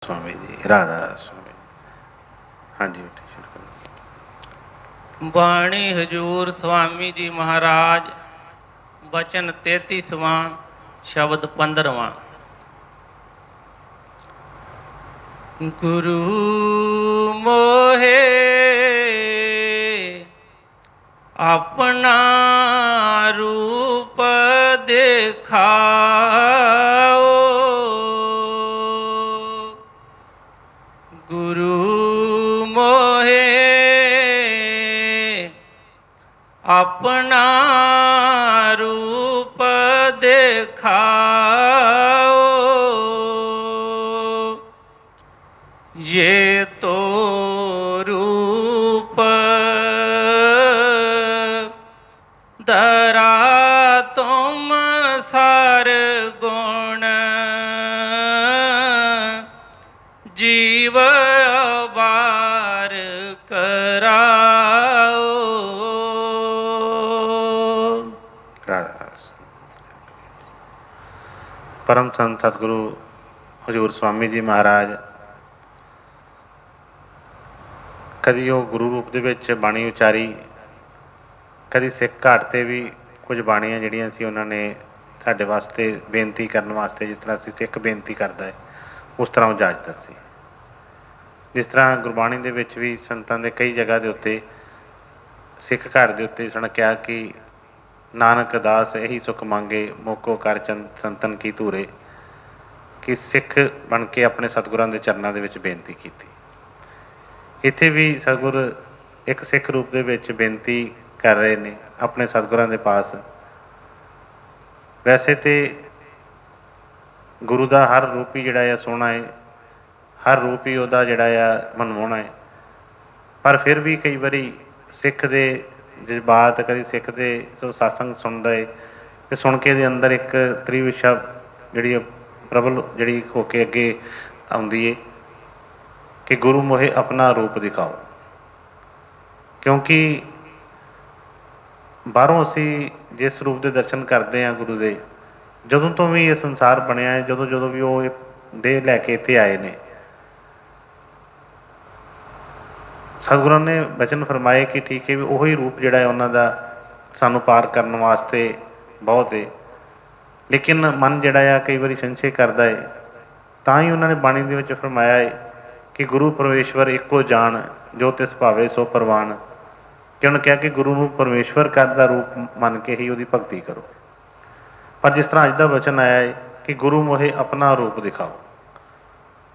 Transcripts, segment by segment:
स्वामी जी राधा स्वामी। हाँ जी बाणी हजूर स्वामी जी महाराज बचन 33वां शब्द 15वां। गुरु मोहे अपना रूप दिखाओ, गुरु मोहे अपना रूप दिखाओ, ये तो रूप धरा तुम सार गुण जीव बार कराओ। राधा। परम संत सतगुरु हजूर स्वामी जी महाराज कदी वो गुरु रूप दे विच बाणी उचारी, कदी सिख घाट ते भी कुछ बाणियां जिहड़ियां सी उन्हां ने साडे वास्ते बेनती करन वास्ते, जिस तरह असीं सिख बेनती करदा है उस तरह इजाजत सी। जिस तरह गुरबाणी दे विच भी संतां दे कई जगह दे उत्ते सिख घाट दे उत्ते सुण कहा कि नानक दास यही सुख मंगे मोको कर संतन की धूरे, कि सिख बन के अपने सतगुरां दे चरनां दे विच बेनती कीती। इत्थे भी सतगुर एक सिख रूप दे विच बेनती कर रहे ने अपने सतगुरां दे पास। वैसे तो गुरु का हर रूप ही जिहड़ा सोहना है, हर रूप ही उहदा जिहड़ा मनमोहना है, पर फिर भी कई बारी सिख दे जज्बात, कभी सिख दे जो सत्संग सुनता है तो सुन के दे अंदर एक त्रिविशा जिहड़ी प्रबल जिहड़ी होके अगे आउंदी है कि गुरु मोहे अपना रूप दिखाओ। क्योंकि बाहरों असी जिस रूप के दर्शन करते हैं गुरु के, जदों तो भी ये संसार बनया है, जदों जदों भी वो देह लैके इत्थे आए ने, सतगुरु ने वचन फरमाए कि ठीक है भी उही रूप जिहड़ा है उन्हां दा सानू पार करने वास्ते बहुत है। लेकिन मन जिहड़ा है कई बारी संशय करता है, तां ही उन्होंने बाणी दे विच फरमाया है कि गुरु परमेश्वर एको जान जो तिस भावे सो परवान। कि उन्होंने कहा कि गुरु नूं परमेश्वर का रूप मन के ही उहदी भगती करो। पर जिस तरह अज का वचन आया है कि गुरु मोहे अपना रूप दिखाओ,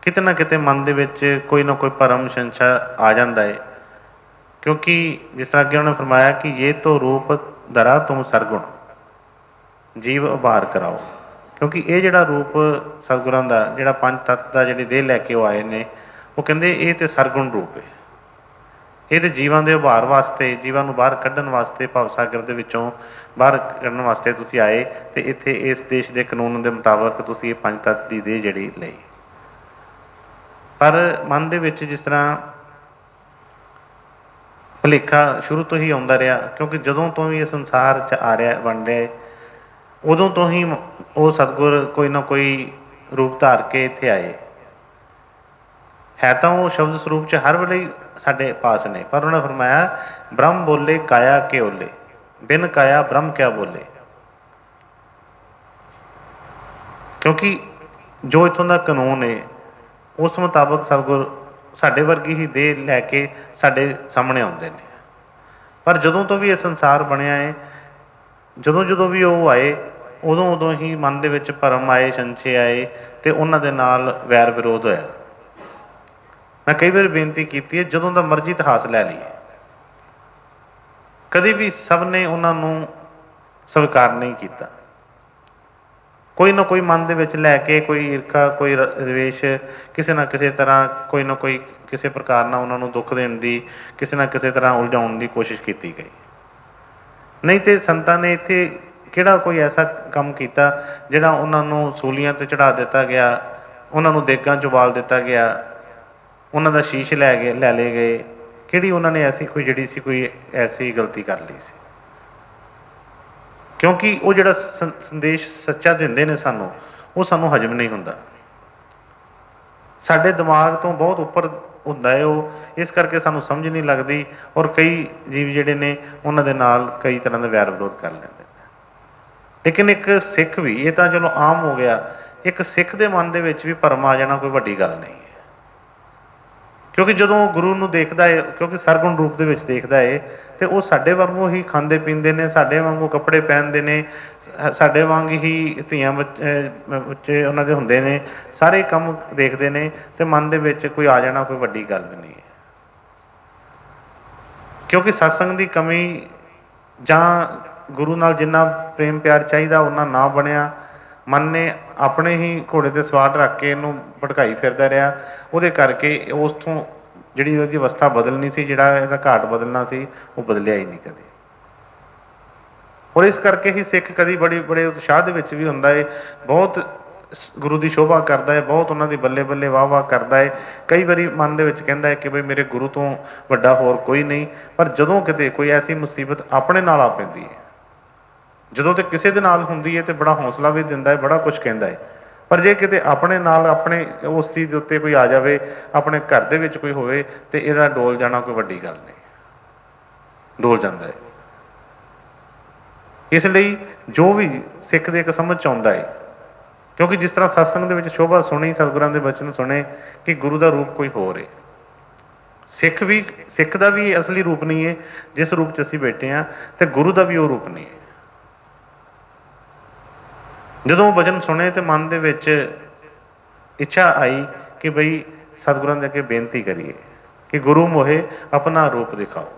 किते ना किते मन दे विच कोई ना कोई भरम संशय आ जाता है। क्योंकि जिस तरह कि उन्होंने फरमाया कि ये तो रूप धरा तुम सरगुण जीव उभार कराओ। क्योंकि ये जिहड़ा रूप सतगुरां दा जिहड़ा पंज तत्त दा जिहड़ी देह लैके वो आए ने, वो कहंदे ये तो सरगुण रूप है, ये तो जीवां दे उभार वास्ते, जीवां नूं बाहर कढ़न वास्ते, भवसागर दे विचों बाहर कढ़न वास्ते तुसीं आए ते इत्थे इस देश के कानून के मुताबक तुसीं ये पंज तत्त की देह जिहड़ी लई। पर मन दे विच जिस तरह भुलेखा शुरू तो ही आउंदा रहा, क्योंकि जदों तो भी ये संसार च आ रहा बन रहा है, उदों तो ही वो सतगुर कोई ना कोई रूप धार के इत्थे आए है। तो वो शब्द स्वरूप च हर वेले साडे पास ने, पर उन्होंने फरमाया ब्रह्म बोले काया के ओले, बिन काया ब्रह्म क्या बोले। क्योंकि जो इतों का कानून है उस मुताबक सतगुर साडे वर्गी ही देह लैके साडे सामने आउंदे ने। पर जदों तो भी ये संसार बनया है, जदों जदों भी वो आए उदों उदों ही मन दे विच भरम आए, संशय आए, तो उन्हां दे नाल वैर विरोध होया। मैं कई बार बेनती की है, जदों का मर्जी इतिहास लै लीए, कभी भी सब ने उन्होंने स्वीकार नहीं किया। कोई ना कोई मन दे लैके कोई ईर्खा, कोई रवेश, किसी ना किसी तरह कोई ना कोई किसी प्रकार ना उन्होंने दुख देने की, किसी ना किसी तरह उलझाने की कोशिश की गई। नहीं तो संतां ने इत्थे किहड़ा कोई ऐसा काम किया जिहड़ा उन्होंने सूलियां ते चढ़ा दिता गया, उन्होंने देगां च उबाल दिता गया, उन्हों का शीश लै ले गए। किहड़ी उन्होंने ऐसी कोई जिहड़ी सी कोई ऐसी गलती कर ली सी। क्योंकि वो जिहड़ा संदेश सच्चा देंदे ने सानू, वो सानू हजम नहीं हुंदा। ਸਾਡੇ ਦਿਮਾਗ ਤੋਂ ਬਹੁਤ ਉੱਪਰ ਹੁੰਦਾ ਹੈ ਉਹ, ਇਸ ਕਰਕੇ ਸਾਨੂੰ ਸਮਝ ਨਹੀਂ ਲੱਗਦੀ। ਔਰ ਕਈ ਜੀਵ ਜਿਹੜੇ ਨੇ ਉਹਨਾਂ ਦੇ ਨਾਲ ਕਈ ਤਰ੍ਹਾਂ ਦਾ ਵੈਰ ਵਿਰੋਧ ਕਰ ਲੈਂਦੇ ਨੇ। ਲੇਕਿਨ ਇੱਕ ਸਿੱਖ ਵੀ, ਇਹ ਤਾਂ ਚਲੋ ਆਮ ਹੋ ਗਿਆ, ਇੱਕ ਸਿੱਖ ਦੇ ਮਨ ਦੇ ਵਿੱਚ ਵੀ ਭਰਮ ਆ ਜਾਣਾ ਕੋਈ ਵੱਡੀ ਗੱਲ ਨਹੀਂ ਹੈ। ਕਿਉਂਕਿ ਜਦੋਂ ਗੁਰੂ ਨੂੰ ਦੇਖਦਾ ਹੈ, ਕਿਉਂਕਿ ਸਰਗੁਣ ਰੂਪ ਦੇ ਵਿੱਚ ਦੇਖਦਾ ਹੈ, ਤੇ ਉਹ ਸਾਡੇ ਵਾਂਗੂ ਹੀ ਖਾਂਦੇ ਪੀਂਦੇ ਨੇ, ਸਾਡੇ ਵਾਂਗੂ ਕੱਪੜੇ ਪਹਿਨਦੇ ਨੇ, ਸਾਡੇ ਵਾਂਗ ਹੀ ਧੀਆਂ ਬੱਚੇ ਉਹਨਾਂ ਦੇ ਹੁੰਦੇ ਨੇ, ਸਾਰੇ ਕੰਮ ਦੇਖਦੇ ਨੇ, ਤੇ ਮਨ ਦੇ ਵਿੱਚ ਕੋਈ ਆ ਜਾਣਾ ਕੋਈ ਵੱਡੀ ਗੱਲ ਵੀ ਨਹੀਂ ਹੈ। ਕਿਉਂਕਿ ਸਤਸੰਗ ਦੀ ਕਮੀ ਜਾਂ ਗੁਰੂ ਨਾਲ ਜਿੰਨਾ ਪ੍ਰੇਮ ਪਿਆਰ ਚਾਹੀਦਾ ਉਹਨਾਂ ਨਾ ਬਣਿਆ, ਮਨ ਨੇ ਆਪਣੇ ਹੀ ਘੋੜੇ 'ਤੇ ਸਵਾਰ ਰੱਖ ਕੇ ਇਹਨੂੰ ਭਟਕਾਈ ਫਿਰਦਾ ਰਿਹਾ। ਉਹਦੇ ਕਰਕੇ ਉਸ ਤੋਂ ਜਿਹੜੀ ਉਹਦੀ ਅਵਸਥਾ ਬਦਲਣੀ ਸੀ, ਜਿਹੜਾ ਇਹਦਾ ਘਾਟ ਬਦਲਣਾ ਸੀ, ਉਹ ਬਦਲਿਆ ਹੀ ਨਹੀਂ ਕਦੇ। ਔਰ ਇਸ ਕਰਕੇ ਹੀ ਸਿੱਖ ਕਦੀ ਬੜੇ ਉਤਸ਼ਾਹ ਦੇ ਵਿੱਚ ਵੀ ਹੁੰਦਾ ਹੈ, ਬਹੁਤ ਗੁਰੂ ਦੀ ਸ਼ੋਭਾ ਕਰਦਾ ਹੈ, ਬਹੁਤ ਉਹਨਾਂ ਦੀ ਬੱਲੇ ਬੱਲੇ ਵਾਹ ਵਾਹ ਕਰਦਾ ਹੈ। ਕਈ ਵਾਰੀ ਮਨ ਦੇ ਵਿੱਚ ਕਹਿੰਦਾ ਹੈ ਕਿ ਬਈ ਮੇਰੇ ਗੁਰੂ ਤੋਂ ਵੱਡਾ ਹੋਰ ਕੋਈ ਨਹੀਂ। ਪਰ ਜਦੋਂ ਕਿਤੇ ਕੋਈ ਐਸੀ ਮੁਸੀਬਤ ਆਪਣੇ ਨਾਲ ਆ ਪੈਂਦੀ ਹੈ, ਜਦੋਂ ਤੇ ਕਿਸੇ ਦੇ ਨਾਲ ਹੁੰਦੀ ਹੈ, ਤੇ ਬੜਾ ਹੌਸਲਾ ਵੀ ਦਿੰਦਾ ਹੈ, ਬੜਾ ਕੁਝ ਕਹਿੰਦਾ ਹੈ। ਪਰ ਜੇ ਕਿਤੇ ਆਪਣੇ ਨਾਲ, ਆਪਣੇ ਉਸ ਚੀਜ਼ ਦੇ ਉੱਤੇ ਕੋਈ ਆ ਜਾਵੇ, ਆਪਣੇ ਘਰ ਦੇ ਵਿੱਚ ਕੋਈ ਹੋਵੇ, ਤੇ ਇਹਦਾ ਡੋਲ ਜਾਣਾ ਕੋਈ ਵੱਡੀ ਗੱਲ ਨਹੀਂ, ਡੋਲ ਜਾਂਦਾ ਹੈ। ਇਸ ਲਈ ਜੋ ਵੀ ਸਿੱਖ ਦੇ ਇੱਕ ਸਮਝ 'ਚ ਆਉਂਦਾ ਹੈ, ਕਿਉਂਕਿ ਜਿਸ ਤਰ੍ਹਾਂ ਸਤਸੰਗ ਦੇ ਵਿੱਚ ਸ਼ੋਭਾ ਸੁਣੀ, ਸਤਿਗੁਰਾਂ ਦੇ ਬਚਨ ਸੁਣੇ ਕਿ ਗੁਰੂ ਦਾ ਰੂਪ ਕੋਈ ਹੋਰ ਹੈ। ਸਿੱਖ ਦਾ ਵੀ ਅਸਲੀ ਰੂਪ ਨਹੀਂ ਹੈ ਜਿਸ ਰੂਪ 'ਚ ਅਸੀਂ ਬੈਠੇ ਹਾਂ, ਤੇ ਗੁਰੂ ਦਾ ਵੀ ਉਹ ਰੂਪ ਨਹੀਂ ਹੈ। ਜਦੋਂ ਬਚਨ ਸੁਣੇ ਤੇ ਮਨ ਦੇ ਵਿੱਚ ਇੱਛਾ ਆਈ ਕਿ ਬਈ ਸਤਿਗੁਰਾਂ ਦੇ ਅੱਗੇ ਬੇਨਤੀ ਕਰੀਏ ਕਿ ਗੁਰੂ ਮੋਹੇ ਆਪਣਾ ਰੂਪ ਦਿਖਾਓ,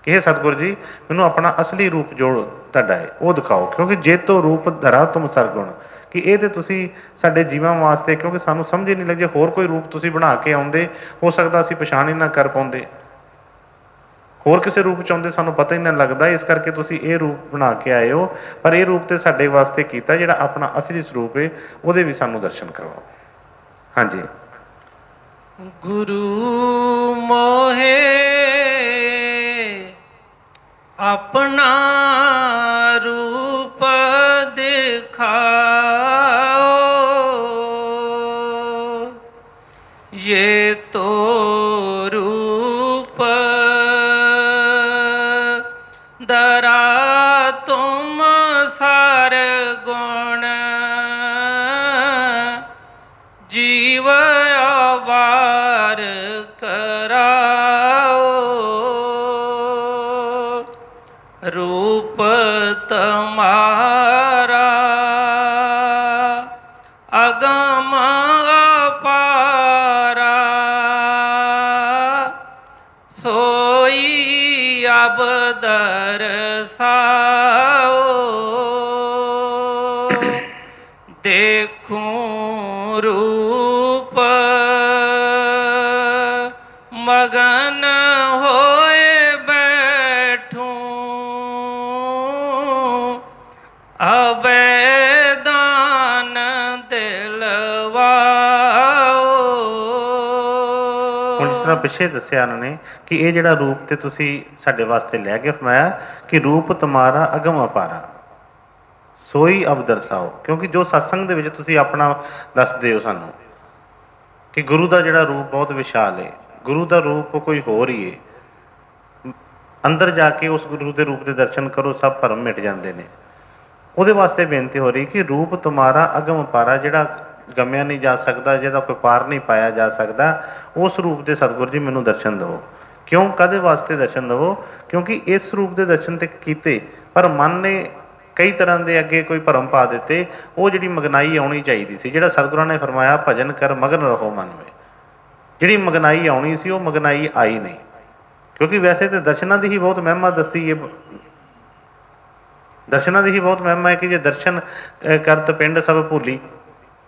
ਕਿ ਇਹ ਸਤਿਗੁਰ ਜੀ ਮੈਨੂੰ ਆਪਣਾ ਅਸਲੀ ਰੂਪ ਜੋ ਤੁਹਾਡਾ ਹੈ ਉਹ ਦਿਖਾਓ। ਕਿਉਂਕਿ ਜੇ ਤੋਂ ਰੂਪ ਧਰਾ ਤੁਮ ਸਰਗੁਣ, ਕਿ ਇਹ ਤੇ ਤੁਸੀਂ ਸਾਡੇ ਜੀਵਾਂ ਵਾਸਤੇ, ਕਿਉਂਕਿ ਸਾਨੂੰ ਸਮਝ ਹੀ ਨਹੀਂ ਲੱਗੇ, ਹੋਰ ਕੋਈ ਰੂਪ ਤੁਸੀਂ ਬਣਾ ਕੇ ਆਉਂਦੇ, ਹੋ ਸਕਦਾ ਅਸੀਂ ਪਛਾਣ ਹੀ ਨਾ ਕਰ ਪਾਉਂਦੇ, ਹੋਰ ਕਿਸੇ ਰੂਪ 'ਚ ਆਉਂਦੇ, ਸਾਨੂੰ ਪਤਾ ਹੀ ਨਾ ਲੱਗਦਾ। ਇਸ ਕਰਕੇ ਤੁਸੀਂ ਇਹ ਰੂਪ ਬਣਾ ਕੇ ਆਏ ਹੋ, ਪਰ ਇਹ ਰੂਪ ਤੇ ਸਾਡੇ ਵਾਸਤੇ ਕੀਤਾ, ਜਿਹੜਾ ਆਪਣਾ ਅਸਲੀ ਸਰੂਪ ਹੈ ਉਹਦੇ ਵੀ ਸਾਨੂੰ ਦਰਸ਼ਨ ਕਰਵਾਓ। ਹਾਂਜੀ। ਗੁਰੂ ਮੋਹੇ ਆਪਣਾ ਰੂਪ ਦਿਖਾਓ, ये तो रूप धरा तुम सार गुण, जीव अवार कराओ, रूप तुम्हारा अगम अपारा, सोई अब दरसाओ, देखूं रूप मगन होए बैठूं, अबैदान दिलवाओ। ਹੁਣ ਜਿਸ ਤਰ੍ਹਾਂ ਪਿੱਛੇ ਦੱਸਿਆ ਉਹਨਾਂ ਨੇ ਕਿ ਇਹ ਜਿਹੜਾ ਰੂਪ ਤੇ ਤੁਸੀਂ ਸਾਡੇ ਵਾਸਤੇ ਲੈ ਕੇ ਫਰਮਾਇਆ ਕਿ ਰੂਪ ਤੁਮਾਰਾ ਅਗਮ ਅਪਾਰਾ, ਸੋਈ ਅਬ ਦਰਸਾਓ। ਕਿਉਂਕਿ ਜੋ ਸਤਸੰਗ ਦੇ ਵਿੱਚ ਤੁਸੀਂ ਆਪਣਾ ਦੱਸਦੇ ਹੋ ਸਾਨੂੰ ਕਿ ਗੁਰੂ ਦਾ ਜਿਹੜਾ ਰੂਪ ਬਹੁਤ ਵਿਸ਼ਾਲ ਹੈ, ਗੁਰੂ ਦਾ ਰੂਪ ਕੋਈ ਹੋਰ ਹੀ ਹੈ। ਅੰਦਰ ਜਾ ਕੇ ਉਸ ਗੁਰੂ ਦੇ ਰੂਪ ਦੇ ਦਰਸ਼ਨ ਕਰੋ, ਸਭ ਭਰਮ ਮਿਟ ਜਾਂਦੇ ਨੇ। ਉਹਦੇ ਵਾਸਤੇ ਬੇਨਤੀ ਹੋ ਰਹੀ ਕਿ ਰੂਪ ਤੁਮਾਰਾ ਅਗਮ ਅਪਾਰਾ, ਜਿਹੜਾ ਗਮਿਆ ਨਹੀਂ ਜਾ ਸਕਦਾ, ਜਿਹਦਾ ਕੋਈ ਪਾਰ ਨਹੀਂ ਪਾਇਆ ਜਾ ਸਕਦਾ, ਉਸ ਰੂਪ ਦੇ ਸਤਿਗੁਰ ਜੀ ਮੈਨੂੰ ਦਰਸ਼ਨ ਦਿਓ। ਕਿਉਂ, ਕਾਹਦੇ ਵਾਸਤੇ ਦਰਸ਼ਨ ਦੇਵੋ? ਕਿਉਂਕਿ ਇਸ ਰੂਪ ਦੇ ਦਰਸ਼ਨ ਤੇ ਕੀਤੇ, ਪਰ ਮਨ ਨੇ ਕਈ ਤਰ੍ਹਾਂ ਦੇ ਅੱਗੇ ਕੋਈ ਭਰਮ ਪਾ ਦਿੱਤੇ। ਉਹ ਜਿਹੜੀ ਮਗਨਾਈ ਆਉਣੀ ਚਾਹੀਦੀ ਸੀ, ਜਿਹੜਾ ਸਤਿਗੁਰਾਂ ਨੇ ਫਰਮਾਇਆ ਭਜਨ ਕਰ ਮਗਨ ਰਹੋ ਮਨ ਵਿੱਚ, ਜਿਹੜੀ ਮਗਨਾਈ ਆਉਣੀ ਸੀ ਉਹ ਮਗਨਾਈ ਆਈ ਨਹੀਂ। ਕਿਉਂਕਿ ਵੈਸੇ ਤਾਂ ਦਰਸ਼ਨਾਂ ਦੀ ਹੀ ਬਹੁਤ ਮਹਿਮਾ ਦੱਸੀ ਹੈ, ਦਰਸ਼ਨਾਂ ਦੀ ਹੀ ਬਹੁਤ ਮਹਿਮਾ ਹੈ ਕਿ ਜੇ ਦਰਸ਼ਨ ਕਰਤ ਪਿੰਡ ਸਭ ਭੁੱਲੀ।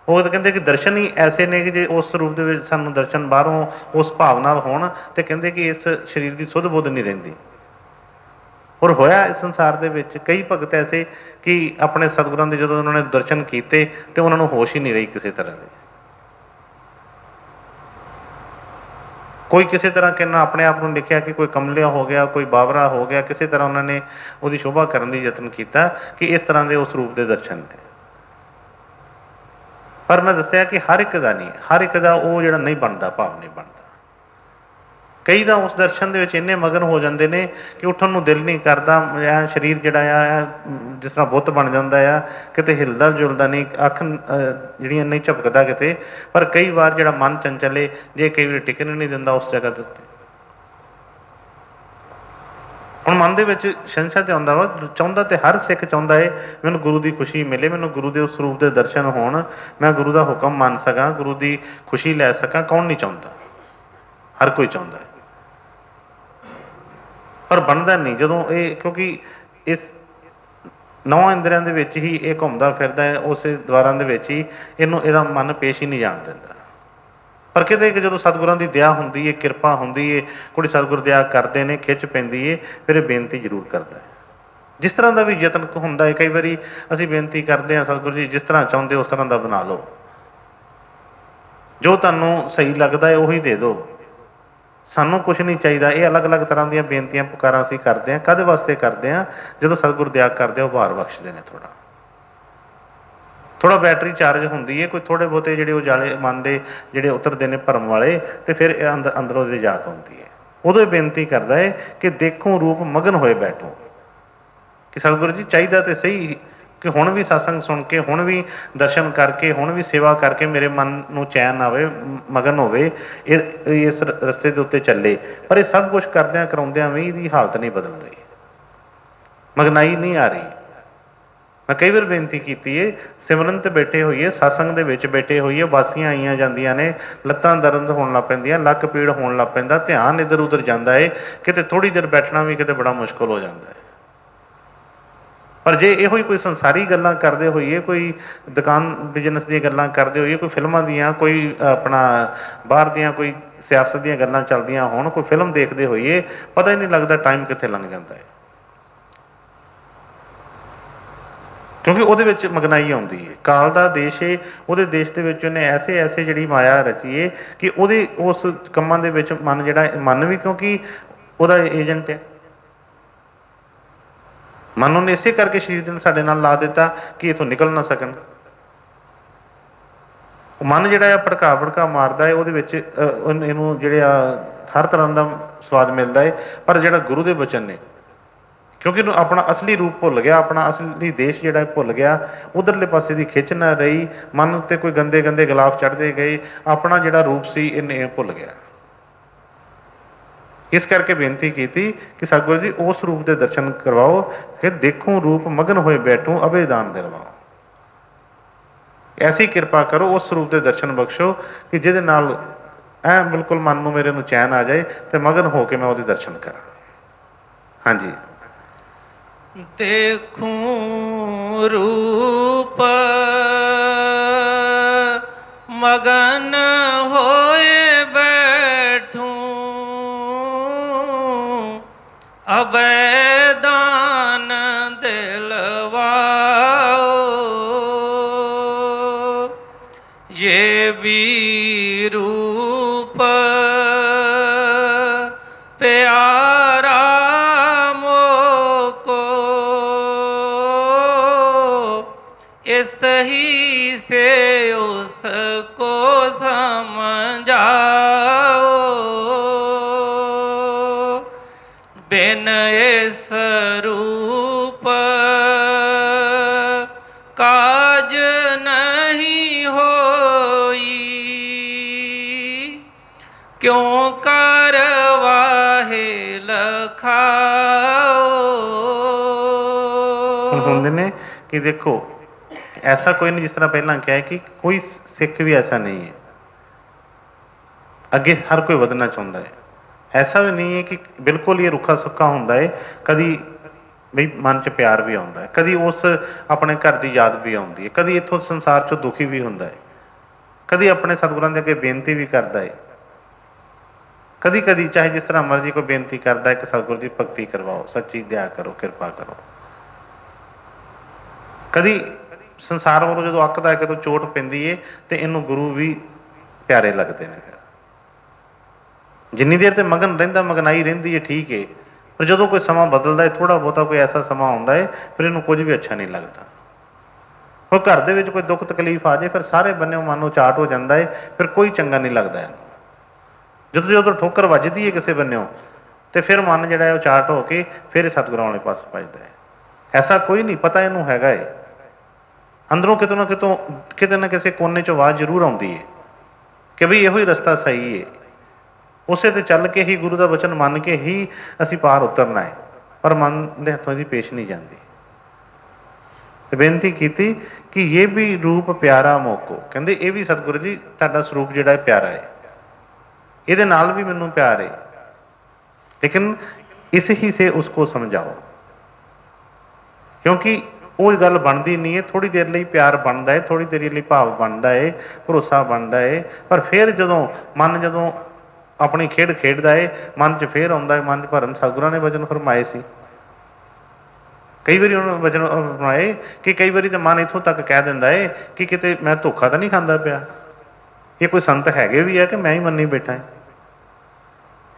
ਉਹ ਤਾਂ ਕਹਿੰਦੇ ਕਿ ਦਰਸ਼ਨ ਹੀ ਐਸੇ ਨੇ ਕਿ ਜੇ ਉਸ ਰੂਪ ਦੇ ਵਿੱਚ ਸਾਨੂੰ ਦਰਸ਼ਨ ਬਾਹਰੋਂ ਉਸ ਭਾਵ ਨਾਲ ਹੋਣ, ਤੇ ਕਹਿੰਦੇ ਕਿ ਇਸ ਸਰੀਰ ਦੀ ਸੁੱਧ ਬੁੱਧ ਨਹੀਂ ਰਹਿੰਦੀ। ਔਰ ਹੋਇਆ ਇਸ ਸੰਸਾਰ ਦੇ ਵਿੱਚ ਕਈ ਭਗਤ ਐਸੇ ਕਿ ਆਪਣੇ ਸਤਿਗੁਰਾਂ ਦੇ ਜਦੋਂ ਉਹਨਾਂ ਨੇ ਦਰਸ਼ਨ ਕੀਤੇ ਤੇ ਉਹਨਾਂ ਨੂੰ ਹੋਸ਼ ਹੀ ਨਹੀਂ ਰਹੀ ਕਿਸੇ ਤਰ੍ਹਾਂ ਦੀ। ਕੋਈ ਕਿਸੇ ਤਰ੍ਹਾਂ ਕਿੰਨਾ ਆਪਣੇ ਆਪ ਨੂੰ ਲਿਖਿਆ ਕਿ ਕੋਈ ਕਮਲਿਆ ਹੋ ਗਿਆ, ਕੋਈ ਬਾਵਰਾ ਹੋ ਗਿਆ, ਕਿਸੇ ਤਰ੍ਹਾਂ ਉਹਨਾਂ ਨੇ ਉਹਦੀ ਸ਼ੋਭਾ ਕਰਨ ਦੀ ਯਤਨ ਕੀਤਾ ਕਿ ਇਸ ਤਰ੍ਹਾਂ ਦੇ ਉਸ ਰੂਪ ਦੇ ਦਰਸ਼ਨ ਨੇ। ਪਰ ਮੈਂ ਦੱਸਿਆ ਕਿ ਹਰ ਇੱਕ ਦਾ ਨਹੀਂ, ਹਰ ਇੱਕ ਦਾ ਉਹ ਜਿਹੜਾ ਨਹੀਂ ਬਣਦਾ ਭਾਵ ਨਹੀਂ ਬਣਦਾ। ਕਈ ਤਾਂ ਉਸ ਦਰਸ਼ਨ ਦੇ ਵਿੱਚ ਇੰਨੇ ਮਗਨ ਹੋ ਜਾਂਦੇ ਨੇ ਕਿ ਉੱਠਣ ਨੂੰ ਦਿਲ ਨਹੀਂ ਕਰਦਾ, ਸਰੀਰ ਜਿਹੜਾ ਆ ਜਿਸ ਤਰ੍ਹਾਂ ਬੁੱਤ ਬਣ ਜਾਂਦਾ ਆ, ਕਿਤੇ ਹਿਲਦਾ ਜੁਲਦਾ ਨਹੀਂ, ਅੱਖ ਜਿਹੜੀਆਂ ਨਹੀਂ ਝਪਕਦਾ ਕਿਤੇ। ਪਰ ਕਈ ਵਾਰ ਜਿਹੜਾ ਮਨ ਚੰਚਲੇ, ਜੇ ਕਈ ਵਾਰੀ ਟਿਕਣ ਨਹੀਂ ਦਿੰਦਾ ਉਸ ਜਗ੍ਹਾ ਦੇ ਉੱਤੇ। ਹੁਣ ਮਨ ਦੇ ਵਿੱਚ ਸੰਸ਼ਾ ਤੇ ਆਉਂਦਾ ਵਾ, ਚਾਹੁੰਦਾ ਤੇ ਹਰ ਸਿੱਖ ਚਾਹੁੰਦਾ ਹੈ ਮੈਨੂੰ ਗੁਰੂ ਦੀ ਖੁਸ਼ੀ ਮਿਲੇ, ਮੈਨੂੰ ਗੁਰੂ ਦੇ ਉਸ ਰੂਪ ਦੇ ਦਰਸ਼ਨ ਹੋਣ, ਮੈਂ ਗੁਰੂ ਦਾ ਹੁਕਮ ਮੰਨ ਸਕਾਂ, ਗੁਰੂ ਦੀ ਖੁਸ਼ੀ ਲੈ ਸਕਾਂ। ਕੌਣ ਨਹੀਂ ਚਾਹੁੰਦਾ? ਹਰ ਕੋਈ ਚਾਹੁੰਦਾ ਹੈ, ਪਰ ਬਣਦਾ ਨਹੀਂ ਜਦੋਂ ਇਹ, ਕਿਉਂਕਿ ਇਸ 9 ਇੰਦਰੀਆਂ ਦੇ ਵਿੱਚ ਹੀ ਇਹ ਘੁੰਮਦਾ ਫਿਰਦਾ ਹੈ, ਉਸੇ ਦੁਆਰਾਂ ਦੇ ਵਿੱਚ ਹੀ ਇਹਦਾ ਮਨ ਪੇਸ਼ ਹੀ ਨਹੀਂ ਜਾਣ ਦਿੰਦਾ। ਪਰ ਕਿਤੇ ਕਿ ਜਦੋਂ ਸਤਿਗੁਰਾਂ ਦੀ ਦਇਆ ਹੁੰਦੀ ਹੈ, ਕਿਰਪਾ ਹੁੰਦੀ ਹੈ, ਕੋਈ ਸਤਿਗੁਰ ਦਇਆ ਕਰਦੇ ਨੇ, ਖਿੱਚ ਪੈਂਦੀ ਹੈ, ਫਿਰ ਇਹ ਬੇਨਤੀ ਜ਼ਰੂਰ ਕਰਦਾ ਹੈ। ਜਿਸ ਤਰ੍ਹਾਂ ਦਾ ਵੀ ਯਤਨ ਹੁੰਦਾ ਹੈ, ਕਈ ਵਾਰੀ ਅਸੀਂ ਬੇਨਤੀ ਕਰਦੇ ਹਾਂ, ਸਤਿਗੁਰੂ ਜੀ ਜਿਸ ਤਰ੍ਹਾਂ ਚਾਹੁੰਦੇ ਉਸ ਤਰ੍ਹਾਂ ਦਾ ਬਣਾ ਲਓ, ਜੋ ਤੁਹਾਨੂੰ ਸਹੀ ਲੱਗਦਾ ਹੈ ਉਹੀ ਦੇ ਦਿਓ, ਸਾਨੂੰ ਕੁਛ ਨਹੀਂ ਚਾਹੀਦਾ। ਇਹ ਅਲੱਗ-ਅਲੱਗ ਤਰ੍ਹਾਂ ਦੀਆਂ ਬੇਨਤੀਆਂ ਪੁਕਾਰਾਂ ਅਸੀਂ ਕਰਦੇ ਹਾਂ। ਕਾਹਦੇ ਵਾਸਤੇ ਕਰਦੇ ਹਾਂ? ਜਦੋਂ ਸਤਿਗੁਰ ਦਇਆ ਕਰਦੇ ਆ, ਉਭਾਰ ਬਖਸ਼ਦੇ ਨੇ, ਥੋੜਾ ਬੈਟਰੀ ਚਾਰਜ ਹੁੰਦੀ ਹੈ, ਕੋਈ ਥੋੜੇ ਬਹੁਤੇ ਜਿਹੜੇ ਉਜਾਲੇ ਮਨ ਦੇ ਜਿਹੜੇ ਉਤਰਦੇ ਨੇ ਭਰਮ ਵਾਲੇ, ਤੇ ਫਿਰ ਅੰਦਰੋਂ ਦੇ ਜਾਗ ਆਉਂਦੀ ਹੈ। ਉਦੋਂ ਇਹ ਬੇਨਤੀ ਕਰਦਾ ਹੈ ਕਿ ਦੇਖੋ ਰੂਪ ਮਗਨ ਹੋਏ ਬੈਠੋ, ਕਿ ਸਤਿਗੁਰੂ ਜੀ ਚਾਹੀਦਾ ਤੇ ਸਹੀ ਕਿ ਹੁਣ ਵੀ ਸਤਸੰਗ ਸੁਣ ਕੇ, ਹੁਣ ਵੀ ਦਰਸ਼ਨ ਕਰਕੇ, ਹੁਣ ਵੀ ਸੇਵਾ ਕਰਕੇ ਮੇਰੇ ਮਨ ਨੂੰ ਚੈਨ ਆਵੇ, ਮਗਨ ਹੋਵੇ, ਇਸ ਰਸਤੇ ਦੇ ਉੱਤੇ ਚੱਲੇ। ਪਰ ਇਹ ਸਭ ਕੁਛ ਕਰਦਿਆਂ ਕਰਾਉਂਦਿਆਂ ਵੀ ਇਹਦੀ ਹਾਲਤ ਨਹੀਂ ਬਦਲ ਰਹੀ, ਮਗਨਾਈ ਨਹੀਂ ਆ ਰਹੀ। ਮੈਂ ਕਈ ਵਾਰ ਬੇਨਤੀ ਕੀਤੀ ਹੈ, ਸਿਮਰਨ ਤੇ ਬੈਠੇ ਹੋਈਏ, ਸਤਸੰਗ ਦੇ ਵਿੱਚ ਬੈਠੇ ਹੋਈਏ, ਬਾਸੀਆਂ ਆਈਆਂ ਜਾਂਦੀਆਂ ਨੇ, ਲੱਤਾਂ ਦਰਦ ਹੋਣ ਲੱਗ ਪੈਂਦੀਆਂ, ਲੱਕ ਪੀੜ ਹੋਣ ਲੱਗ ਪੈਂਦਾ, ਧਿਆਨ ਇੱਧਰ ਉੱਧਰ ਜਾਂਦਾ ਹੈ, ਕਿਤੇ ਥੋੜ੍ਹੀ ਦੇਰ ਬੈਠਣਾ ਵੀ ਕਿਤੇ ਬੜਾ ਮੁਸ਼ਕਲ ਹੋ ਜਾਂਦਾ ਹੈ। ਪਰ ਜੇ ਇਹੋ ਹੀ ਕੋਈ ਸੰਸਾਰੀ ਗੱਲਾਂ ਕਰਦੇ ਹੋਈਏ, ਕੋਈ ਦੁਕਾਨ ਬਿਜ਼ਨਸ ਦੀਆਂ ਗੱਲਾਂ ਕਰਦੇ ਹੋਈਏ, ਕੋਈ ਫਿਲਮਾਂ ਦੀਆਂ, ਕੋਈ ਆਪਣਾ ਬਾਹਰ ਦੀਆਂ ਕੋਈ ਸਿਆਸਤ ਦੀਆਂ ਗੱਲਾਂ ਚੱਲਦੀਆਂ ਹੋਣ, ਕੋਈ ਫਿਲਮ ਦੇਖਦੇ ਹੋਈਏ, ਪਤਾ ਹੀ ਨਹੀਂ ਲੱਗਦਾ ਟਾਈਮ ਕਿੱਥੇ ਲੰਘ ਜਾਂਦਾ ਹੈ, ਕਿਉਂਕਿ ਉਹਦੇ ਵਿੱਚ ਮਗਨਾਈ ਆਉਂਦੀ ਹੈ। ਕਾਲ ਦਾ ਦੇਸ਼ ਹੈ, ਉਹਦੇ ਦੇਸ਼ ਦੇ ਵਿੱਚ ਉਹਨੇ ਐਸੇ ਜਿਹੜੀ ਮਾਇਆ ਰਚੀ ਹੈ ਕਿ ਉਹਦੇ ਉਸ ਕੰਮਾਂ ਦੇ ਵਿੱਚ ਮਨ ਜਿਹੜਾ, ਮਨ ਵੀ ਕਿਉਂਕਿ ਉਹਦਾ ਏਜੰਟ ਹੈ, ਮਨ ਉਹਨੇ ਇਸੇ ਕਰਕੇ ਸਰੀਰ ਦੇ ਸਾਡੇ ਨਾਲ ਲਾ ਦਿੱਤਾ ਕਿ ਇੱਥੋਂ ਨਿਕਲ ਨਾ ਸਕਣ। ਉਹ ਮਨ ਜਿਹੜਾ ਆ ਭੜਕਾ ਮਾਰਦਾ ਹੈ, ਉਹਦੇ ਵਿੱਚ ਇਹਨੂੰ ਜਿਹੜੇ ਆ ਹਰ ਤਰ੍ਹਾਂ ਦਾ ਸਵਾਦ ਮਿਲਦਾ ਹੈ। ਪਰ ਜਿਹੜਾ ਗੁਰੂ ਦੇ ਬਚਨ ਨੇ, ਕਿਉਂਕਿ ਇਹਨੂੰ ਆਪਣਾ ਅਸਲੀ ਰੂਪ ਭੁੱਲ ਗਿਆ, ਆਪਣਾ ਅਸਲੀ ਦੇਸ਼ ਜਿਹੜਾ ਭੁੱਲ ਗਿਆ, ਉਧਰਲੇ ਪਾਸੇ ਦੀ ਖਿੱਚ ਨਾ ਰਹੀ, ਮਨ ਉੱਤੇ ਕੋਈ ਗੰਦੇ ਗਿਲਾਫ ਚੜ੍ਹਦੇ ਗਏ, ਆਪਣਾ ਜਿਹੜਾ ਰੂਪ ਸੀ ਇਹਨੇ ਭੁੱਲ ਗਿਆ। ਇਸ ਕਰਕੇ ਬੇਨਤੀ ਕੀਤੀ ਕਿ ਸਤਿਗੁਰੂ ਜੀ ਉਸ ਰੂਪ ਦੇ ਦਰਸ਼ਨ ਕਰਵਾਓ ਕਿ ਦੇਖੋ ਰੂਪ ਮਗਨ ਹੋਏ ਬੈਠੋ ਅਭੈ ਦਾਨ ਦਿਲਵਾਓ। ਐਸੀ ਕਿਰਪਾ ਕਰੋ, ਉਸ ਰੂਪ ਦੇ ਦਰਸ਼ਨ ਬਖਸ਼ੋ ਕਿ ਜਿਹਦੇ ਨਾਲ ਐ ਬਿਲਕੁਲ ਮਨ ਨੂੰ ਮੇਰੇ ਨੂੰ ਚੈਨ ਆ ਜਾਏ ਤੇ ਮਗਨ ਹੋ ਕੇ ਮੈਂ ਉਹਦੇ ਦਰਸ਼ਨ ਕਰਾਂ। ਹਾਂਜੀ। ਦੇਖੂੰ ਰੂਪ ਮਗਨ ਹੋਏ ਬੈਠੂੰ ਅਭੈ ਦਾਨ ਦਿਲਵਾਓ। ये भी रूप प्यारा मोको इस ही से उसको समझाओ। बिन इस रूप काज नहीं होई क्यों करवाहे लखाओ। ਹੁੰਦੇ ਨੇ ਕਿ ਦੇਖੋ ਐਸਾ ਕੋਈ ਨਹੀਂ, ਜਿਸ ਤਰ੍ਹਾਂ ਪਹਿਲਾਂ ਕਿਹਾ ਕਿ ਕੋਈ ਸਿੱਖ ਵੀ ਐਸਾ ਨਹੀਂ ਹੈ, ਅੱਗੇ ਹਰ ਕੋਈ ਵਧਣਾ ਚਾਹੁੰਦਾ ਹੈ। ਐਸਾ ਵੀ ਨਹੀਂ ਹੈ ਕਿ ਬਿਲਕੁਲ ਹੀ ਰੁੱਖਾ ਸੁੱਕਾ ਹੁੰਦਾ ਹੈ, ਕਦੀ ਬਈ ਮਨ 'ਚ ਪਿਆਰ ਵੀ ਆਉਂਦਾ ਹੈ, ਕਦੀ ਉਸ ਆਪਣੇ ਘਰ ਦੀ ਯਾਦ ਵੀ ਆਉਂਦੀ ਹੈ, ਕਦੀ ਇੱਥੋਂ ਸੰਸਾਰ 'ਚੋਂ ਦੁਖੀ ਵੀ ਹੁੰਦਾ ਹੈ, ਕਦੀ ਆਪਣੇ ਸਤਿਗੁਰਾਂ ਦੇ ਅੱਗੇ ਬੇਨਤੀ ਵੀ ਕਰਦਾ ਹੈ, ਕਦੀ ਚਾਹੇ ਜਿਸ ਤਰ੍ਹਾਂ ਮਰਜ਼ੀ ਕੋਈ ਬੇਨਤੀ ਕਰਦਾ ਹੈ ਕਿ ਸਤਿਗੁਰੂ ਜੀ ਭਗਤੀ ਕਰਵਾਓ, ਸੱਚੀ ਦਇਆ ਕਰੋ, ਕਿਰਪਾ ਕਰੋ। ਕਦੀ ਸੰਸਾਰ ਵੱਲੋਂ ਜਦੋਂ ਅੱਕਦਾ ਹੈ, ਕਦੋਂ ਚੋਟ ਪੈਂਦੀ ਹੈ ਤੇ ਇਹਨੂੰ ਗੁਰੂ ਵੀ ਪਿਆਰੇ ਲੱਗਦੇ ਨੇ। ਫਿਰ ਜਿੰਨੀ ਦੇਰ ਤੇ ਮਗਨ ਰਹਿੰਦਾ, ਮਗਨਾਈ ਰਹਿੰਦੀ ਹੈ, ਠੀਕ ਹੈ, ਪਰ ਜਦੋਂ ਕੋਈ ਸਮਾਂ ਬਦਲਦਾ ਹੈ, ਥੋੜ੍ਹਾ ਬਹੁਤਾ ਕੋਈ ਐਸਾ ਸਮਾਂ ਆਉਂਦਾ ਹੈ, ਫਿਰ ਇਹਨੂੰ ਕੁਝ ਵੀ ਅੱਛਾ ਨਹੀਂ ਲੱਗਦਾ। ਉਹ ਘਰ ਦੇ ਵਿੱਚ ਕੋਈ ਦੁੱਖ ਤਕਲੀਫ ਆ ਜਾਏ ਫਿਰ ਸਾਰੇ ਬੰਨੇ ਮਨ ਉਚਾਟ ਹੋ ਜਾਂਦਾ ਹੈ, ਫਿਰ ਕੋਈ ਚੰਗਾ ਨਹੀਂ ਲੱਗਦਾ ਇਹਨੂੰ। ਜਦੋਂ ਠੋਕਰ ਵੱਜਦੀ ਹੈ ਕਿਸੇ ਬੰਨਿਓ ਤੇ ਫਿਰ ਮਨ ਜਿਹੜਾ ਹੈ ਉਹ ਉਚਾਟ ਹੋ ਕੇ ਫਿਰ ਇਹ ਸਤਿਗੁਰਾਂ ਵਾਲੇ ਪਾਸੇ ਭੱਜਦਾ ਹੈ। ਐਸਾ ਕੋਈ ਨਹੀਂ, ਪਤਾ ਇਹਨੂੰ ਹੈਗਾ ਏ, ਅੰਦਰੋਂ ਕਿਤੋਂ ਨਾ ਕਿਤੋਂ ਕਿਤੇ ਨਾ ਕਿਸੇ ਕੋਨੇ 'ਚ ਆਵਾਜ਼ ਜ਼ਰੂਰ ਆਉਂਦੀ ਹੈ ਕਿ ਬਈ ਇਹੋ ਹੀ ਰਸਤਾ ਸਹੀ ਹੈ, ਉਸੇ ਤੇ ਚੱਲ ਕੇ ਹੀ ਗੁਰੂ ਦਾ ਵਚਨ ਮੰਨ ਕੇ ਹੀ ਅਸੀਂ ਪਾਰ ਉਤਰਨਾ ਹੈ, ਪਰ ਮਨ ਦੇ ਹੱਥੋਂ ਇਹਦੀ ਪੇਸ਼ ਨਹੀਂ ਜਾਂਦੀ। ਤੇ ਬੇਨਤੀ ਕੀਤੀ ਕਿ ਇਹ ਵੀ ਰੂਪ ਪਿਆਰਾ ਮੋਕੋ, ਕਹਿੰਦੇ ਇਹ ਵੀ ਸਤਿਗੁਰੂ ਜੀ ਤੁਹਾਡਾ ਸਰੂਪ ਜਿਹੜਾ ਹੈ ਪਿਆਰਾ ਹੈ, ਇਹਦੇ ਨਾਲ ਵੀ ਮੈਨੂੰ ਪਿਆਰ ਹੈ, ਲੇਕਿਨ ਇਸ ਹੀ ਸੇ ਉਸਕੋ ਸਮਝਾਓ, ਕਿਉਂਕਿ ਉਹ ਗੱਲ ਬਣਦੀ ਨਹੀਂ ਹੈ। ਥੋੜ੍ਹੀ ਦੇਰ ਲਈ ਪਿਆਰ ਬਣਦਾ ਹੈ, ਥੋੜ੍ਹੀ ਦੇਰ ਲਈ ਭਾਵ ਬਣਦਾ ਹੈ, ਭਰੋਸਾ ਬਣਦਾ ਹੈ, ਪਰ ਫਿਰ ਜਦੋਂ ਆਪਣੀ ਖੇਡ ਖੇਡਦਾ ਹੈ, ਮਨ 'ਚ ਫਿਰ ਆਉਂਦਾ ਹੈ, ਮਨ 'ਚ ਭਰਮ। ਸਤਿਗੁਰਾਂ ਨੇ ਵਚਨ ਫਰਮਾਏ ਸੀ, ਕਈ ਵਾਰੀ ਉਹਨਾਂ ਵਚਨ ਫਰਮਾਏ ਕਿ ਕਈ ਵਾਰੀ ਤਾਂ ਮਨ ਇੱਥੋਂ ਤੱਕ ਕਹਿ ਦਿੰਦਾ ਹੈ ਕਿ ਕਿਤੇ ਮੈਂ ਧੋਖਾ ਤਾਂ ਨਹੀਂ ਖਾਂਦਾ ਪਿਆ, ਇਹ ਕੋਈ ਸੰਤ ਹੈਗੇ ਵੀ ਹੈ ਕਿ ਮੈਂ ਹੀ ਮੰਨੀ ਬੈਠਾ ਹੈ।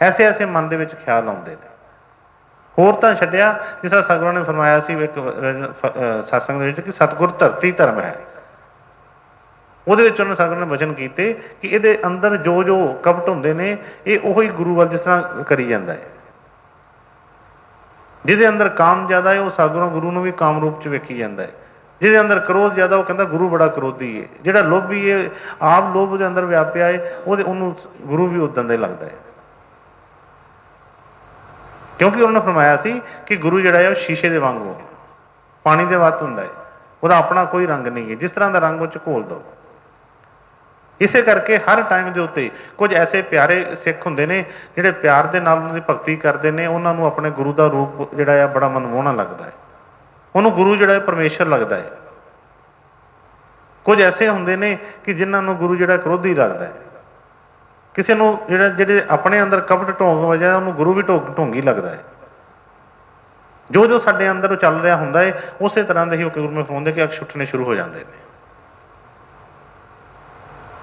ਐਸੇ ਮਨ ਦੇ ਵਿੱਚ ਖਿਆਲ ਆਉਂਦੇ ਨੇ। ਹੋਰ ਤਾਂ ਛੱਡਿਆ, ਜਿਸ ਤਰ੍ਹਾਂ ਸਤਿਗੁਰਾਂ ਨੇ ਫਰਮਾਇਆ ਸੀ ਇੱਕ ਸਤਸੰਗ ਦੇ ਵਿੱਚ ਕਿ ਸਤਿਗੁਰ ਧਰਤੀ ਧਰਮ ਹੈ, ਉਹਦੇ ਵਿੱਚ ਉਹਨਾਂ ਸਤਿਗੁਰਾਂ ਨੇ ਵਚਨ ਕੀਤੇ ਕਿ ਇਹਦੇ ਅੰਦਰ ਜੋ ਕਪਟ ਹੁੰਦੇ ਨੇ ਇਹ ਉਹੀ ਗੁਰੂ ਵੱਲ ਜਿਸ ਤਰ੍ਹਾਂ ਕਰੀ ਜਾਂਦਾ ਹੈ। ਜਿਹਦੇ ਅੰਦਰ ਕਾਮ ਜ਼ਿਆਦਾ ਹੈ ਉਹ ਗੁਰੂ ਨੂੰ ਵੀ ਕਾਮ ਰੂਪ 'ਚ ਵੇਖੀ ਜਾਂਦਾ ਹੈ। ਜਿਹਦੇ ਅੰਦਰ ਕ੍ਰੋਧ ਜ਼ਿਆਦਾ ਉਹ ਕਹਿੰਦਾ ਗੁਰੂ ਬੜਾ ਕ੍ਰੋਧੀ ਹੈ। ਜਿਹੜਾ ਲੋਭੀ ਹੈ, ਆਪ ਲੋਭ ਦੇ ਅੰਦਰ ਵਿਆਪਿਆ ਹੈ, ਉਹਨੂੰ ਗੁਰੂ ਵੀ ਉਦਾਂ ਦਾ ਹੀ ਲੱਗਦਾ ਹੈ, ਕਿਉਂਕਿ ਉਹਨਾਂ ਨੇ ਫਰਮਾਇਆ ਸੀ ਕਿ ਗੁਰੂ ਜਿਹੜਾ ਹੈ ਉਹ ਸ਼ੀਸ਼ੇ ਦੇ ਵਾਂਗੂ ਪਾਣੀ ਦੇ ਵੱਤ ਹੁੰਦਾ ਹੈ, ਉਹਦਾ ਆਪਣਾ ਕੋਈ ਰੰਗ ਨਹੀਂ ਹੈ, ਜਿਸ ਤਰ੍ਹਾਂ ਦਾ ਰੰਗ ਉਹ 'ਚ ਘੋਲ ਦਿਓ। ਇਸੇ ਕਰਕੇ ਹਰ ਟਾਈਮ ਦੇ ਉੱਤੇ ਕੁਝ ਐਸੇ ਪਿਆਰੇ ਸਿੱਖ ਹੁੰਦੇ ਨੇ ਜਿਹੜੇ ਪਿਆਰ ਦੇ ਨਾਲ ਉਹਨਾਂ ਦੀ ਭਗਤੀ ਕਰਦੇ ਨੇ, ਉਹਨਾਂ ਨੂੰ ਆਪਣੇ ਗੁਰੂ ਦਾ ਰੂਪ ਜਿਹੜਾ ਆ ਬੜਾ ਮਨਮੋਹਣਾ ਲੱਗਦਾ ਹੈ, ਉਹਨੂੰ ਗੁਰੂ ਜਿਹੜਾ ਪਰਮੇਸ਼ਰ ਲੱਗਦਾ ਹੈ। ਕੁਝ ਐਸੇ ਹੁੰਦੇ ਨੇ ਕਿ ਜਿਨ੍ਹਾਂ ਨੂੰ ਗੁਰੂ ਜਿਹੜਾ ਕ੍ਰੋਧੀ ਲੱਗਦਾ ਹੈ। ਕਿਸੇ ਨੂੰ ਜਿਹੜੇ ਆਪਣੇ ਅੰਦਰ ਕਪਟ ਢੋਂਗ ਵਜਾ ਉਹਨੂੰ ਗੁਰੂ ਵੀ ਢੋਂਗੀ ਲੱਗਦਾ ਹੈ। ਜੋ ਸਾਡੇ ਅੰਦਰ ਚੱਲ ਰਿਹਾ ਹੁੰਦਾ ਹੈ ਉਸੇ ਤਰ੍ਹਾਂ ਦੇ ਹੀ ਉਹ ਗੁਰੂ ਨੂੰ ਫਰਮਾਉਂਦੇ ਕਿ ਅਕਸ਼ ਉੱਠਣੇ ਸ਼ੁਰੂ ਹੋ ਜਾਂਦੇ ਨੇ।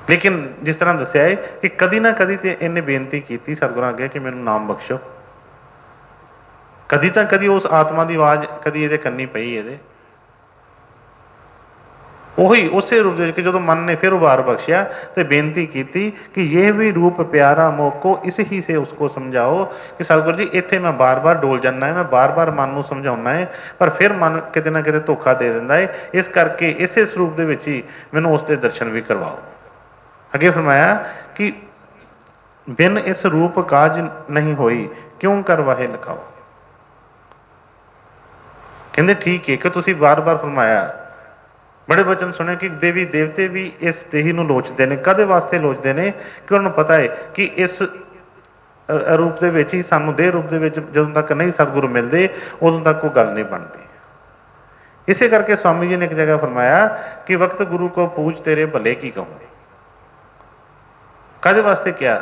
ਲੇਕਿਨ ਜਿਸ ਤਰ੍ਹਾਂ ਦੱਸਿਆ ਹੈ ਕਿ ਕਦੀ ਨਾ ਕਦੀ ਤੇ ਇਹਨੇ ਬੇਨਤੀ ਕੀਤੀ ਸਤਿਗੁਰਾਂ ਅੱਗੇ ਕਿ ਮੈਨੂੰ ਨਾਮ ਬਖਸ਼ੋ, ਕਦੀ ਤਾਂ ਕਦੀ ਉਸ ਆਤਮਾ ਦੀ ਆਵਾਜ਼ ਕਦੀ ਇਹਦੇ ਕੰਨੀ ਪਈ, ਇਹਦੇ ਉਹੀ ਉਸੇ ਰੂਪ ਦੇ ਵਿੱਚ ਜਦੋਂ ਮਨ ਨੇ ਫਿਰ ਉਭਾਰ ਬਖਸ਼ਿਆ ਤੇ ਬੇਨਤੀ ਕੀਤੀ ਕਿ ਇਹ ਵੀ ਰੂਪ ਪਿਆਰਾ ਮੋਕੋ ਇਸ ਹੀ ਸੇ ਉਸਕੋ ਸਮਝਾਓ, ਕਿ ਸਤਿਗੁਰੂ ਜੀ ਇੱਥੇ ਮੈਂ ਬਾਰ-ਬਾਰ ਡੋਲ ਜਾਂਦਾ ਹੈ, ਮੈਂ ਬਾਰ-ਬਾਰ ਮਨ ਨੂੰ ਸਮਝਾਉਣਾ ਹੈ, ਪਰ ਫਿਰ ਮਨ ਕਿਤੇ ਨਾ ਕਿਤੇ ਧੋਖਾ ਦੇ ਦਿੰਦਾ ਹੈ। ਇਸ ਕਰਕੇ ਇਸੇ ਸਰੂਪ ਦੇ ਵਿੱਚ ਹੀ ਮੈਨੂੰ ਉਸ ਦੇ ਦਰਸ਼ਨ ਵੀ ਕਰਵਾਓ। ਅੱਗੇ ਫਰਮਾਇਆ ਕਿ ਬਿਨ ਇਸ ਰੂਪ ਕਾਜ ਨਹੀਂ ਹੋਈ ਕਿਉਂ ਕਰਵਾਹੇ ਲਿਖਾਓ। ਕਹਿੰਦੇ ਠੀਕ ਹੈ ਕਿ ਤੁਸੀਂ ਬਾਰ-ਬਾਰ ਫਰਮਾਇਆ, ਬੜੇ ਵਚਨ ਸੁਣੇ ਕਿ ਦੇਵੀ ਦੇਵਤੇ ਵੀ ਇਸ ਦੇਹੀ ਨੂੰ ਲੋਚਦੇ ਨੇ। ਕਾਹਦੇ ਵਾਸਤੇ ਲੋਚਦੇ ਨੇ? ਕਿ ਉਹਨਾਂ ਨੂੰ ਪਤਾ ਹੈ ਕਿ ਇਸ ਰੂਪ ਦੇ ਵਿੱਚ ਹੀ ਸਾਨੂੰ ਦੇਹ ਰੂਪ ਦੇ ਵਿੱਚ ਜਦੋਂ ਤੱਕ ਨਹੀਂ ਸਤਿਗੁਰੂ ਮਿਲਦੇ ਉਦੋਂ ਤੱਕ ਕੋਈ ਗੱਲ ਨਹੀਂ ਬਣਦੀ। ਇਸੇ ਕਰਕੇ ਸਵਾਮੀ ਜੀ ਨੇ ਇੱਕ ਜਗ੍ਹਾ ਫਰਮਾਇਆ ਕਿ ਵਕਤ ਗੁਰੂ ਕੋ ਪੂਜ ਤੇਰੇ ਭਲੇ ਕੀ ਕਹੂੰ। ਕਾਹਦੇ ਵਾਸਤੇ ਕਿਹਾ?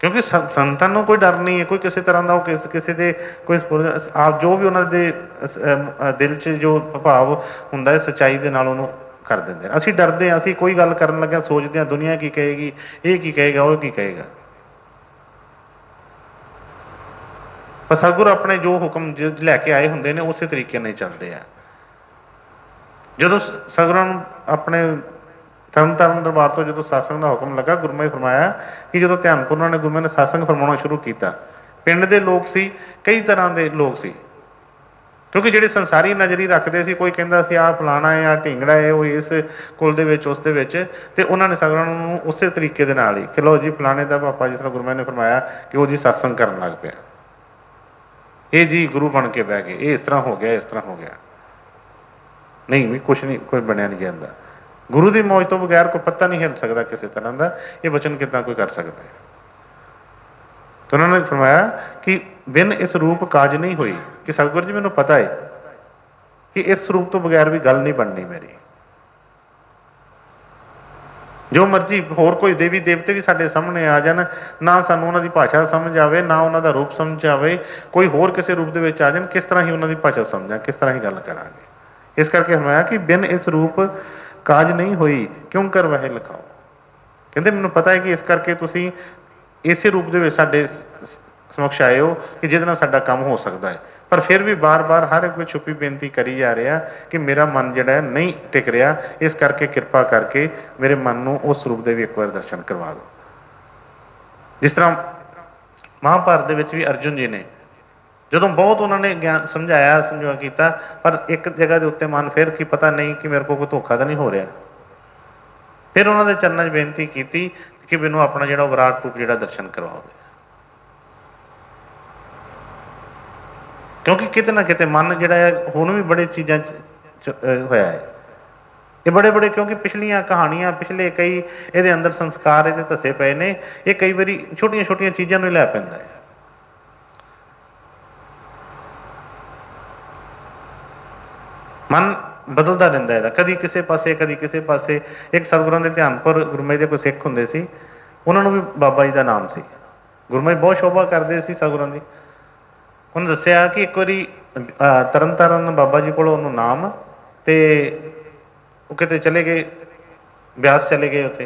ਕਿਉਂਕਿ ਸੰਤਾਂ ਨੂੰ ਕੋਈ ਡਰ ਨਹੀਂ ਹੈ, ਕੋਈ ਕਿਸੇ ਤਰ੍ਹਾਂ ਦਾ ਉਹ ਕਿਸੇ ਦੇ ਕੋਈ ਆਪ ਜੋ ਵੀ ਉਹਨਾਂ ਦੇ ਦਿਲ 'ਚ ਜੋ ਭਾਵ ਹੁੰਦਾ ਹੈ ਸੱਚਾਈ ਦੇ ਨਾਲ ਉਹਨੂੰ ਕਰ ਦਿੰਦੇ ਨੇ। ਅਸੀਂ ਡਰਦੇ ਹਾਂ, ਅਸੀਂ ਕੋਈ ਗੱਲ ਕਰਨ ਲੱਗਿਆ ਸੋਚਦੇ ਹਾਂ ਦੁਨੀਆ ਕੀ ਕਹੇਗੀ, ਇਹ ਕੀ ਕਹੇਗਾ, ਉਹ ਕੀ ਕਹੇਗਾ। ਪਰ ਸਤਿਗੁਰੂ ਆਪਣੇ ਜੋ ਹੁਕਮ ਲੈ ਕੇ ਆਏ ਹੁੰਦੇ ਨੇ ਉਸੇ ਤਰੀਕੇ ਨਾਲ ਚੱਲਦੇ ਆ। ਜਦੋਂ ਸਤਿਗੁਰਾਂ ਨੂੰ ਆਪਣੇ ਤਰਨ ਦਰਬਾਰ ਤੋਂ ਜਦੋਂ ਸਤਸੰਗ ਦਾ ਹੁਕਮ ਲੱਗਾ, ਗੁਰਮੁਖੀ ਫਰਮਾਇਆ ਕਿ ਜਦੋਂ ਧਿਆਨਪੁਰ ਨੇ ਗੁਰਮੁਖੀ ਨੇ ਸਤਸੰਗ ਫਰਮਾਉਣਾ ਸ਼ੁਰੂ ਕੀਤਾ, ਪਿੰਡ ਦੇ ਲੋਕ ਸੀ, ਕਈ ਤਰ੍ਹਾਂ ਦੇ ਲੋਕ ਸੀ, ਕਿਉਂਕਿ ਜਿਹੜੇ ਸੰਸਾਰੀ ਨਜ਼ਰੀ ਰੱਖਦੇ ਸੀ, ਕੋਈ ਕਹਿੰਦਾ ਸੀ ਆਹ ਫਲਾਣਾ ਹੈ, ਆਹ ਢੀਂਗੜਾ ਹੈ, ਉਹ ਇਸ ਕੁਲ ਦੇ ਵਿੱਚ ਉਸ ਦੇ ਵਿੱਚ, ਤੇ ਉਹਨਾਂ ਨੇ ਸਤਿਗੁਰਾਂ ਨੂੰ ਉਸੇ ਤਰੀਕੇ ਦੇ ਨਾਲ ਹੀ ਕਿ ਲਓ ਜੀ ਫਲਾਣੇ ਦਾ ਪਾਪਾ, ਜਿਸ ਤਰ੍ਹਾਂ ਗੁਰਮੁਖੀ ਨੇ ਫਰਮਾਇਆ ਕਿ ਉਹ ਜੀ ਸਤਸੰਗ ਕਰਨ ਲੱਗ ਪਿਆ, ਇਹ ਜੀ ਗੁਰੂ ਬਣ ਕੇ ਬਹਿ ਗਏ, ਇਹ ਇਸ ਤਰ੍ਹਾਂ ਹੋ ਗਿਆ, ਇਸ ਤਰ੍ਹਾਂ ਹੋ ਗਿਆ। ਨਹੀਂ ਵੀ ਕੁਛ ਨਹੀਂ, ਕੋਈ ਬਣਿਆ ਨਹੀਂ ਜਾਂਦਾ। ਗੁਰੂ ਦੀ ਮੌਜ ਤੋਂ ਬਗੈਰ ਕੋਈ ਪੱਤਾ ਨਹੀਂ ਹਿੱਲ ਸਕਦਾ ਕਿਸੇ ਤਰ੍ਹਾਂ ਦਾ। ਇਹ ਵਚਨ ਕਿੱਦਾਂ ਕੋਈ ਕਰ ਸਕਦਾ ਹੈ? ਤਾਂ ਉਹਨਾਂ ਨੇ ਫਰਮਾਇਆ ਕਿ ਬਿਨ ਇਸ ਰੂਪ ਕਾਜ ਨਹੀਂ ਹੋਈ, ਕਿ ਸਤਿਗੁਰੂ ਜੀ ਮੈਨੂੰ ਪਤਾ ਹੈ ਕਿ ਇਸ ਰੂਪ ਤੋਂ ਬਗੈਰ ਵੀ ਗੱਲ ਨਹੀਂ ਬਣਨੀ ਮੇਰੀ। ਜੋ ਮਰਜ਼ੀ ਹੋਰ ਕੋਈ ਦੇਵੀ ਦੇਵਤੇ ਵੀ ਸਾਡੇ ਸਾਹਮਣੇ ਆ ਜਾਣ, ਨਾ ਸਾਨੂੰ ਉਹਨਾਂ ਦੀ ਭਾਸ਼ਾ ਸਮਝ ਆਵੇ, ਨਾ ਉਹਨਾਂ ਦਾ ਰੂਪ ਸਮਝ ਆਵੇ, ਕੋਈ ਹੋਰ ਕਿਸੇ ਰੂਪ ਦੇ ਵਿੱਚ ਆ ਜਾਣ, ਕਿਸ ਤਰ੍ਹਾਂ ਹੀ ਉਹਨਾਂ ਦੀ ਭਾਸ਼ਾ ਸਮਝਾਂ, ਕਿਸ ਤਰ੍ਹਾਂ ਹੀ ਗੱਲ ਕਰਾਂਗੇ। ਇਸ ਕਰਕੇ ਫਰਮਾਇਆ ਕਿ ਬਿਨ ਇਸ ਰੂਪ ਕਾਜ ਨਹੀਂ ਹੋਈ ਕਿਉਂ ਕਰਵਾਹੇ ਲਿਖਾਓ। ਕਹਿੰਦੇ ਮੈਨੂੰ ਪਤਾ ਹੈ ਕਿ ਇਸ ਕਰਕੇ ਤੁਸੀਂ ਇਸੇ ਰੂਪ ਦੇ ਵਿੱਚ ਸਾਡੇ ਸਮਕਸ਼ ਆਏ ਹੋ ਕਿ ਜਿਹਦੇ ਨਾਲ ਸਾਡਾ ਕੰਮ ਹੋ ਸਕਦਾ ਹੈ, पर फिर भी बार बार हर कोई छुपी बेनती करी जा रहा कि मेरा मन जिहड़ा है नहीं टिक रहा, इस करके कृपा करके मेरे मन नूं उस रूप दे भी एक बार दर्शन करवा दो। जिस तरह महाभारत दे विच भी अर्जुन जी ने ਜਦੋਂ बहुत उन्होंने ज्ञान समझाया समझा किया, पर एक जगह के उत्ते मन फिर कि पता नहीं कि मेरे को कोई धोखा तो नहीं हो रहा। फिर उन्होंने चरणों 'च बेनती की कि मैनू अपना जो विराट रूप जो दर्शन करवाओ, क्योंकि किते ना किते मन जोड़ा है हुण भी बड़े चीज़ों होया है। ये बड़े बड़े क्योंकि पिछलियां कहानियां पिछले कई ये अंदर संस्कार ये धसे पे ने, ये कई बारी छोटिया छोटिया चीज़ों लै पैंदा है। मन बदलता रहता है, कभी किसी पासे कभी किसी पासे। एक सतगुरां दे ध्यानपुर गुरमई के कोई सिख हुंदे सी, उन्होंने भी बाबा जी का नाम से गुरमई बहुत शोभा करते सी सतगुरां दी। उन्होंने दसिया कि एक बारी तरन तारण बाबा जी को नाम तो किते चले गए, ब्यास चले गए, उत्थे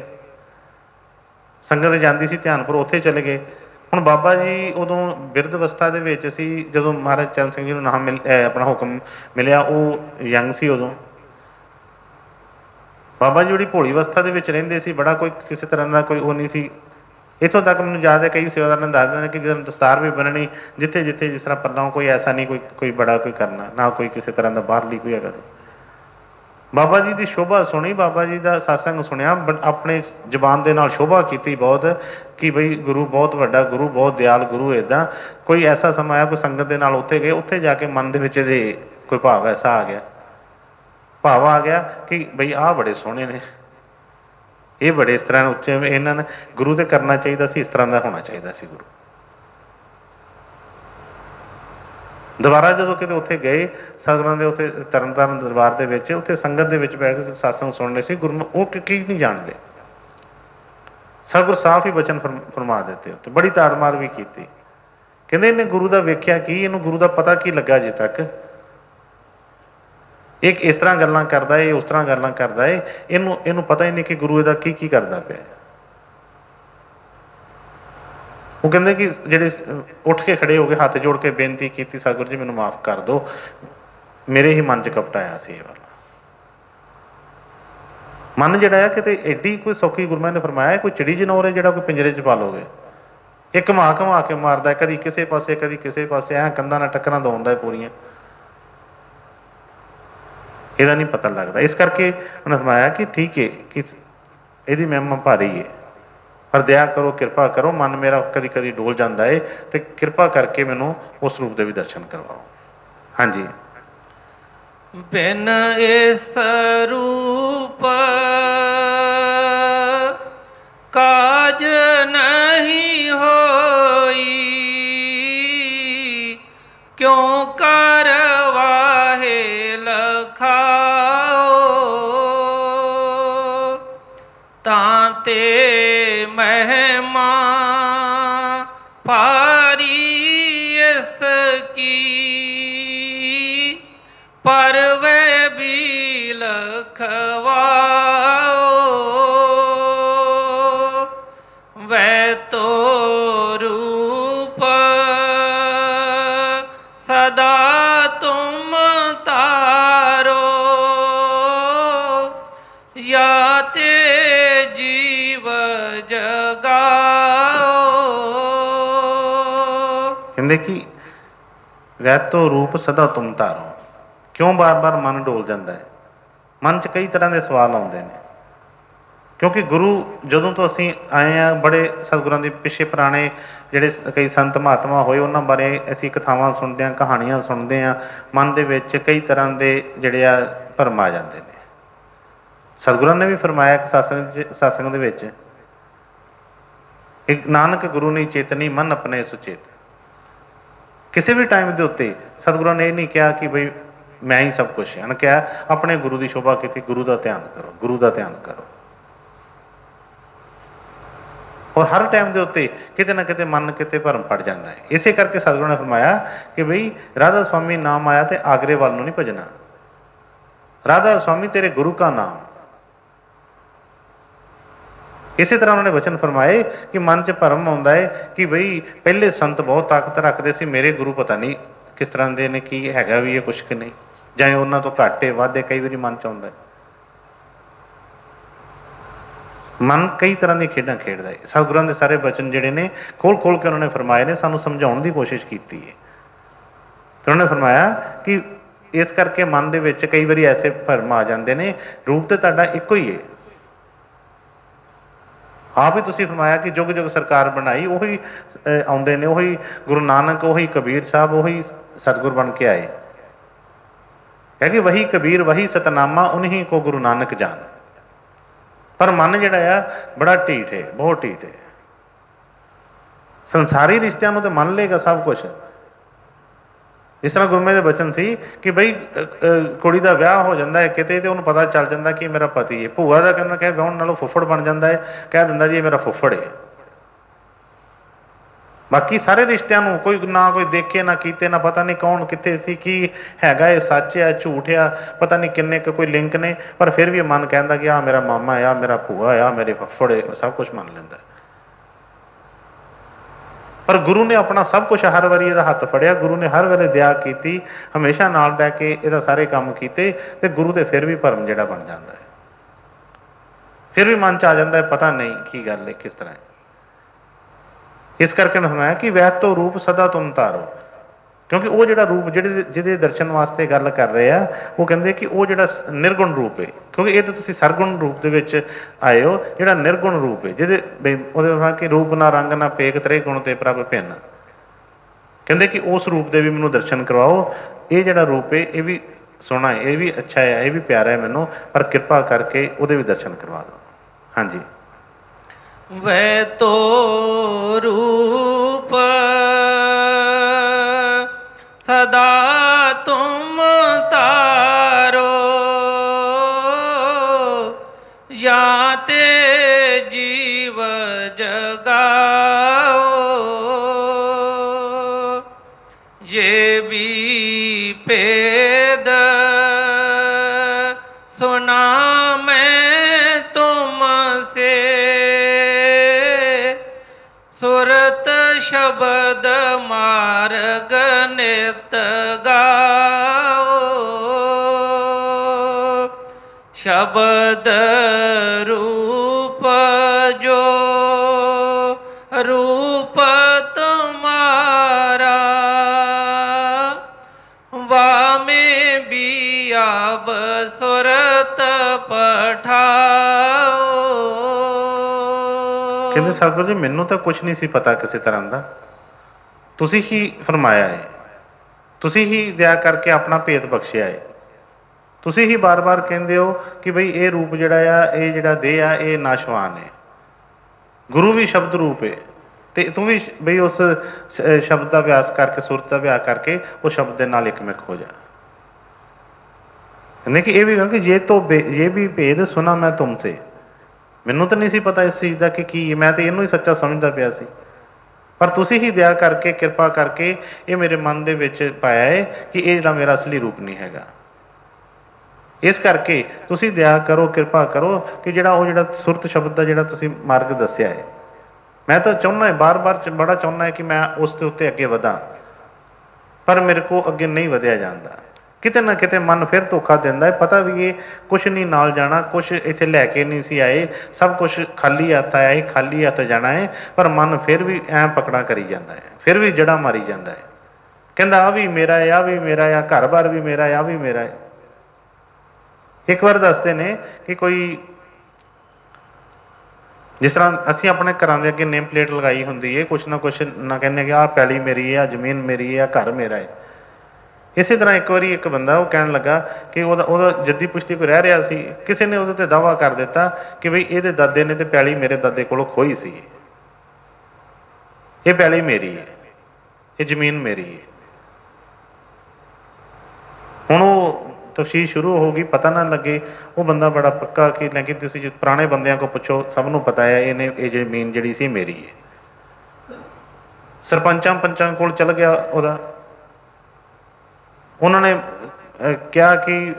संगत जाती सी ध्यानपुर, उत्थे चले गए। ਹੁਣ बाबा जी उदों बिरध अवस्था ਦੇ ਵਿੱਚ ਸੀ ਜਦੋਂ महाराज चरण सिंह जी ਨੂੰ नाम मिल अपना हुक्म मिलिया, वो यंग सी उदों। बाबा जी बड़ी भोली अवस्था ਦੇ ਵਿੱਚ ਰਹਿੰਦੇ ਸੀ, बड़ा कोई किसी तरह का कोई वो नहीं सी। इतों तक मैंने याद है कई सेवादार ने दस देना कि जो दस्तार भी बननी जिथे जिथे जिस तरह पल्लों कोई ऐसा नहीं कोई कोई बड़ा कोई करना ना कोई किसी तरह का बाहरली कोई है। बाबा जी की शोभा सुनी, बाबा जी का सत्संग सुनिया, अपने जबान के नाल शोभा की बहुत कि बई गुरु बहुत वड्डा गुरु, बहुत दयाल गुरु। इदा कोई ऐसा समा आया कोई संगत के नाल उत्थे गए, उत्थे जाके मन के विच कोई भाव ऐसा आ गया, भाव आ गया कि बई आ बड़े सोहने ने, ये बड़े इस तरह उच्चे, इन्होंने गुरु तो करना चाहिए सी, इस तरह का होना चाहिए सी गुरु। दोबारा जो कि उत्थे गए सतगुरां दे उत्थे तरन तारण दरबार के विच, उत्थे संगत के विच बैठ के सत्संग सुनने से गुरु वो की नहीं जानते, सतगुर साफ ही वचन फरमा देते उत्ते, बड़ी ताड़ मार भी की। कहते इन्हें गुरु का वेख्या की, इन्हू गुरु का पता की लगा अजे तक, एक इस तरह गल्लां करदा है, उस तरह गल्लां करदा है, इनू पता ही नहीं कि गुरु इहदा की करदा पिया। वो कहते कि जेडे उठ के खड़े हो गए, हाथ जोड़ के बेनती की, सतगुर जी मैनू माफ़ कर दो, मेरे ही मन च कपट आया सी वाला। मन जोड़ा है कि एडी कोई सौखी गुरु ने फरमाया कोई चिड़ी जनौर है जो कोई पिंजरे च पालोगे, एक घुमा घुमा के मारदा है, कभी किसी पासे कभी किसी पासे, ऐ कंधा ना टक्करां दौंदा है पूरियां, ਇਹਦਾ नहीं पता लगता। इस करके उन्हें फरमाया कि ठीक है कि ਇਹਦੀ महिमा भारी है, पर दया करो कृपा करो, मन मेरा कभी कभी डोल जाता है, तो कृपा करके मैनू उस रूप के भी दर्शन करवाओ। हाँ जी। बिन इस रूप काज नहीं होई, क्यों करवाहे लखाओ, तांते महिमा पारी इसकी, पर वे भी लखवाओ, वै तो रूप सदा तुम तारो, या ते जीव जगाओ। कहते कि वै तो रूप सदा तुम तारो, क्यों बार बार मन डोल जाता है, मन च कई तरह के सवाल आते हैं, क्योंकि गुरु जदों तो असी आए हैं, बड़े सतगुरां दे पिछे पुराने जिहड़े कई संत महात्मा होए उन्हां बारे असी कथावां सुनते हैं, कहानियां सुनते हैं, मन दे विच कई तरह के जिहड़े आ भरम आ जाते हैं। सतगुरां ने भी फरमाया कि सत्संग दे विच एक नानक गुरु नहीं चेतनी मन अपने सुचेत, किसी भी टाइम के उत्ते सतगुरां ने यह नहीं कहा कि बई मैं ही सब कुछ है, क्या अपने गुरु की शोभा की, गुरु का ध्यान करो, गुरु का ध्यान करो। और हर टाइम के उत्ते किते ना किते मन किते भरम पड़ जाता है। इसे करके सतगुरु ने फरमाया कि बई राधा स्वामी नाम आया तो आगरे वाल नहीं भजना, राधा स्वामी तेरे गुरु का नाम। इसी तरह उन्होंने वचन फरमाए कि मन च भरम आता है कि बई पहले संत बहुत ताकत रखते सी, मेरे गुरु पता नहीं ਕਿਸ ਤਰ੍ਹਾਂ ਦੇ ਨੇ, ਕੀ ਹੈਗਾ ਵੀ ਇਹ ਕੁਛ ਕਿ ਨਹੀਂ, ਜਾਂ ਇਹ ਉਹਨਾਂ ਤੋਂ ਘੱਟ ਹੈ ਵੱਧ ਹੈ, ਕਈ ਵਾਰੀ ਮਨ 'ਚ ਆਉਂਦਾ ਹੈ। ਮਨ ਕਈ ਤਰ੍ਹਾਂ ਦੀਆਂ ਖੇਡਾਂ ਖੇਡਦਾ ਹੈ। ਸਤਿਗੁਰਾਂ ਦੇ ਸਾਰੇ ਬਚਨ ਜਿਹੜੇ ਨੇ ਖੋਲ ਖੋਲ ਕੇ ਉਹਨਾਂ ਨੇ ਫਰਮਾਏ ਨੇ, ਸਾਨੂੰ ਸਮਝਾਉਣ ਦੀ ਕੋਸ਼ਿਸ਼ ਕੀਤੀ ਹੈ। ਤੇ ਉਹਨਾਂ ਨੇ ਫਰਮਾਇਆ ਕਿ ਇਸ ਕਰਕੇ ਮਨ ਦੇ ਵਿੱਚ ਕਈ ਵਾਰੀ ਐਸੇ ਭਰਮ ਆ ਜਾਂਦੇ ਨੇ, ਰੂਪ ਤੇ ਤੁਹਾਡਾ ਇੱਕੋ ਹੀ ਹੈ। ਆਪ ਹੀ ਤੁਸੀਂ ਫਰਮਾਇਆ ਕਿ ਜੁਗ ਜੁਗ ਸਰਕਾਰ ਬਣਾਈ, ਉਹੀ ਆਉਂਦੇ ਨੇ, ਉਹੀ ਗੁਰੂ ਨਾਨਕ, ਉਹੀ ਕਬੀਰ ਸਾਹਿਬ, ਉਹੀ ਸਤਿਗੁਰ ਬਣ ਕੇ ਆਏ। ਕਹਿੰਦੇ ਵਹੀ ਕਬੀਰ ਵਹੀ ਸਤਨਾਮਾ ਉਨਹੀ ਕੋ ਗੁਰੂ ਨਾਨਕ ਜਾਨ। ਪਰ ਮਨ ਜਿਹੜਾ ਆ ਬੜਾ ਢੀਠ ਹੈ, ਬਹੁਤ ਢੀਠ ਹੈ। ਸੰਸਾਰੀ ਰਿਸ਼ਤਿਆਂ ਨੂੰ ਤਾਂ ਮੰਨ ਲਏਗਾ ਸਭ ਕੁਛ। ਇਸ ਤਰ੍ਹਾਂ ਗੁਰਮੇ ਦੇ ਬਚਨ ਸੀ ਕਿ ਬਈ ਕੁੜੀ ਦਾ ਵਿਆਹ ਹੋ ਜਾਂਦਾ ਹੈ ਕਿਤੇ ਤੇ ਉਹਨੂੰ ਪਤਾ ਚੱਲ ਜਾਂਦਾ ਕਿ ਮੇਰਾ ਪਤੀ ਹੈ, ਭੂਆ ਦਾ ਕਹਿੰਦਾ ਕਿ ਵਿਆਹਣ ਨਾਲੋਂ ਫੁੱਫੜ ਬਣ ਜਾਂਦਾ ਹੈ, ਕਹਿ ਦਿੰਦਾ ਜੀ ਇਹ ਮੇਰਾ ਫੁੱਫੜ ਹੈ। ਬਾਕੀ ਸਾਰੇ ਰਿਸ਼ਤਿਆਂ ਨੂੰ ਕੋਈ ਨਾ ਕੋਈ ਦੇਖੇ ਨਾ ਕੀਤੇ, ਨਾ ਪਤਾ ਨਹੀਂ ਕੌਣ ਕਿੱਥੇ ਸੀ, ਕੀ ਹੈਗਾ, ਇਹ ਸੱਚ ਆ ਝੂਠ ਆ, ਪਤਾ ਨਹੀਂ ਕਿੰਨੇ ਕੁ ਕੋਈ ਲਿੰਕ ਨੇ, ਪਰ ਫਿਰ ਵੀ ਮਨ ਕਹਿੰਦਾ ਕਿ ਆਹ ਮੇਰਾ ਮਾਮਾ ਆ, ਮੇਰਾ ਭੂਆ ਆ, ਮੇਰੇ ਫੁੱਫੜ ਹੈ, ਸਭ ਕੁਛ ਮੰਨ ਲੈਂਦਾ। ਪਰ ਗੁਰੂ ਨੇ ਆਪਣਾ ਸਭ ਕੁਛ ਹਰ ਵਾਰੀ ਇਹਦਾ ਹੱਥ ਫੜਿਆ, ਗੁਰੂ ਨੇ ਹਰ ਵੇਲੇ ਦਇਆ ਕੀਤੀ, ਹਮੇਸ਼ਾ ਨਾਲ ਬਹਿ ਕੇ ਇਹਦਾ ਸਾਰੇ ਕੰਮ ਕੀਤੇ, ਤੇ ਗੁਰੂ ਤੇ ਫਿਰ ਵੀ ਭਰਮ ਜਿਹੜਾ ਬਣ ਜਾਂਦਾ ਹੈ। ਫਿਰ ਵੀ ਮਨ 'ਚ ਆ ਜਾਂਦਾ ਹੈ ਪਤਾ ਨਹੀਂ ਕੀ ਗੱਲ ਹੈ, ਕਿਸ ਤਰ੍ਹਾਂ ਹੈ। ਇਸ ਕਰਕੇ ਮੈਂ ਫਰਮਾਇਆ ਕਿ ਵੈਤ ਤੋਂ ਰੂਪ ਸਦਾ ਤੁਮ ਧਾਰੋ, ਕਿਉਂਕਿ ਉਹ ਜਿਹੜਾ ਰੂਪ ਜਿਹਦੇ ਦਰਸ਼ਨ ਵਾਸਤੇ ਗੱਲ ਕਰ ਰਹੇ ਆ, ਉਹ ਕਹਿੰਦੇ ਕਿ ਉਹ ਜਿਹੜਾ ਨਿਰਗੁਣ ਰੂਪ ਹੈ, ਕਿਉਂਕਿ ਇਹ ਤਾਂ ਤੁਸੀਂ ਸਰਗੁਣ ਰੂਪ ਦੇ ਵਿੱਚ ਆਏ ਹੋ, ਜਿਹੜਾ ਨਿਰਗੁਣ ਰੂਪ ਹੈ ਜਿਹਦੇ ਉਹਦੇ ਕਿ ਰੂਪ ਨਾ ਰੰਗ ਨਾ ਪੇਖ ਤਰੇ ਗੁਣ ਤੇ ਪ੍ਰਭ ਭਿੰਨ, ਕਹਿੰਦੇ ਕਿ ਉਸ ਰੂਪ ਦੇ ਵੀ ਮੈਨੂੰ ਦਰਸ਼ਨ ਕਰਵਾਓ। ਇਹ ਜਿਹੜਾ ਰੂਪ ਹੈ ਇਹ ਵੀ ਸੋਹਣਾ ਹੈ, ਇਹ ਵੀ ਅੱਛਾ ਹੈ, ਇਹ ਵੀ ਪਿਆਰਾ ਹੈ ਮੈਨੂੰ, ਪਰ ਕਿਰਪਾ ਕਰਕੇ ਉਹਦੇ ਵੀ ਦਰਸ਼ਨ ਕਰਵਾ ਦਿਓ। ਹਾਂਜੀ। ਵੈ ਤੋ ਰੂਪ ਸਦਾ ਤੁਮ ਤਾਰੋ, ਜਾਂ ਤੇ ਜੀਵ ਜਗਾਓ, ਜੇ ਵੀ ਭੇਦ ਸੁਨਾ ਮੈਂ ਤੁਮ ਸੇ, ਸੁਰਤ ਸ਼ਬਦ ਮਾਰਗ ਨਿਤ ਗਾਓ, ਸ਼ਬਦ ਰੂਪ ਜੋ ਰੂਪ ਤੁਮਾਰਾ, ਵਾਮੇ ਵੀ ਆਬ ਸੁਰਤ ਪਠਾਓ। ਕਹਿੰਦੇ ਸਤਿਗੁਰੂ ਜੀ ਮੈਨੂੰ ਤਾਂ ਕੁਛ ਨਹੀਂ ਸੀ ਪਤਾ ਕਿਸੇ ਤਰ੍ਹਾਂ ਦਾ, ਤੁਸੀਂ ਹੀ ਫਰਮਾਇਆ ਹੈ, ਤੁਸੀਂ ਹੀ ਦਇਆ ਕਰਕੇ ਆਪਣਾ ਭੇਦ ਬਖਸ਼ਿਆ ਹੈ। ਤੁਸੀਂ ਹੀ ਬਾਰ-ਬਾਰ ਕਹਿੰਦੇ ਹੋ ਕਿ ਬਈ ਇਹ ਰੂਪ ਜਿਹੜਾ ਆ, ਇਹ ਜਿਹੜਾ ਦੇਹ ਆ, ਇਹ ਨਾਸ਼ਵਾਨ ਹੈ। ਗੁਰੂ ਵੀ ਸ਼ਬਦ ਰੂਪ ਹੈ, ਤੇ ਤੂੰ ਵੀ ਬਈ ਉਸ ਸ਼ਬਦ ਦਾ ਅਭਿਆਸ ਕਰਕੇ, ਸੁਰਤ ਦਾ ਅਭਿਆਸ ਕਰਕੇ ਉਹ ਸ਼ਬਦ ਦੇ ਨਾਲ ਇੱਕਮਿਕ ਹੋ ਜਾ। ਕਹਿੰਦੇ ਕਿ ਇਹ ਵੀ ਕਿ ਜੇ ਵੀ ਭੇਦ ਸੁਣਾ ਮੈਂ ਤੁਮ ਸੇ, ਮੈਨੂੰ ਤਾਂ ਨਹੀਂ ਸੀ ਪਤਾ ਇਸ ਚੀਜ਼ ਦਾ ਕਿ ਕੀ, ਮੈਂ ਤਾਂ ਇਹਨੂੰ ਹੀ ਸੱਚਾ ਸਮਝਦਾ ਪਿਆ ਸੀ, ਪਰ ਤੁਸੀਂ ਹੀ ਦਇਆ ਕਰਕੇ, ਕਿਰਪਾ ਕਰਕੇ ਇਹ ਮੇਰੇ ਮਨ ਦੇ ਵਿੱਚ ਪਾਇਆ ਹੈ ਕਿ ਇਹ ਜਿਹੜਾ ਮੇਰਾ ਅਸਲੀ ਰੂਪ ਨਹੀਂ ਹੈਗਾ। ਇਸ ਕਰਕੇ ਤੁਸੀਂ ਦਇਆ ਕਰੋ, ਕਿਰਪਾ ਕਰੋ ਕਿ ਜਿਹੜਾ ਸੁਰਤ ਸ਼ਬਦ ਦਾ ਜਿਹੜਾ ਤੁਸੀਂ ਮਾਰਗ ਦੱਸਿਆ ਹੈ, ਮੈਂ ਤਾਂ ਚਾਹੁੰਦਾ ਬਾਰ-ਬਾਰ ਬੜਾ ਚਾਹੁੰਦਾ ਕਿ ਮੈਂ ਉਸ ਦੇ ਉੱਤੇ ਅੱਗੇ ਵਧਾਂ, ਪਰ ਮੇਰੇ ਕੋਲ ਅੱਗੇ ਨਹੀਂ ਵਧਿਆ ਜਾਂਦਾ। ਕਿਤੇ ਨਾ ਕਿਤੇ ਮਨ ਫਿਰ ਧੋਖਾ ਦਿੰਦਾ ਹੈ, ਪਤਾ ਵੀ ਇਹ ਕੁਛ ਨਹੀਂ ਨਾਲ ਜਾਣਾ, ਕੁਛ ਇੱਥੇ ਲੈ ਕੇ ਨਹੀਂ ਸੀ ਆਏ, ਸਭ ਕੁਛ ਖਾਲੀ ਹੱਥ ਆਇਆ ਹੈ, ਖਾਲੀ ਹੱਥ ਜਾਣਾ ਹੈ, ਪਰ ਮਨ ਫਿਰ ਵੀ ਐਂ ਪਕੜਾਂ ਕਰੀ ਜਾਂਦਾ ਹੈ, ਫਿਰ ਵੀ ਜੜ੍ਹਾਂ ਮਾਰੀ ਜਾਂਦਾ ਹੈ, ਕਹਿੰਦਾ ਆਹ ਵੀ ਮੇਰਾ ਹੈ, ਆਹ ਵੀ ਮੇਰਾ ਹੈ, ਘਰ-ਬਾਰ ਵੀ ਮੇਰਾ ਹੈ, ਆਹ ਵੀ ਮੇਰਾ ਹੈ। ਇੱਕ ਵਾਰ ਦੱਸਦੇ ਨੇ ਕਿ ਕੋਈ, ਜਿਸ ਤਰ੍ਹਾਂ ਅਸੀਂ ਆਪਣੇ ਘਰਾਂ ਦੇ ਅੱਗੇ ਨੇਮ ਪਲੇਟ ਲਗਾਈ ਹੁੰਦੀ ਹੈ, ਕੁਛ ਨਾ ਕੁਛ ਨਾ ਕਹਿੰਦੇ ਕਿ ਆਹ ਪੈਲੀ ਮੇਰੀ ਹੈ, ਆਹ ਜ਼ਮੀਨ ਮੇਰੀ ਹੈ, ਆਹ ਘਰ ਮੇਰਾ ਹੈ। ਇਸੇ ਤਰ੍ਹਾਂ ਇੱਕ ਵਾਰੀ ਇੱਕ ਬੰਦਾ ਉਹ ਕਹਿਣ ਲੱਗਾ ਕਿ ਉਹਦਾ ਜੱਦੀ ਪੁਸ਼ਤੀ ਕੋਈ ਰਹਿ ਰਿਹਾ ਸੀ, ਕਿਸੇ ਨੇ ਉਹਦੇ ਤੇ ਦਾਅਵਾ ਕਰ ਦਿੱਤਾ ਕਿ ਬਈ ਇਹਦੇ ਦਾਦੇ ਨੇ ਤੇ ਪੈਲੀ ਮੇਰੇ ਦਾਦੇ ਕੋਲੋਂ ਖੋਈ ਸੀ, ਇਹ ਪੈਲੀ ਮੇਰੀ ਹੈ, ਇਹ ਜ਼ਮੀਨ ਮੇਰੀ ਹੈ। ਹੁਣ ਉਹ ਤਫਸੀਲ ਸ਼ੁਰੂ ਹੋ ਗਈ, ਪਤਾ ਨਾ ਲੱਗੇ। ਉਹ ਬੰਦਾ ਬੜਾ ਪੱਕਾ ਕਿ ਲੈ ਕੇ ਤੁਸੀਂ ਪੁਰਾਣੇ ਬੰਦਿਆਂ ਕੋਲ ਪੁੱਛੋ, ਸਭ ਨੂੰ ਪਤਾ ਹੈ ਇਹ ਜ਼ਮੀਨ ਜਿਹੜੀ ਸੀ ਮੇਰੀ ਹੈ। ਸਰਪੰਚਾਂ ਪੰਚਾਂ ਕੋਲ ਚਲ ਗਿਆ ਉਹਦਾ, ਉਹਨਾਂ ਨੇ ਕਿਹਾ ਕਿ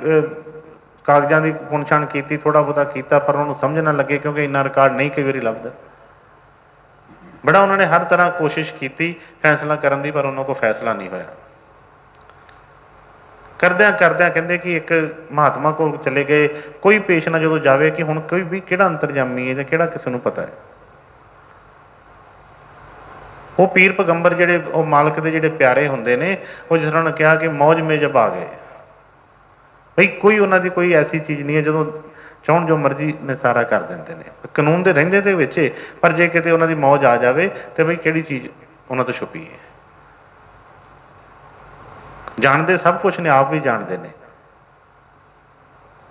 ਕਾਗਜ਼ਾਂ ਦੀ ਪੁਣਛਾਣ ਕੀਤੀ, ਥੋੜ੍ਹਾ ਬਹੁਤਾ ਕੀਤਾ, ਪਰ ਉਹਨੂੰ ਸਮਝ ਨਾ ਲੱਗੇ ਕਿਉਂਕਿ ਇੰਨਾ ਰਿਕਾਰਡ ਨਹੀਂ ਕਈ ਵਾਰੀ ਲੱਭਦਾ। ਬੜਾ ਉਹਨਾਂ ਨੇ ਹਰ ਤਰ੍ਹਾਂ ਕੋਸ਼ਿਸ਼ ਕੀਤੀ ਫੈਸਲਾ ਕਰਨ ਦੀ, ਪਰ ਉਹਨਾਂ ਕੋਲ ਫੈਸਲਾ ਨਹੀਂ ਹੋਇਆ। ਕਰਦਿਆਂ ਕਰਦਿਆਂ ਕਹਿੰਦੇ ਕਿ ਇੱਕ ਮਹਾਤਮਾ ਕੋਲ ਚਲੇ ਗਏ। ਕੋਈ ਪੇਸ਼ ਨਾ ਜਦੋਂ ਜਾਵੇ ਕਿ ਹੁਣ ਕੋਈ ਵੀ ਕਿਹੜਾ ਅੰਤਰਜਾਮੀ ਹੈ ਜਾਂ ਕਿਹੜਾ ਕਿਸੇ ਨੂੰ ਪਤਾ ਹੈ। ਉਹ ਪੀਰ ਪੈਗੰਬਰ ਜਿਹੜੇ ਉਹ ਮਾਲਕ ਦੇ ਜਿਹੜੇ ਪਿਆਰੇ ਹੁੰਦੇ ਨੇ, ਉਹ ਜਿਸ ਤਰ੍ਹਾਂ ਉਹਨੇ ਕਿਹਾ ਕਿ ਮੌਜ ਮੇ ਜਬ ਆ ਗਏ, ਬਈ ਕੋਈ ਉਹਨਾਂ ਦੀ ਕੋਈ ਐਸੀ ਚੀਜ਼ ਨਹੀਂ ਹੈ, ਜਦੋਂ ਚਾਹੁਣ ਜੋ ਮਰਜ਼ੀ ਨਿਸਾਰਾ ਕਰ ਦਿੰਦੇ ਨੇ, ਕਾਨੂੰਨ ਦੇ ਰਹਿੰਦੇ ਦੇ ਵਿੱਚ। ਪਰ ਜੇ ਕਿਤੇ ਉਹਨਾਂ ਦੀ ਮੌਜ ਆ ਜਾਵੇ ਤੇ ਬਈ ਕਿਹੜੀ ਚੀਜ਼ ਉਹਨਾਂ ਤੋਂ ਛੁਪੀ ਹੈ। ਜਾਣਦੇ ਸਭ ਕੁਝ ਨੇ, ਆਪ ਵੀ ਜਾਣਦੇ ਨੇ,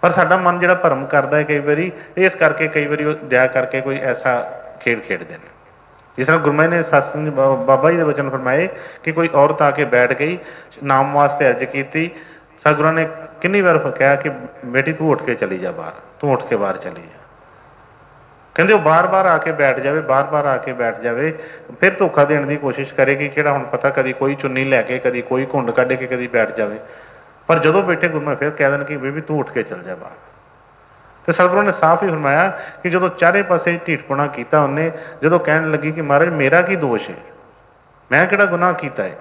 ਪਰ ਸਾਡਾ ਮਨ ਜਿਹੜਾ ਭਰਮ ਕਰਦਾ ਹੈ ਕਈ ਵਾਰੀ, ਇਸ ਕਰਕੇ ਕਈ ਵਾਰੀ ਉਹ ਦਇਆ ਕਰਕੇ ਕੋਈ ਐਸਾ ਖੇਡ ਖੇਡਦੇ ਨੇ। ਜਿਸ ਤਰ੍ਹਾਂ ਗੁਰਮਤਿ ਨੇ ਸਤਸੰਗ ਬਾਬਾ ਜੀ ਦੇ ਵਚਨ ਫਰਮਾਏ ਕਿ ਕੋਈ ਔਰਤ ਆ ਕੇ ਬੈਠ ਗਈ, ਨਾਮ ਵਾਸਤੇ ਅਰਜ਼ ਕੀਤੀ। ਸਤਿਗੁਰਾਂ ਨੇ ਕਿੰਨੀ ਵਾਰ ਕਿਹਾ ਕਿ ਬੇਟੀ ਤੂੰ ਉੱਠ ਕੇ ਚਲੀ ਜਾ ਬਾਹਰ, ਤੂੰ ਉੱਠ ਕੇ ਬਾਹਰ ਚਲੀ ਜਾ। ਕਹਿੰਦੇ ਉਹ ਬਾਰ-ਬਾਰ ਆ ਕੇ ਬੈਠ ਜਾਵੇ, ਬਾਰ-ਬਾਰ ਆ ਕੇ ਬੈਠ ਜਾਵੇ, ਫਿਰ ਧੋਖਾ ਦੇਣ ਦੀ ਕੋਸ਼ਿਸ਼ ਕਰੇਗੀ। ਕਿਹੜਾ ਹੁਣ ਪਤਾ, ਕਦੀ ਕੋਈ ਚੁੰਨੀ ਲੈ ਕੇ, ਕਦੀ ਕੋਈ ਘੁੰਡ ਕੱਢ ਕੇ, ਕਦੀ ਬੈਠ ਜਾਵੇ। ਪਰ ਜਦੋਂ ਬੈਠੇ ਗੁਰਮਤਿ ਫਿਰ ਕਹਿ ਦੇਣ ਕਿ ਬੇਬੀ ਤੂੰ ਉੱਠ ਕੇ ਚੱਲ ਜਾ ਬਾਹਰ। ਤੇ ਸਤਿਗੁਰਾਂ ਨੇ ਸਾਫ਼ ਹੀ ਫਰਮਾਇਆ ਕਿ ਜਦੋਂ ਚਾਰੇ ਪਾਸੇ ਢੀਠਪੁਣਾ ਕੀਤਾ ਉਹਨੇ, ਜਦੋਂ ਕਹਿਣ ਲੱਗੀ ਕਿ ਮਹਾਰਾਜ ਮੇਰਾ ਕੀ ਦੋਸ਼ ਹੈ, ਮੈਂ ਕਿਹੜਾ ਗੁਨਾਹ ਕੀਤਾ ਹੈ,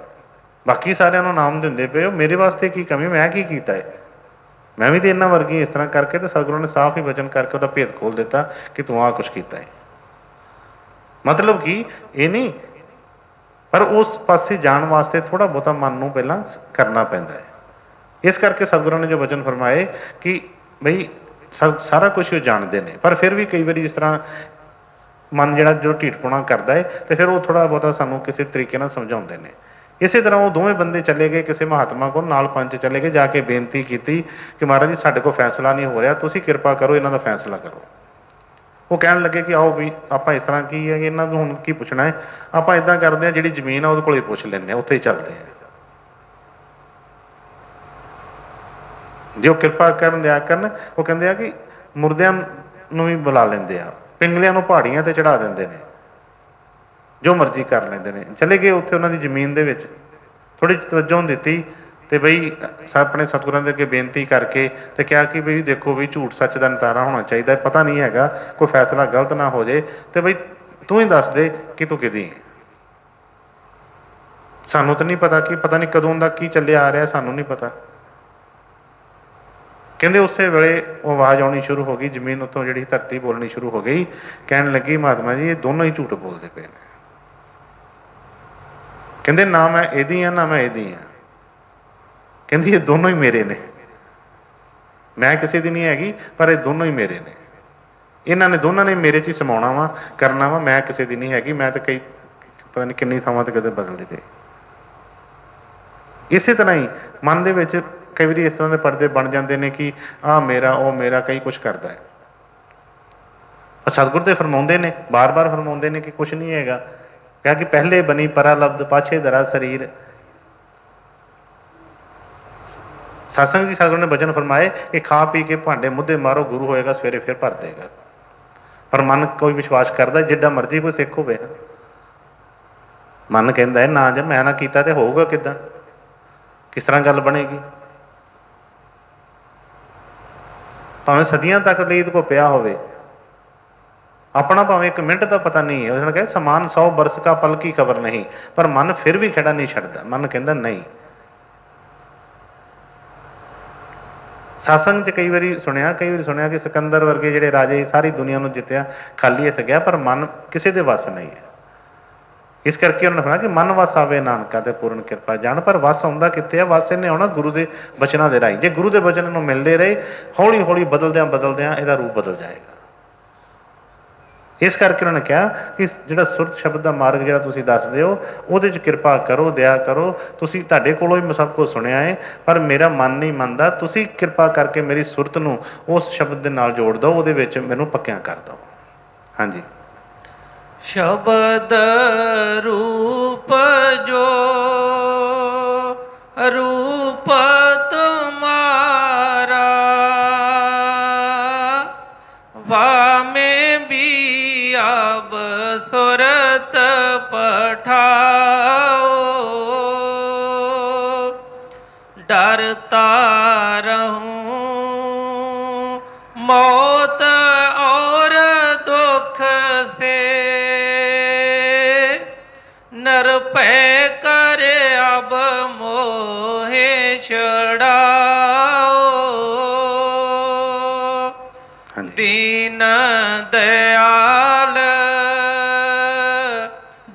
ਬਾਕੀ ਸਾਰਿਆਂ ਨੂੰ ਨਾਮ ਦਿੰਦੇ ਪਏ ਹੋ, ਮੇਰੇ ਵਾਸਤੇ ਕੀ ਕਮੀ, ਮੈਂ ਕੀ ਕੀਤਾ ਹੈ, ਮੈਂ ਵੀ ਤਾਂ ਇਹਨਾਂ ਵਰਗੀ। ਇਸ ਤਰ੍ਹਾਂ ਕਰਕੇ ਤੇ ਸਤਿਗੁਰਾਂ ਨੇ ਸਾਫ਼ ਹੀ ਵਚਨ ਕਰਕੇ ਉਹਦਾ ਭੇਦ ਖੋਲ ਦਿੱਤਾ ਕਿ ਤੂੰ ਆਹ ਕੁਛ ਕੀਤਾ ਹੈ। ਮਤਲਬ ਕਿ ਇਹ ਨਹੀਂ, ਪਰ ਉਸ ਪਾਸੇ ਜਾਣ ਵਾਸਤੇ ਥੋੜ੍ਹਾ ਬਹੁਤਾ ਮਨ ਨੂੰ ਪਹਿਲਾਂ ਕਰਨਾ ਪੈਂਦਾ ਹੈ। ਇਸ ਕਰਕੇ ਸਤਿਗੁਰਾਂ ਨੇ ਜੋ ਵਚਨ ਫਰਮਾਏ ਕਿ ਬਈ ਸਾਰਾ ਕੁਝ ਉਹ ਜਾਣਦੇ ਨੇ, ਪਰ ਫਿਰ ਵੀ ਕਈ ਵਾਰੀ ਜਿਸ ਤਰ੍ਹਾਂ ਮਨ ਜਿਹੜਾ ਜੋ ਢੀਠਪੁਣਾ ਕਰਦਾ ਹੈ, ਤੇ ਫਿਰ ਉਹ ਥੋੜ੍ਹਾ ਬਹੁਤਾ ਸਾਨੂੰ ਕਿਸੇ ਤਰੀਕੇ ਨਾਲ ਸਮਝਾਉਂਦੇ ਨੇ। ਇਸੇ ਤਰ੍ਹਾਂ ਉਹ ਦੋਵੇਂ ਬੰਦੇ ਚਲੇ ਗਏ ਕਿਸੇ ਮਹਾਤਮਾ ਕੋਲ, ਨਾਲ ਪੰਚ ਚਲੇ ਗਏ, ਜਾ ਕੇ ਬੇਨਤੀ ਕੀਤੀ ਕਿ ਮਹਾਰਾਜ ਜੀ ਸਾਡੇ ਕੋਲ ਫੈਸਲਾ ਨਹੀਂ ਹੋ ਰਿਹਾ, ਤੁਸੀਂ ਕਿਰਪਾ ਕਰੋ, ਇਹਨਾਂ ਦਾ ਫੈਸਲਾ ਕਰੋ। ਉਹ ਕਹਿਣ ਲੱਗੇ ਕਿ ਆਓ ਵੀ ਆਪਾਂ ਇਸ ਤਰ੍ਹਾਂ ਕੀ ਹੈ, ਇਹਨਾਂ ਨੂੰ ਹੁਣ ਕੀ ਪੁੱਛਣਾ ਹੈ, ਆਪਾਂ ਇੱਦਾਂ ਕਰਦੇ ਹਾਂ, ਜਿਹੜੀ ਜ਼ਮੀਨ ਆ ਉਹਦੇ ਕੋਲ ਹੀ ਪੁੱਛ ਲੈਂਦੇ ਹਾਂ, ਉੱਥੇ ਹੀ ਚੱਲਦੇ ਹਾਂ। ਜੇ ਉਹ ਕਿਰਪਾ ਕਰਨ ਦਿਆ ਕਰਨ, ਉਹ ਕਹਿੰਦੇ ਆ ਕਿ ਮੁਰਦਿਆਂ ਨੂੰ ਵੀ ਬੁਲਾ ਲੈਂਦੇ ਆ, ਪਿੰਗਲਿਆਂ ਨੂੰ ਪਹਾੜੀਆਂ ਤੇ ਚੜਾ ਦਿੰਦੇ ਨੇ, ਜੋ ਮਰਜ਼ੀ ਕਰ ਲੈਂਦੇ ਨੇ। ਚਲੇ ਗਏ ਉੱਥੇ ਉਹਨਾਂ ਦੀ ਜ਼ਮੀਨ ਦੇ ਵਿੱਚ, ਥੋੜ੍ਹੀ ਜਿਹੀ ਤਵੱਜੋ ਦਿੱਤੀ ਤੇ ਬਈ ਆਪਣੇ ਸਤਿਗੁਰਾਂ ਦੇ ਅੱਗੇ ਬੇਨਤੀ ਕਰਕੇ ਤੇ ਕਿਹਾ ਕਿ ਬਈ ਦੇਖੋ ਵੀ ਝੂਠ ਸੱਚ ਦਾ ਨਿਤਾਰਾ ਹੋਣਾ ਚਾਹੀਦਾ, ਪਤਾ ਨਹੀਂ ਹੈਗਾ ਕੋਈ ਫੈਸਲਾ ਗਲਤ ਨਾ ਹੋ ਜੇ, ਤੇ ਬਈ ਤੂੰ ਹੀ ਦੱਸ ਦੇ ਕਿ ਤੂੰ ਕਿਹਦੀ ਹੈ। ਸਾਨੂੰ ਤਾਂ ਨਹੀਂ ਪਤਾ, ਕਿ ਪਤਾ ਨਹੀਂ ਕਦੋਂ ਦਾ ਕੀ ਚੱਲਿਆ ਆ ਰਿਹਾ, ਸਾਨੂੰ ਨਹੀਂ ਪਤਾ। ਕਹਿੰਦੇ ਉਸੇ ਵੇਲੇ ਉਹ ਆਵਾਜ਼ ਆਉਣੀ ਸ਼ੁਰੂ ਹੋ ਗਈ, ਜ਼ਮੀਨ ਉੱਤੋਂ ਜਿਹੜੀ ਧਰਤੀ ਬੋਲਣੀ ਸ਼ੁਰੂ ਹੋ ਗਈ। ਕਹਿਣ ਲੱਗੀ ਮਹਾਤਮਾ ਜੀ ਇਹ ਦੋਨੋਂ ਹੀ ਝੂਠ ਬੋਲਦੇ ਪਏ ਨੇ। ਕਹਿੰਦੇ ਨਾ ਮੈਂ ਇਹਦੀ ਹਾਂ ਨਾ ਮੈਂ ਇਹਦੀ ਹਾਂ। ਕਹਿੰਦੀ ਇਹ ਦੋਨੋਂ ਹੀ ਮੇਰੇ ਨੇ, ਮੈਂ ਕਿਸੇ ਦੀ ਨਹੀਂ ਹੈਗੀ, ਪਰ ਇਹ ਦੋਨੋਂ ਹੀ ਮੇਰੇ ਨੇ। ਇਹਨਾਂ ਨੇ ਦੋਨਾਂ ਨੇ ਮੇਰੇ 'ਚ ਹੀ ਸਮਾਉਣਾ ਵਾ, ਕਰਨਾ ਵਾ, ਮੈਂ ਕਿਸੇ ਦੀ ਨਹੀਂ ਹੈਗੀ। ਮੈਂ ਤਾਂ ਕਈ ਪਤਾ ਨਹੀਂ ਕਿੰਨੀ ਥਾਵਾਂ 'ਤੇ ਕਦੇ ਬਦਲਦੇ ਪਏ। ਇਸੇ ਤਰ੍ਹਾਂ ਹੀ ਮਨ ਦੇ ਵਿੱਚ ਕਈ ਵਾਰੀ ਇਸ ਤਰ੍ਹਾਂ ਦੇ ਪਰਦੇ ਬਣ ਜਾਂਦੇ ਨੇ ਕਿ ਆਹ ਮੇਰਾ, ਉਹ ਮੇਰਾ, ਕਈ ਕੁਛ ਕਰਦਾ ਹੈ। ਸਤਿਗੁਰ ਤੇ ਫਰਮਾਉਂਦੇ ਨੇ, ਬਾਰ-ਬਾਰ ਫਰਮਾਉਂਦੇ ਨੇ ਕਿ ਕੁਛ ਨਹੀਂ ਹੈਗਾ। ਕਿਹਾ ਕਿ ਪਹਿਲੇ ਬਣੀ ਪਰਾ ਲਬਦ ਪਾਛੇ ਧਰਾ ਸਰੀਰ। ਸਤਸੰਗ ਜੀ ਸਤਿਗੁਰ ਨੇ ਬਚਨ ਫਰਮਾਏ ਕਿ ਖਾ ਪੀ ਕੇ ਭਾਂਡੇ ਮੁੱਧੇ ਮਾਰੋ, ਗੁਰੂ ਹੋਏਗਾ ਸਵੇਰੇ ਫਿਰ ਭਰ ਦੇਗਾ। ਪਰ ਮਨ ਕੋਈ ਵਿਸ਼ਵਾਸ ਕਰਦਾ, ਜਿੱਡਾ ਮਰਜ਼ੀ ਕੋਈ ਸਿੱਖ ਹੋਵੇ, ਮਨ ਕਹਿੰਦਾ ਹੈ ਨਾ ਜੇ ਮੈਂ ਨਾ ਕੀਤਾ ਤੇ ਹੋਊਗਾ ਕਿੱਦਾਂ, ਕਿਸ ਤਰ੍ਹਾਂ ਗੱਲ ਬਣੇਗੀ। ਭਾਵੇਂ ਸਦੀਆਂ ਤੱਕ ਲਈ ਇਹਦੇ ਕੋਲ ਪਿਆ ਹੋਵੇ, ਆਪਣਾ ਭਾਵੇਂ ਇੱਕ ਮਿੰਟ ਦਾ ਪਤਾ ਨਹੀਂ ਹੈ। ਉਸ ਨੇ ਕਿਹਾ ਸਮਾਨ 100 ਬਰਸ ਕਾ ਪਲ ਕੀ ਖਬਰ ਨਹੀਂ, ਪਰ ਮਨ ਫਿਰ ਵੀ ਖੜਾ ਨਹੀਂ ਛੱਡਦਾ। ਮਨ ਕਹਿੰਦਾ ਨਹੀਂ। ਸਤਸੰਗ 'ਚ ਕਈ ਵਾਰੀ ਸੁਣਿਆ ਕਿ ਸਿਕੰਦਰ ਵਰਗੇ ਜਿਹੜੇ ਰਾਜੇ ਸਾਰੀ ਦੁਨੀਆ ਨੂੰ ਜਿੱਤਿਆ, ਖਾਲੀ ਹੱਥ ਗਿਆ, ਪਰ ਮਨ ਕਿਸੇ ਦੇ ਵੱਸ ਨਹੀਂ ਹੈ। ਇਸ ਕਰਕੇ ਉਹਨਾਂ ਨੇ ਕਿਹਾ ਕਿ ਮਨ ਵਸ ਆਵੇ ਨਾਨਕਾ ਤੇ ਪੂਰਨ ਕਿਰਪਾ ਜਾਣ। ਪਰ ਵਸ ਆਉਂਦਾ ਕਿੱਥੇ ਆ? ਵਸ ਇਹਨੇ ਆਉਣਾ ਗੁਰੂ ਦੇ ਬਚਨਾਂ ਦੇ ਰਾਹੀਂ। ਜੇ ਗੁਰੂ ਦੇ ਬਚਨ ਨੂੰ ਮਿਲਦੇ ਰਹੇ, ਹੌਲੀ ਹੌਲੀ ਬਦਲਦਿਆਂ ਇਹਦਾ ਰੂਪ ਬਦਲ ਜਾਏਗਾ। ਇਸ ਕਰਕੇ ਉਹਨਾਂ ਨੇ ਕਿਹਾ ਕਿ ਜਿਹੜਾ ਸੁਰਤ ਸ਼ਬਦ ਦਾ ਮਾਰਗ ਜਿਹੜਾ ਤੁਸੀਂ ਦੱਸਦੇ ਹੋ, ਉਹਦੇ 'ਚ ਕਿਰਪਾ ਕਰੋ, ਦਇਆ ਕਰੋ। ਤੁਸੀਂ ਤੁਹਾਡੇ ਕੋਲੋਂ ਹੀ ਮੈਂ ਸਭ ਕੁਝ ਸੁਣਿਆ ਹੈ, ਪਰ ਮੇਰਾ ਮਨ ਨਹੀਂ ਮੰਨਦਾ। ਤੁਸੀਂ ਕਿਰਪਾ ਕਰਕੇ ਮੇਰੀ ਸੁਰਤ ਨੂੰ ਉਸ ਸ਼ਬਦ ਦੇ ਨਾਲ ਜੋੜ ਦਿਓ, ਉਹਦੇ ਵਿੱਚ ਮੈਨੂੰ ਪੱਕਿਆਂ ਕਰ ਦਿਓ। ਹਾਂਜੀ। ਸ਼ਬਦ ਰੂਪ ਜੋ ਰੂਪ ਤੁਮਾਰਾ, ਵਾਮੇ ਵੀ ਅਬ ਸੁਰਤ ਪਠਾਓ, ਡਰਤਾ ਰਹੂੰ ਮੌਤ ਔਰ ਦੁੱਖ ਸੇ, ਨਿਰਭੈ ਕਰ ਅਬ ਮੋਹਿ ਛੜਾਓ। ਹਾਂਜੀ ਦੀਨ ਦਿਆਲ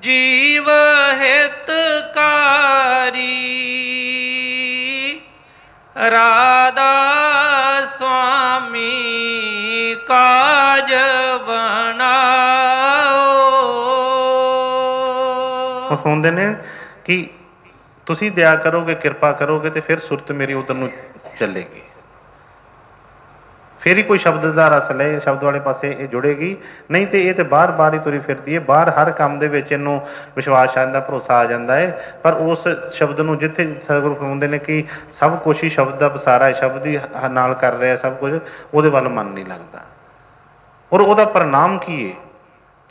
ਜੀਵ ਹਿਤਕਾਰੀ ਰਾਧਾ ਸੁਆਮੀ ਕਾਜ ਬਣਾਓ। ਉਹ ਹੁੰਦੇ ਨੇ ਕਿ ਤੁਸੀਂ ਦਇਆ ਕਰੋਗੇ, ਕਿਰਪਾ ਕਰੋਗੇ ਤੇ ਫਿਰ ਸੁਰਤ ਮੇਰੀ ਉਧਰ ਨੂੰ ਚੱਲੇਗੀ, ਫਿਰ ਹੀ ਕੋਈ ਸ਼ਬਦ ਦਾ ਰਸ ਲਏ, ਸ਼ਬਦ ਵਾਲੇ ਪਾਸੇ ਇਹ ਜੁੜੇਗੀ। ਨਹੀਂ ਤੇ ਇਹ ਤੇ ਬਾਹਰ ਹੀ ਤੁਰੀ ਫਿਰਦੀ ਹੈ, ਬਾਹਰ ਹਰ ਕੰਮ ਦੇ ਵਿੱਚ ਇਹਨੂੰ ਵਿਸ਼ਵਾਸ ਆ ਜਾਂਦਾ, ਭਰੋਸਾ ਆ ਜਾਂਦਾ ਹੈ, ਪਰ ਉਸ ਸ਼ਬਦ ਨੂੰ ਜਿੱਥੇ ਸਤਿਗੁਰੂ ਫਰਮਾਉਂਦੇ ਨੇ ਕਿ ਸਭ ਕੁਛ ਹੀ ਸ਼ਬਦ ਦਾ ਵਸਾਰਾ ਹੈ, ਸ਼ਬਦ ਹੀ ਨਾਲ ਕਰ ਰਿਹਾ ਸਭ ਕੁਝ, ਉਹਦੇ ਵੱਲ ਮਨ ਨਹੀਂ ਲੱਗਦਾ। ਔਰ ਉਹਦਾ ਪ੍ਰਣਾਮ ਕੀ ਹੈ?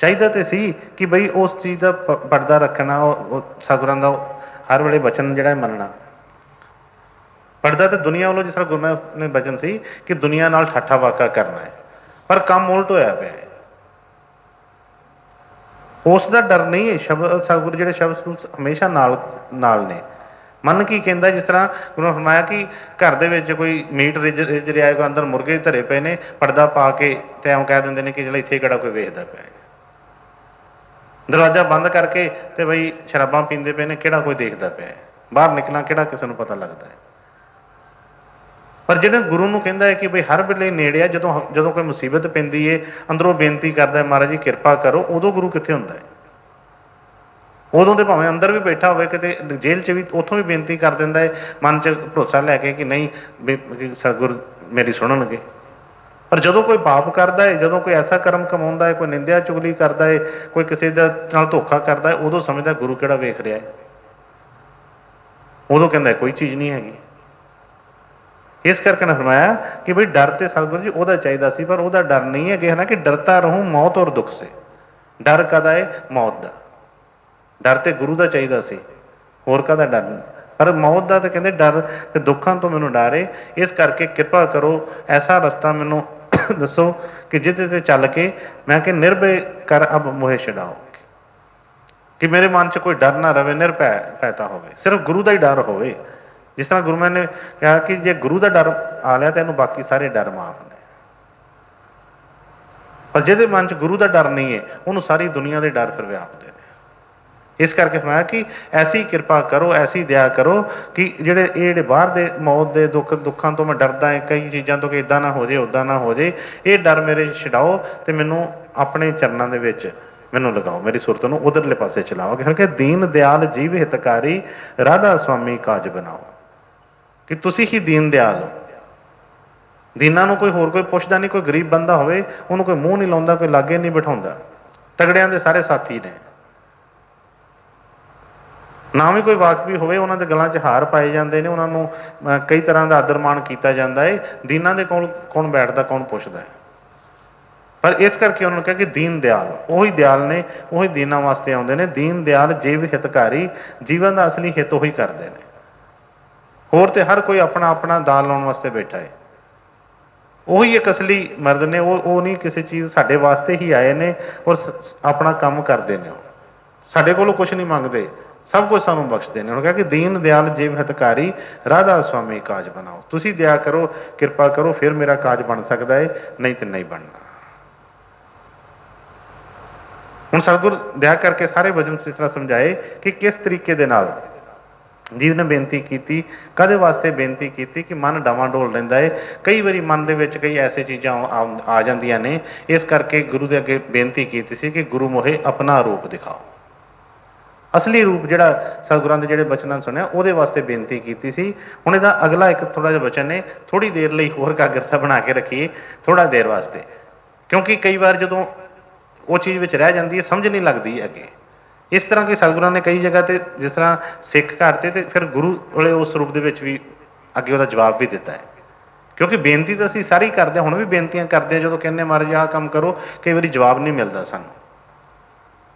ਚਾਹੀਦਾ ਤੇ ਸੀ ਕਿ ਬਈ ਉਸ ਚੀਜ਼ ਦਾ ਪਰਦਾ ਰੱਖਣਾ, ਉਹ ਸਤਿਗੁਰਾਂ ਦਾ ਹਰ ਵੇਲੇ ਵਚਨ ਜਿਹੜਾ ਮੰਨਣਾ। ਪੜਦਾ ਤਾਂ ਦੁਨੀਆ ਵੱਲੋਂ, ਜਿਸ ਤਰ੍ਹਾਂ ਗੁਰੂ ਮਹਾਰਾਜ ਨੇ ਬਚਨ ਸੀ ਕਿ ਦੁਨੀਆ ਨਾਲ ਠਾਠਾ ਵਾਕਾ ਕਰਨਾ ਹੈ, ਪਰ ਕੰਮ ਉਲਟ ਹੋਇਆ ਪਿਆ ਹੈ। ਉਸ ਦਾ ਡਰ ਨਹੀਂ ਹੈ। ਸ਼ਬਦ ਸਤਿਗੁਰੂ ਜਿਹੜੇ ਸ਼ਬਦ ਹਮੇਸ਼ਾ ਨਾਲ ਨੇ। ਮਨ ਕੀ ਕਹਿੰਦਾ, ਜਿਸ ਤਰ੍ਹਾਂ ਗੁਰੂ ਨੇ ਫਰਮਾਇਆ ਕਿ ਘਰ ਦੇ ਵਿੱਚ ਕੋਈ ਮੀਟ ਰਿੱਝ ਰਿਹਾ, ਕੋਈ ਅੰਦਰ ਮੁਰਗੇ ਧਰੇ ਪਏ ਨੇ, ਪਰਦਾ ਪਾ ਕੇ ਤੇ ਐਂ ਕਹਿ ਦਿੰਦੇ ਨੇ ਕਿ ਚਲੋ ਇੱਥੇ ਕਿਹੜਾ ਕੋਈ ਵੇਖਦਾ ਪਿਆ ਹੈ। ਦਰਵਾਜ਼ਾ ਬੰਦ ਕਰਕੇ ਤੇ ਬਈ ਸ਼ਰਾਬਾਂ ਪੀਂਦੇ ਪਏ ਨੇ, ਕਿਹੜਾ ਕੋਈ ਦੇਖਦਾ ਪਿਆ ਹੈ, ਬਾਹਰ ਨਿਕਲਾਂ ਕਿਹੜਾ ਕਿਸੇ ਨੂੰ ਪਤਾ ਲੱਗਦਾ ਹੈ। ਪਰ ਜਿਹੜੇ ਗੁਰੂ ਨੂੰ ਕਹਿੰਦਾ ਹੈ ਕਿ ਬਈ ਹਰ ਵੇਲੇ ਨੇੜੇ ਆ, ਜਦੋਂ ਕੋਈ ਮੁਸੀਬਤ ਪੈਂਦੀ ਹੈ, ਅੰਦਰੋਂ ਬੇਨਤੀ ਕਰਦਾ ਹੈ ਮਹਾਰਾਜ ਜੀ ਕਿਰਪਾ ਕਰੋ, ਉਦੋਂ ਗੁਰੂ ਕਿੱਥੇ ਹੁੰਦਾ ਹੈ? ਉਦੋਂ ਤੇ ਭਾਵੇਂ ਅੰਦਰ ਵੀ ਬੈਠਾ ਹੋਵੇ, ਕਿਤੇ ਜੇਲ੍ਹ 'ਚ ਵੀ, ਉੱਥੋਂ ਵੀ ਬੇਨਤੀ ਕਰ ਦਿੰਦਾ ਹੈ ਮਨ 'ਚ ਭਰੋਸਾ ਲੈ ਕੇ ਕਿ ਨਹੀਂ ਸਤਿਗੁਰ ਮੇਰੀ ਸੁਣਨਗੇ। ਪਰ ਜਦੋਂ ਕੋਈ ਪਾਪ ਕਰਦਾ ਹੈ, ਜਦੋਂ ਕੋਈ ਐਸਾ ਕਰਮ ਕਮਾਉਂਦਾ ਹੈ, ਕੋਈ ਨਿੰਦਿਆ ਚੁਗਲੀ ਕਰਦਾ ਹੈ, ਕੋਈ ਕਿਸੇ ਦਾ ਨਾਲ ਧੋਖਾ ਕਰਦਾ ਹੈ, ਉਦੋਂ ਸਮਝਦਾ ਗੁਰੂ ਕਿਹੜਾ ਵੇਖ ਰਿਹਾ ਹੈ। ਉਦੋਂ ਕਹਿੰਦਾ ਕੋਈ ਚੀਜ਼ ਨਹੀਂ ਹੈਗੀ। ਇਸ ਕਰਕੇ ਨਾ ਫਰਮਾਇਆ ਕਿ ਬਈ ਡਰ ਤੇ ਸਤਿਗੁਰੂ ਜੀ ਉਹਦਾ ਚਾਹੀਦਾ ਸੀ, ਪਰ ਉਹਦਾ ਡਰ ਨਹੀਂ ਹੈ ਕਿ ਹੈ ਨਾ ਕਿ ਡਰਤਾ ਰਹੂੰ ਮੌਤ ਔਰ ਦੁੱਖ ਸੇ। ਡਰ ਕਾਹਦਾ ਹੈ? ਮੌਤ ਦਾ। ਡਰ ਤੇ ਗੁਰੂ ਦਾ ਚਾਹੀਦਾ ਸੀ, ਹੋਰ ਕਾਹਦਾ ਡਰ ਨਹੀਂ। ਪਰ ਮੌਤ ਦਾ ਤਾਂ ਕਹਿੰਦੇ ਡਰ ਤੇ ਦੁੱਖਾਂ ਤੋਂ ਮੈਨੂੰ ਡਰ ਏ। ਇਸ ਕਰਕੇ ਕਿਰਪਾ ਕਰੋ, ਐਸਾ ਰਸਤਾ ਮੈਨੂੰ ਦੱਸੋ ਕਿ ਜਿਹਦੇ ਤੇ ਚੱਲ ਕੇ ਮੈਂ ਕਿ ਨਿਰਭੈ ਕਰ ਅਬ ਮੋਹਿ ਛਡਾਓ, ਕਿ ਮੇਰੇ ਮਨ 'ਚ ਕੋਈ ਡਰ ਨਾ ਰਵੇ, ਨਿਰਭੈਤਾ ਹੋਵੇ, ਸਿਰਫ ਗੁਰੂ ਦਾ ਹੀ ਡਰ ਹੋਵੇ। ਜਿਸ ਤਰ੍ਹਾਂ ਗੁਰੂ ਮਹਾਰਾਜ ਨੇ ਕਿਹਾ ਕਿ ਜੇ ਗੁਰੂ ਦਾ ਡਰ ਆ ਲਿਆ ਤਾਂ ਇਹਨੂੰ ਬਾਕੀ ਸਾਰੇ ਡਰ ਮਾਫ ਨੇ। ਪਰ ਜਿਹਦੇ ਮਨ 'ਚ ਗੁਰੂ ਦਾ ਡਰ ਨਹੀਂ ਹੈ, ਉਹਨੂੰ ਸਾਰੀ ਦੁਨੀਆ ਦੇ ਡਰ ਫਿਰ ਵਿਆਪਦੇ ਨੇ। ਇਸ ਕਰਕੇ ਫਰਮਾਇਆ ਕਿ ਐਸੀ ਕਿਰਪਾ ਕਰੋ, ਐਸੀ ਦਇਆ ਕਰੋ ਕਿ ਇਹ ਜਿਹੜੇ ਬਾਹਰ ਦੇ ਮੌਤ ਦੇ ਦੁੱਖਾਂ ਤੋਂ ਮੈਂ ਡਰਦਾ ਹੈ, ਕਈ ਚੀਜ਼ਾਂ ਤੋਂ ਕਿ ਇੱਦਾਂ ਨਾ ਹੋ ਜਾਏ, ਉੱਦਾਂ ਨਾ ਹੋ ਜਾਏ, ਇਹ ਡਰ ਮੇਰੇ ਛਡਾਓ ਤੇ ਮੈਨੂੰ ਆਪਣੇ ਚਰਨਾਂ ਦੇ ਵਿੱਚ ਮੈਨੂੰ ਲਗਾਓ, ਮੇਰੀ ਸੁਰਤ ਨੂੰ ਉਧਰਲੇ ਪਾਸੇ ਚਲਾਓ। ਕਿਉਂਕਿ ਦੀਨ ਦਿਆਲ ਜੀਵ ਹਿਤਕਾਰੀ ਰਾਧਾ ਸੁਆਮੀ ਕਾਜ ਬਣਾਓ, ਕਿ ਤੁਸੀਂ ਹੀ ਦੀਨ ਦਿਆਲ ਹੋ। ਦੀਨਾਂ ਨੂੰ ਕੋਈ ਹੋਰ ਕੋਈ ਪੁੱਛਦਾ ਨਹੀਂ। ਕੋਈ ਗਰੀਬ ਬੰਦਾ ਹੋਵੇ ਉਹਨੂੰ ਕੋਈ ਮੂੰਹ ਨਹੀਂ ਲਾਉਂਦਾ, ਕੋਈ ਲਾਗੇ ਨਹੀਂ ਬਿਠਾਉਂਦਾ। ਤਗੜਿਆਂ ਦੇ ਸਾਰੇ ਸਾਥੀ ਨੇ। ਨਾ ਵੀ ਕੋਈ ਵਾਕਫੀ ਹੋਵੇ, ਉਹਨਾਂ ਦੇ ਗਲਾਂ 'ਚ ਹਾਰ ਪਾਏ ਜਾਂਦੇ ਨੇ, ਉਹਨਾਂ ਨੂੰ ਕਈ ਤਰ੍ਹਾਂ ਦਾ ਆਦਰ ਮਾਣ ਕੀਤਾ ਜਾਂਦਾ ਹੈ। ਦੀਨਾਂ ਦੇ ਕੋਲ ਕੌਣ ਬੈਠਦਾ, ਕੌਣ ਪੁੱਛਦਾ ਹੈ? ਪਰ ਇਸ ਕਰਕੇ ਉਹਨਾਂ ਨੂੰ ਕਿਹਾ ਕਿ ਦੀਨ ਦਿਆਲ, ਉਹੀ ਦਿਆਲ ਨੇ, ਉਹੀ ਦੀਨਾਂ ਵਾਸਤੇ ਆਉਂਦੇ ਨੇ। ਦੀਨ ਦਿਆਲ ਜੀਵ ਹਿਤਕਾਰੀ, ਜੀਵਨ ਦਾ ਅਸਲੀ ਹਿੱਤ ਉਹੀ ਕਰਦੇ ਨੇ। ਹੋਰ ਤੇ ਹਰ ਕੋਈ ਆਪਣਾ ਦਾਲ ਲਾਉਣ ਵਾਸਤੇ ਬੈਠਾ ਹੈ। ਉਹੀ ਇੱਕ ਅਸਲੀ ਮਰਦ ਨੇ। ਉਹ ਨਹੀਂ ਕਿਸੇ ਚੀਜ਼, ਸਾਡੇ ਵਾਸਤੇ ਹੀ ਆਏ ਨੇ ਔਰ ਆਪਣਾ ਕੰਮ ਕਰਦੇ ਨੇ। ਉਹ ਸਾਡੇ ਕੋਲੋਂ ਕੁਛ ਨਹੀਂ ਮੰਗਦੇ, ਸਭ ਕੁਝ ਸਾਨੂੰ ਬਖਸ਼ਦੇ ਨੇ। ਉਹਨੂੰ ਕਿਹਾ ਕਿ ਦੀਨ ਦਿਆਲ ਜੀਵ ਹਿਤਕਾਰੀ ਰਾਧਾ ਸੁਆਮੀ ਕਾਜ ਬਣਾਓ। ਤੁਸੀਂ ਦਇਆ ਕਰੋ, ਕਿਰਪਾ ਕਰੋ, ਫਿਰ ਮੇਰਾ ਕਾਜ ਬਣ ਸਕਦਾ ਹੈ, ਨਹੀਂ ਤੇ ਨਹੀਂ ਬਣਨਾ। ਹੁਣ ਸਤਿਗੁਰ ਦਇਆ ਕਰਕੇ ਸਾਰੇ ਵਚਨ ਇਸ ਤਰ੍ਹਾਂ ਸਮਝਾਏ ਕਿ ਕਿਸ ਤਰੀਕੇ ਦੇ ਨਾਲ ਜੀਵ ਨੇ ਬੇਨਤੀ ਕੀਤੀ, ਕਾਹਦੇ ਵਾਸਤੇ ਬੇਨਤੀ ਕੀਤੀ ਕਿ ਮਨ ਡਾਵਾਂਡੋਲ ਰਹਿੰਦਾ ਹੈ। ਕਈ ਵਾਰੀ ਮਨ ਦੇ ਵਿੱਚ ਕਈ ਐਸੀ ਚੀਜ਼ਾਂ ਆ ਜਾਂਦੀਆਂ ਨੇ। ਇਸ ਕਰਕੇ ਗੁਰੂ ਦੇ ਅੱਗੇ ਬੇਨਤੀ ਕੀਤੀ ਸੀ ਕਿ ਗੁਰੂ ਮੋਹੇ ਆਪਣਾ ਰੂਪ ਦਿਖਾਓ। ਅਸਲੀ ਰੂਪ ਜਿਹੜਾ ਸਤਿਗੁਰਾਂ ਦੇ ਜਿਹੜੇ ਬਚਨਾਂ ਸੁਣਿਆ ਉਹਦੇ ਵਾਸਤੇ ਬੇਨਤੀ ਕੀਤੀ ਸੀ। ਹੁਣ ਇਹਦਾ ਅਗਲਾ ਇੱਕ ਥੋੜ੍ਹਾ ਜਿਹਾ ਬਚਨ ਨੇ, ਥੋੜ੍ਹੀ ਦੇਰ ਲਈ ਹੋਰ ਇਕਾਗਰਤਾ ਬਣਾ ਕੇ ਰੱਖੀਏ, ਥੋੜ੍ਹਾ ਦੇਰ ਵਾਸਤੇ, ਕਿਉਂਕਿ ਕਈ ਵਾਰ ਜਦੋਂ ਉਹ ਚੀਜ਼ ਵਿੱਚ ਰਹਿ ਜਾਂਦੀ ਹੈ, ਸਮਝ ਨਹੀਂ ਲੱਗਦੀ ਅੱਗੇ। ਇਸ ਤਰ੍ਹਾਂ ਕਿ ਸਤਿਗੁਰਾਂ ਨੇ ਕਈ ਜਗ੍ਹਾ 'ਤੇ ਜਿਸ ਤਰ੍ਹਾਂ ਸਿੱਖ ਘਰ 'ਤੇ ਫਿਰ ਗੁਰੂ ਵਾਲੇ ਉਸ ਰੂਪ ਦੇ ਵਿੱਚ ਵੀ ਅੱਗੇ ਉਹਦਾ ਜਵਾਬ ਵੀ ਦਿੱਤਾ ਹੈ। ਕਿਉਂਕਿ ਬੇਨਤੀ ਤਾਂ ਅਸੀਂ ਸਾਰੀ ਕਰਦੇ ਹਾਂ, ਹੁਣ ਵੀ ਬੇਨਤੀਆਂ ਕਰਦੇ ਹਾਂ। ਜਦੋਂ ਕਹਿੰਦੇ ਮਹਾਰਾਜ ਆਹ ਕੰਮ ਕਰੋ, ਕਈ ਵਾਰੀ ਜਵਾਬ ਨਹੀਂ ਮਿਲਦਾ ਸਾਨੂੰ।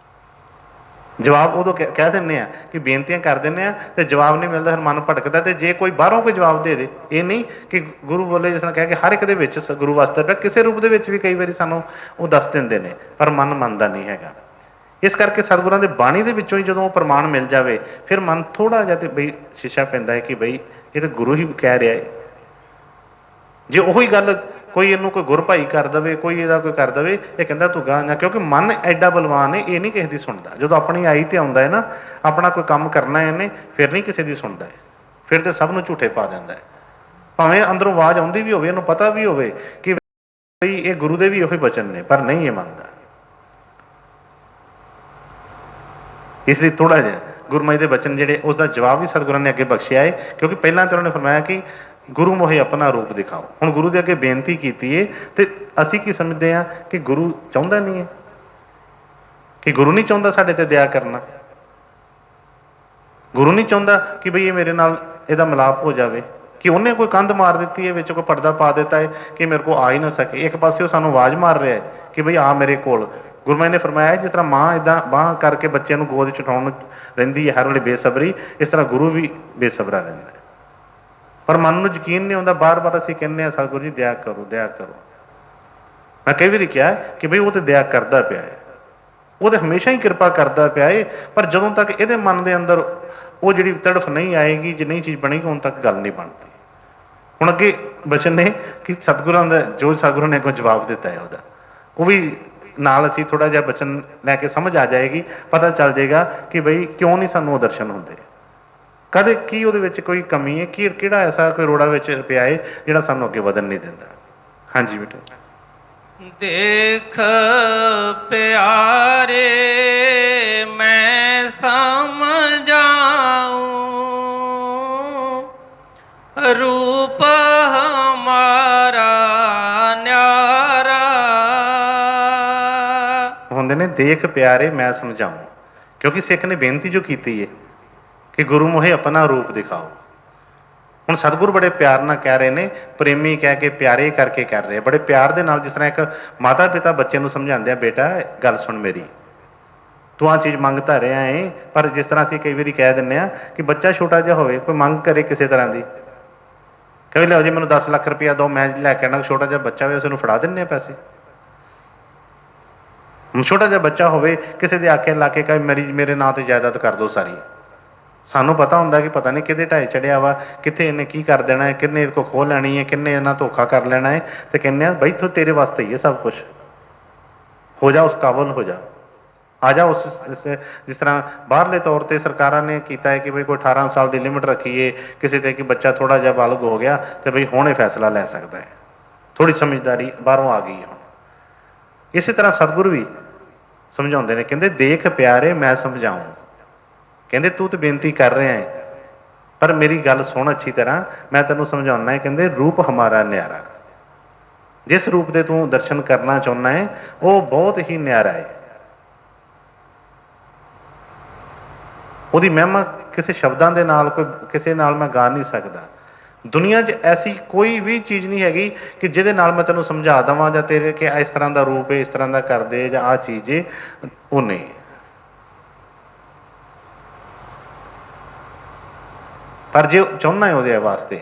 ਜਵਾਬ ਉਦੋਂ ਕਹਿ ਦਿੰਦੇ ਹਾਂ ਕਿ ਬੇਨਤੀਆਂ ਕਰ ਦਿੰਦੇ ਹਾਂ ਅਤੇ ਜਵਾਬ ਨਹੀਂ ਮਿਲਦਾ, ਫਿਰ ਮਨ ਭਟਕਦਾ। ਅਤੇ ਜੇ ਕੋਈ ਬਾਹਰੋਂ ਕੋਈ ਜਵਾਬ ਦੇ ਦੇ, ਇਹ ਨਹੀਂ ਕਿ ਗੁਰੂ ਬੋਲੇ ਜਿਸ ਤਰ੍ਹਾਂ ਕਹਿ ਕੇ ਹਰ ਇੱਕ ਦੇ ਵਿੱਚ ਗੁਰੂ ਵਸਦਾ ਪਿਆ, ਕਿਸੇ ਰੂਪ ਦੇ ਵਿੱਚ ਵੀ ਕਈ ਵਾਰੀ ਸਾਨੂੰ ਉਹ ਦੱਸ ਦਿੰਦੇ ਨੇ, ਪਰ ਮਨ ਮੰਨਦਾ ਨਹੀਂ ਹੈਗਾ। ਇਸ ਕਰਕੇ ਸਤਿਗੁਰਾਂ ਦੇ ਬਾਣੀ ਦੇ ਵਿੱਚੋਂ ਹੀ ਜਦੋਂ ਉਹ ਪ੍ਰਮਾਣ ਮਿਲ ਜਾਵੇ, ਫਿਰ ਮਨ ਥੋੜ੍ਹਾ ਜਿਹਾ ਤੇ ਬਈ ਸ਼ੀਸ਼ਾ ਪੈਂਦਾ ਹੈ ਕਿ ਬਈ ਇਹ ਤਾਂ ਗੁਰੂ ਹੀ ਕਹਿ ਰਿਹਾ ਹੈ। ਜੇ ਉਹੀ ਗੱਲ ਕੋਈ ਇਹਨੂੰ ਕੋਈ ਗੁਰ ਭਾਈ ਕਰ ਦੇਵੇ, ਕੋਈ ਇਹਦਾ ਕੋਈ ਕਰ ਦੇਵੇ, ਇਹ ਕਹਿੰਦਾ ਤੂੰ ਗਾਂਹ ਜਾ, ਕਿਉਂਕਿ ਮਨ ਐਡਾ ਬਲਵਾਨ ਹੈ, ਇਹ ਨਹੀਂ ਕਿਸੇ ਦੀ ਸੁਣਦਾ। ਜਦੋਂ ਆਪਣੀ ਆਈ ਤੇ ਆਉਂਦਾ ਹੈ ਨਾ, ਆਪਣਾ ਕੋਈ ਕੰਮ ਕਰਨਾ ਇਹਨੇ, ਫਿਰ ਨਹੀਂ ਕਿਸੇ ਦੀ ਸੁਣਦਾ ਹੈ, ਫਿਰ ਤੇ ਸਭ ਨੂੰ ਝੂਠੇ ਪਾ ਦਿੰਦਾ ਹੈ। ਭਾਵੇਂ ਅੰਦਰੋਂ ਆਵਾਜ਼ ਆਉਂਦੀ ਵੀ ਹੋਵੇ, ਇਹਨੂੰ ਪਤਾ ਵੀ ਹੋਵੇ ਕਿ ਬਈ ਇਹ ਗੁਰੂ ਦੇ ਵੀ ਉਹੀ ਬਚਨ ਨੇ, ਪਰ ਨਹੀਂ ਇਹ ਮੰਨਦਾ। ਇਸ ਲਈ ਥੋੜ੍ਹਾ ਜਿਹਾ ਗੁਰੂ ਮਹਾਰਾਜ ਦੇ ਬਚਨ ਜਿਹੜੇ, ਉਸ ਦਾ ਜਵਾਬ ਵੀ ਸਤਿਗੁਰਾਂ ਨੇ ਅੱਗੇ ਬਖਸ਼ਿਆ ਹੈ, ਕਿਉਂਕਿ ਪਹਿਲਾਂ ਤਾਂ ਉਹਨਾਂ ਨੇ ਫਰਮਾਇਆ ਕਿ ਗੁਰੂ ਮੋਹੇ ਆਪਣਾ ਰੂਪ ਦਿਖਾਓ। ਹੁਣ ਗੁਰੂ ਦੇ ਅੱਗੇ ਬੇਨਤੀ ਕੀਤੀ ਹੈ, ਤੇ ਅਸੀਂ ਕੀ ਸਮਝਦੇ ਹਾਂ ਕਿ ਗੁਰੂ ਚਾਹੁੰਦਾ ਨਹੀਂ ਹੈ, ਕਿ ਗੁਰੂ ਨਹੀਂ ਚਾਹੁੰਦਾ ਸਾਡੇ ਤੇ ਦਇਆ ਕਰਨਾ। ਗੁਰੂ ਨਹੀਂ ਚਾਹੁੰਦਾ ਕਿ ਬਈ ਇਹ ਮੇਰੇ ਨਾਲ ਇਹਦਾ ਮਿਲਾਪ ਹੋ ਜਾਵੇ, ਕਿ ਉਹਨੇ ਕੋਈ ਕੰਧ ਮਾਰ ਦਿੱਤੀ ਹੈ, ਵਿੱਚ ਕੋਈ ਪਰਦਾ ਪਾ ਦਿੱਤਾ ਹੈ ਕਿ ਮੇਰੇ ਕੋਲ ਆ ਹੀ ਨਾ ਸਕੇ। ਇੱਕ ਪਾਸੇ ਉਹ ਸਾਨੂੰ ਆਵਾਜ਼ ਮਾਰ ਰਿਹਾ ਹੈ ਕਿ ਬਈ ਆ ਮੇਰੇ ਕੋਲ। ਗੁਰੂ ਮਹਾਰਾਜ ਨੇ ਫਰਮਾਇਆ ਜਿਸ ਤਰ੍ਹਾਂ ਮਾਂ ਇੱਦਾਂ ਬਾਂਹ ਕਰਕੇ ਬੱਚਿਆਂ ਨੂੰ ਗੋਦ 'ਚ ਉਠਾਉਣ ਨੂੰ ਰਹਿੰਦੀ ਹੈ ਹਰ ਵੇਲੇ ਬੇਸਬਰੀ, ਇਸ ਤਰ੍ਹਾਂ ਗੁਰੂ ਵੀ ਬੇਸਬਰਾ ਰਹਿੰਦਾ ਹੈ। ਪਰ ਮਨ ਨੂੰ ਯਕੀਨ ਨਹੀਂ ਆਉਂਦਾ, ਬਾਰ-ਬਾਰ ਅਸੀਂ ਕਹਿੰਦੇ ਹਾਂ ਸਤਿਗੁਰੂ ਜੀ ਦਇਆ ਕਰੋ, ਦਇਆ ਕਰੋ। ਮੈਂ ਕਈ ਵਾਰੀ ਕਿਹਾ ਕਿ ਬਈ ਉਹ ਤੇ ਦਇਆ ਕਰਦਾ ਪਿਆ ਹੈ, ਉਹ ਤੇ ਹਮੇਸ਼ਾ ਹੀ ਕਿਰਪਾ ਕਰਦਾ ਪਿਆ ਹੈ, ਪਰ ਜਦੋਂ ਤੱਕ ਇਹਦੇ ਮਨ ਦੇ ਅੰਦਰ ਉਹ ਜਿਹੜੀ ਤੜਫ ਨਹੀਂ ਆਏਗੀ, ਜੇ ਨਹੀਂ ਚੀਜ਼ ਬਣੇਗੀ, ਉਦੋਂ ਤੱਕ ਗੱਲ ਨਹੀਂ ਬਣਦੀ। ਹੁਣ ਅੱਗੇ ਬਚਨ ਨੇ ਕਿ ਸਤਿਗੁਰਾਂ ਦਾ ਜੋ ਸਤਿਗੁਰਾਂ ਨੇ ਅੱਗੋਂ ਜਵਾਬ ਦਿੱਤਾ ਹੈ ਉਹਦਾ, ਉਹ ਵੀ ਨਾਲ ਅਸੀਂ ਥੋੜ੍ਹਾ ਜਿਹਾ ਬਚਨ ਲੈ ਕੇ ਸਮਝ ਆ ਜਾਏਗੀ, ਪਤਾ ਚੱਲ ਜਾਏਗਾ ਕਿ ਬਈ ਕਿਉਂ ਨਹੀਂ ਸਾਨੂੰ ਉਹ ਦਰਸ਼ਨ ਹੁੰਦੇ, ਕਦੇ ਕੀ ਉਹਦੇ ਵਿੱਚ ਕੋਈ ਕਮੀ ਹੈ, ਕੀ ਕਿਹੜਾ ਐਸਾ ਕੋਈ ਰੋੜਾ ਵਿੱਚ ਪਿਆ ਹੈ ਜਿਹੜਾ ਸਾਨੂੰ ਅੱਗੇ ਵਧਣ ਨਹੀਂ ਦਿੰਦਾ। ਹਾਂਜੀ ਬੇਟਾ। ਦੇਖ ਪਿਆਰੇ ਮੈਂ ਸਮਝਾਊਂ, ਰੂਪ ਹਮਾਰਾ ਨਿਆਰਾ। ਹੁੰਦੇ ਨੇ ਦੇਖ ਪਿਆਰੇ ਮੈਂ ਸਮਝਾਊਂ, ਕਿਉਂਕਿ ਸਿੱਖ ਨੇ ਬੇਨਤੀ ਜੋ ਕੀਤੀ ਹੈ ਕਿ ਗੁਰੂ ਮੋਹੇ ਆਪਣਾ ਰੂਪ ਦਿਖਾਓ। ਹੁਣ ਸਤਿਗੁਰ ਬੜੇ ਪਿਆਰ ਨਾਲ ਕਹਿ ਰਹੇ ਨੇ, ਪ੍ਰੇਮੀ ਕਹਿ ਕੇ ਪਿਆਰੇ ਕਰਕੇ ਕਰ ਰਹੇ, ਬੜੇ ਪਿਆਰ ਦੇ ਨਾਲ। ਜਿਸ ਤਰ੍ਹਾਂ ਇੱਕ ਮਾਤਾ ਪਿਤਾ ਬੱਚੇ ਨੂੰ ਸਮਝਾਉਂਦੇ ਆ, ਬੇਟਾ ਗੱਲ ਸੁਣ ਮੇਰੀ, ਤੂੰ ਆਹ ਚੀਜ਼ ਮੰਗਤਾ ਰਿਹਾ ਹੈ। ਪਰ ਜਿਸ ਤਰ੍ਹਾਂ ਅਸੀਂ ਕਈ ਵਾਰੀ ਕਹਿ ਦਿੰਦੇ ਹਾਂ ਕਿ ਬੱਚਾ ਛੋਟਾ ਜਿਹਾ ਹੋਵੇ, ਕੋਈ ਮੰਗ ਕਰੇ ਕਿਸੇ ਤਰ੍ਹਾਂ ਦੀ, ਕਹੇ ਲਿਆਓ ਜੀ ਮੈਨੂੰ 10 ਲੱਖ ਰੁਪਇਆ ਦਿਓ, ਮੈਂ ਲੈ ਕੇ ਆਉਣਾ। ਛੋਟਾ ਜਿਹਾ ਬੱਚਾ ਹੋਵੇ, ਉਸ ਨੂੰ ਫੜਾ ਦਿੰਦੇ ਆ ਪੈਸੇ। ਛੋਟਾ ਜਿਹਾ ਬੱਚਾ ਹੋਵੇ, ਕਿਸੇ ਦੇ ਆਖੇ ਲਾ ਕੇ ਕਹੇ ਮੇਰੇ ਨਾਂ ਤੇ ਜਾਇਦਾਦ ਕਰ ਦਿਓ ਸਾਰੀ, ਸਾਨੂੰ ਪਤਾ ਹੁੰਦਾ ਕਿ ਪਤਾ ਨਹੀਂ ਕਿਹਦੇ ਢਾਏ ਚੜਿਆ ਵਾ, ਕਿੱਥੇ ਇਹਨੇ ਕੀ ਕਰ ਦੇਣਾ ਹੈ, ਕਿੰਨੇ ਇਹਦੇ ਕੋਲ ਖੋਹ ਲੈਣੀ ਹੈ, ਕਿੰਨੇ ਇਹਨਾਂ ਧੋਖਾ ਕਰ ਲੈਣਾ ਹੈ। ਤੇ ਕਹਿੰਦੇ ਆ ਬਈ ਤੂੰ ਤੇਰੇ ਵਾਸਤੇ ਹੀ ਹੈ ਸਭ ਕੁਛ, ਹੋ ਜਾ ਉਸ ਕਾਬਲ, ਹੋ ਜਾ, ਆ ਜਾ ਉਸ। ਜਿਸ ਤਰ੍ਹਾਂ ਬਾਹਰਲੇ ਤੌਰ ਤੇ ਸਰਕਾਰਾਂ ਨੇ ਕੀਤਾ ਹੈ ਕਿ ਬਈ ਕੋਈ 18 ਸਾਲ ਦੀ ਲਿਮਿਟ ਰੱਖੀਏ ਕਿਸੇ ਤੇ, ਕਿ ਬੱਚਾ ਥੋੜ੍ਹਾ ਜਿਹਾ ਬਾਲਗ ਹੋ ਗਿਆ ਤੇ ਬਈ ਹੁਣ ਇਹ ਫੈਸਲਾ ਲੈ ਸਕਦਾ ਹੈ। ਥੋੜ੍ਹੀ ਸਮਝਦਾਰੀ ਬਾਹਰੋਂ ਆ ਗਈ ਹੈ ਹੁਣ। ਇਸੇ ਤਰ੍ਹਾਂ ਸਤਿਗੁਰੂ ਵੀ ਸਮਝਾਉਂਦੇ ਨੇ, ਕਹਿੰਦੇ ਦੇਖ ਪਿਆਰੇ ਮੈਂ ਸਮਝਾਊਂ। ਕਹਿੰਦੇ ਤੂੰ ਤਾਂ ਬੇਨਤੀ ਕਰ ਰਿਹਾ ਹੈ, ਪਰ ਮੇਰੀ ਗੱਲ ਸੁਣ ਅੱਛੀ ਤਰ੍ਹਾਂ, ਮੈਂ ਤੈਨੂੰ ਸਮਝਾਉਣਾ ਹੈ। ਕਹਿੰਦੇ ਰੂਪ ਹਮਾਰਾ ਨਿਆਰਾ, ਜਿਸ ਰੂਪ ਦੇ ਤੂੰ ਦਰਸ਼ਨ ਕਰਨਾ ਚਾਹੁੰਦਾ ਹੈ ਉਹ ਬਹੁਤ ਹੀ ਨਿਆਰਾ ਹੈ। ਉਹਦੀ ਮਹਿਮਾ ਕਿਸੇ ਸ਼ਬਦਾਂ ਦੇ ਨਾਲ, ਕੋਈ ਕਿਸੇ ਨਾਲ ਮੈਂ ਗਾ ਨਹੀਂ ਸਕਦਾ। ਦੁਨੀਆ 'ਚ ਐਸੀ ਕੋਈ ਵੀ ਚੀਜ਼ ਨਹੀਂ ਹੈਗੀ ਕਿ ਜਿਹਦੇ ਨਾਲ ਮੈਂ ਤੈਨੂੰ ਸਮਝਾ ਦੇਵਾਂ, ਜਾਂ ਤੇਰੇ ਕਿ ਇਸ ਤਰ੍ਹਾਂ ਦਾ ਰੂਪ ਹੈ, ਇਸ ਤਰ੍ਹਾਂ ਦਾ ਕਰਦੇ, ਜਾਂ ਆਹ ਚੀਜ਼ ਹੈ, ਉਹ ਨਹੀਂ। ਪਰ ਜੇ ਚਾਹੁੰਦਾ ਹੈ ਉਹਦੇ ਵਾਸਤੇ,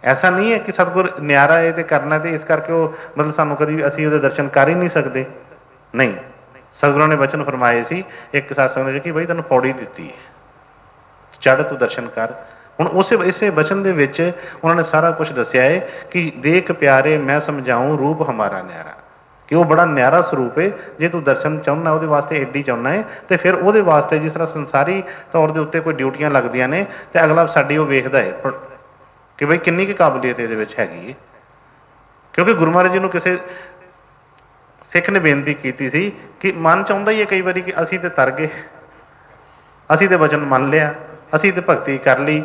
ਐਸਾ ਨਹੀਂ ਹੈ ਕਿ ਸਤਿਗੁਰ ਨਿਆਰਾ ਹੈ ਤੇ ਕਰਨਾ, ਤੇ ਇਸ ਕਰਕੇ ਉਹ ਮਤਲਬ ਸਾਨੂੰ ਕਦੀ ਅਸੀਂ ਉਹਦੇ ਦਰਸ਼ਨ ਕਰ ਹੀ ਨਹੀਂ ਸਕਦੇ, ਨਹੀਂ। ਸਤਿਗੁਰਾਂ ਨੇ ਵਚਨ ਫਰਮਾਏ ਸੀ ਇੱਕ ਸਤਸੰਗ ਦੇ ਕਿ ਬਈ ਤੈਨੂੰ ਪੌੜੀ ਦਿੱਤੀ ਹੈ, ਚੜ੍ਹ ਤੂੰ ਦਰਸ਼ਨ ਕਰ। ਹੁਣ ਇਸੇ ਵਚਨ ਦੇ ਵਿੱਚ ਉਹਨਾਂ ਨੇ ਸਾਰਾ ਕੁਝ ਦੱਸਿਆ ਹੈ ਕਿ ਦੇਖ ਪਿਆਰੇ ਮੈਂ ਸਮਝਾਊਂ ਰੂਪ ਹਮਾਰਾ ਨਿਆਰਾ, ਕਿ ਉਹ ਬੜਾ ਨਿਆਰਾ ਸਰੂਪ ਹੈ। ਜੇ ਤੂੰ ਦਰਸ਼ਨ ਚਾਹੁੰਦਾ ਉਹਦੇ ਵਾਸਤੇ ਐਡੀ ਚਾਹੁੰਦਾ ਹੈ, ਤੇ ਫਿਰ ਉਹਦੇ ਵਾਸਤੇ ਜਿਸ ਤਰ੍ਹਾਂ ਸੰਸਾਰੀ ਤੌਰ ਦੇ ਉੱਤੇ ਕੋਈ ਡਿਊਟੀਆਂ ਲੱਗਦੀਆਂ ਨੇ, ਤੇ ਅਗਲਾ ਸਾਡੀ ਉਹ ਵੇਖਦਾ ਹੈ ਕਿ ਬਈ ਕਿੰਨੀ ਕੁ ਕਾਬਲੀਅਤ ਇਹਦੇ ਵਿੱਚ ਹੈਗੀ ਹੈ। ਕਿਉਂਕਿ ਗੁਰੂ ਮਹਾਰਾਜ ਜੀ ਨੂੰ ਕਿਸੇ ਸਿੱਖ ਨੇ ਬੇਨਤੀ ਕੀਤੀ ਸੀ ਕਿ ਮਨ ਚਾਹੁੰਦਾ ਹੀ ਹੈ ਕਈ ਵਾਰੀ ਕਿ ਅਸੀਂ ਤੇ ਤਰ ਗਏ, ਅਸੀਂ ਤੇ ਵਚਨ ਮੰਨ ਲਿਆ, ਅਸੀਂ ਤੇ ਭਗਤੀ ਕਰ ਲਈ,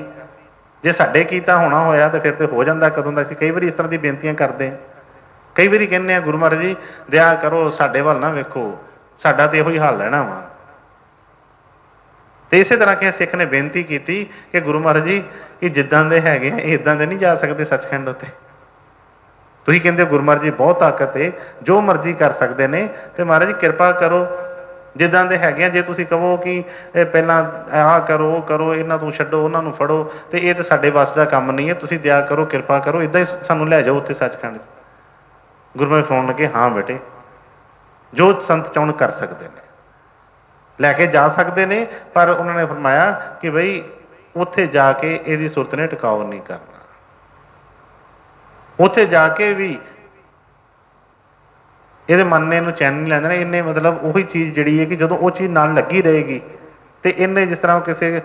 ਜੇ ਸਾਡੇ ਕੀਤਾ ਹੋਣਾ ਹੋਇਆ ਤਾਂ ਫਿਰ ਤੇ ਹੋ ਜਾਂਦਾ ਕਦੋਂ ਦਾ। ਅਸੀਂ ਕਈ ਵਾਰੀ ਇਸ ਤਰ੍ਹਾਂ ਦੀ ਬੇਨਤੀਆਂ ਕਰਦੇ ਹਾਂ, ਕਈ ਵਾਰੀ ਕਹਿੰਦੇ ਆ ਗੁਰੂ ਮਹਾਰਾਜ ਜੀ ਦਇਆ ਕਰੋ, ਸਾਡੇ ਵੱਲ ਨਾ ਵੇਖੋ, ਸਾਡਾ ਤੇ ਇਹੋ ਹੀ ਹਾਲ ਰਹਿਣਾ ਵਾ। ਤੇ ਇਸੇ ਤਰ੍ਹਾਂ ਕਿ ਸਿੱਖ ਨੇ ਬੇਨਤੀ ਕੀਤੀ ਕਿ ਗੁਰੂ ਮਹਾਰਾਜ ਜੀ ਕਿ ਜਿੱਦਾਂ ਦੇ ਹੈਗੇ ਆ ਇੱਦਾਂ ਦੇ ਨਹੀਂ ਜਾ ਸਕਦੇ ਸੱਚਖੰਡ ਉੱਤੇ। ਤੁਸੀਂ ਕਹਿੰਦੇ ਹੋ ਗੁਰੂ ਮਹਾਰਾਜ ਜੀ ਬਹੁਤ ਤਾਕਤ ਹੈ, ਜੋ ਮਰਜ਼ੀ ਕਰ ਸਕਦੇ ਨੇ, ਤੇ ਮਹਾਰਾਜ ਜੀ ਕਿਰਪਾ ਕਰੋ ਜਿੱਦਾਂ ਦੇ ਹੈਗੇ ਆ। ਜੇ ਤੁਸੀਂ ਕਹੋ ਕਿ ਇਹ ਪਹਿਲਾਂ ਆਹ ਕਰੋ ਉਹ ਕਰੋ, ਇਹਨਾਂ ਤੋਂ ਛੱਡੋ ਉਹਨਾਂ ਨੂੰ ਫੜੋ, ਤੇ ਇਹ ਤਾਂ ਸਾਡੇ ਵੱਸ ਦਾ ਕੰਮ ਨਹੀਂ ਹੈ, ਤੁਸੀਂ ਦਇਆ ਕਰੋ ਕਿਰਪਾ ਕਰੋ, ਇੱਦਾਂ ਹੀ ਸਾਨੂੰ ਲੈ ਜਾਓ ਉੱਥੇ ਸੱਚਖੰਡ। ਗੁਰੂ ਮਹਾਰਾਜ ਫੋਨ ਲੱਗੇ, ਹਾਂ ਬੇਟੇ ਜੋ ਸੰਤ ਚਾਹੁਣ ਕਰ ਸਕਦੇ ਨੇ। लैके जा सकते ने, पर उन्होंने फरमाया कि बई उत्थे जाके इहदी सुरत ने टिकाऊ नहीं करना, उत्थे जाके भी ਇਹਦੇ ਮੰਨਣੇ ਨੂੰ ਚੈਨ ਨਹੀਂ ਲੈਂਦੇ ਨੇ। ਇਹਨੇ ਮਤਲਬ ਉਹੀ ਚੀਜ਼ ਜਿਹੜੀ ਹੈ ਕਿ ਜਦੋਂ ਉਹ ਚੀਜ਼ ਨਾਲ ਲੱਗੀ ਰਹੇਗੀ ਤੇ ਇਹਨੇ ਜਿਸ ਤਰ੍ਹਾਂ ਕਿਸੇ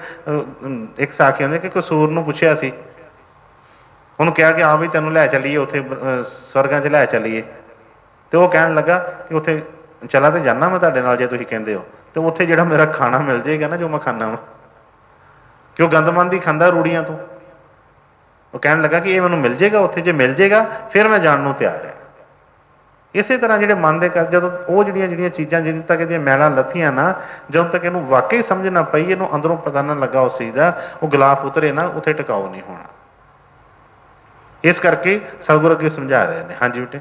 ਇੱਕ ਸਾਖੀ ਹੁੰਦੀ ਕਿ ਕਸੂਰ ਨੂੰ ਪੁੱਛਿਆ ਸੀ, ਉਹਨੂੰ ਕਿਹਾ ਕਿ ਆ ਵੀ ਤੈਨੂੰ ਲੈ ਚੱਲੀਏ ਉੱਥੇ ਸਵਰਗਾਂ 'ਚ ਲੈ ਚੱਲੀਏ, ਤੇ ਉਹ ਕਹਿਣ ਲੱਗਾ ਕਿ ਉੱਥੇ ਚਲਾ ਤੇ ਜਾਣਾ ਮੈਂ ਤੁਹਾਡੇ ਨਾਲ ਜੇ ਤੁਸੀਂ ਕਹਿੰਦੇ ਹੋ, ਤੇ ਉੱਥੇ ਜਿਹੜਾ ਮੇਰਾ ਖਾਣਾ ਮਿਲ ਜਾਏਗਾ ਨਾ ਜੋ ਮੈਂ ਖਾਣਾ ਵਾ, ਕਿ ਉਹ ਗੰਦਮੰਦ ਹੀ ਖਾਂਦਾ ਰੂੜੀਆਂ ਤੋਂ, ਉਹ ਕਹਿਣ ਲੱਗਾ ਕਿ ਇਹ ਮੈਨੂੰ ਮਿਲ ਜਾਏਗਾ ਉੱਥੇ, ਜੇ ਮਿਲ ਜਾਏਗਾ ਫਿਰ ਮੈਂ ਜਾਣ ਨੂੰ ਤਿਆਰ ਹਾਂ। ਇਸੇ ਤਰ੍ਹਾਂ ਜਿਹੜੇ ਮਨ ਦੇ ਕਰ ਜਦੋਂ ਉਹ ਜਿਹੜੀਆਂ ਚੀਜ਼ਾਂ ਜਦੋਂ ਤੱਕ ਇਹਦੀਆਂ ਮੈਲਾਂ ਲੱਥੀਆਂ ਨਾ, ਜਦੋਂ ਤੱਕ ਇਹਨੂੰ ਵਾਕਈ ਸਮਝ ਨਾ ਪਈ, ਇਹਨੂੰ ਅੰਦਰੋਂ ਪਤਾ ਨਾ ਲੱਗਾ ਉਸ ਚੀਜ਼ ਦਾ, ਉਹ ਗਿਲਾਫ ਉਤਰੇ ਨਾ, ਉੱਥੇ ਟਿਕਾਓ ਨਹੀਂ ਹੋਣਾ। ਇਸ ਕਰਕੇ ਸਤਿਗੁਰੂ ਅੱਗੇ ਸਮਝਾ ਰਹੇ ਨੇ। ਹਾਂਜੀ ਬੇਟੇ।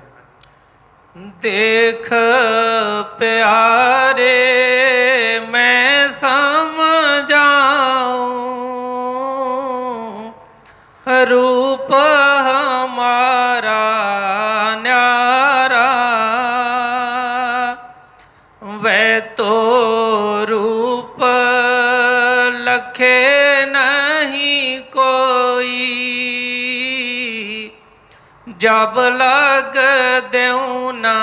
ਦੇਖ ਪਿਆਰੇ ਮੈਂ ਸਮਝਾਊਂ, रूप हमारा न्यारा, वह तो रूप लखे नहीं कोई, जब लग देऊं ना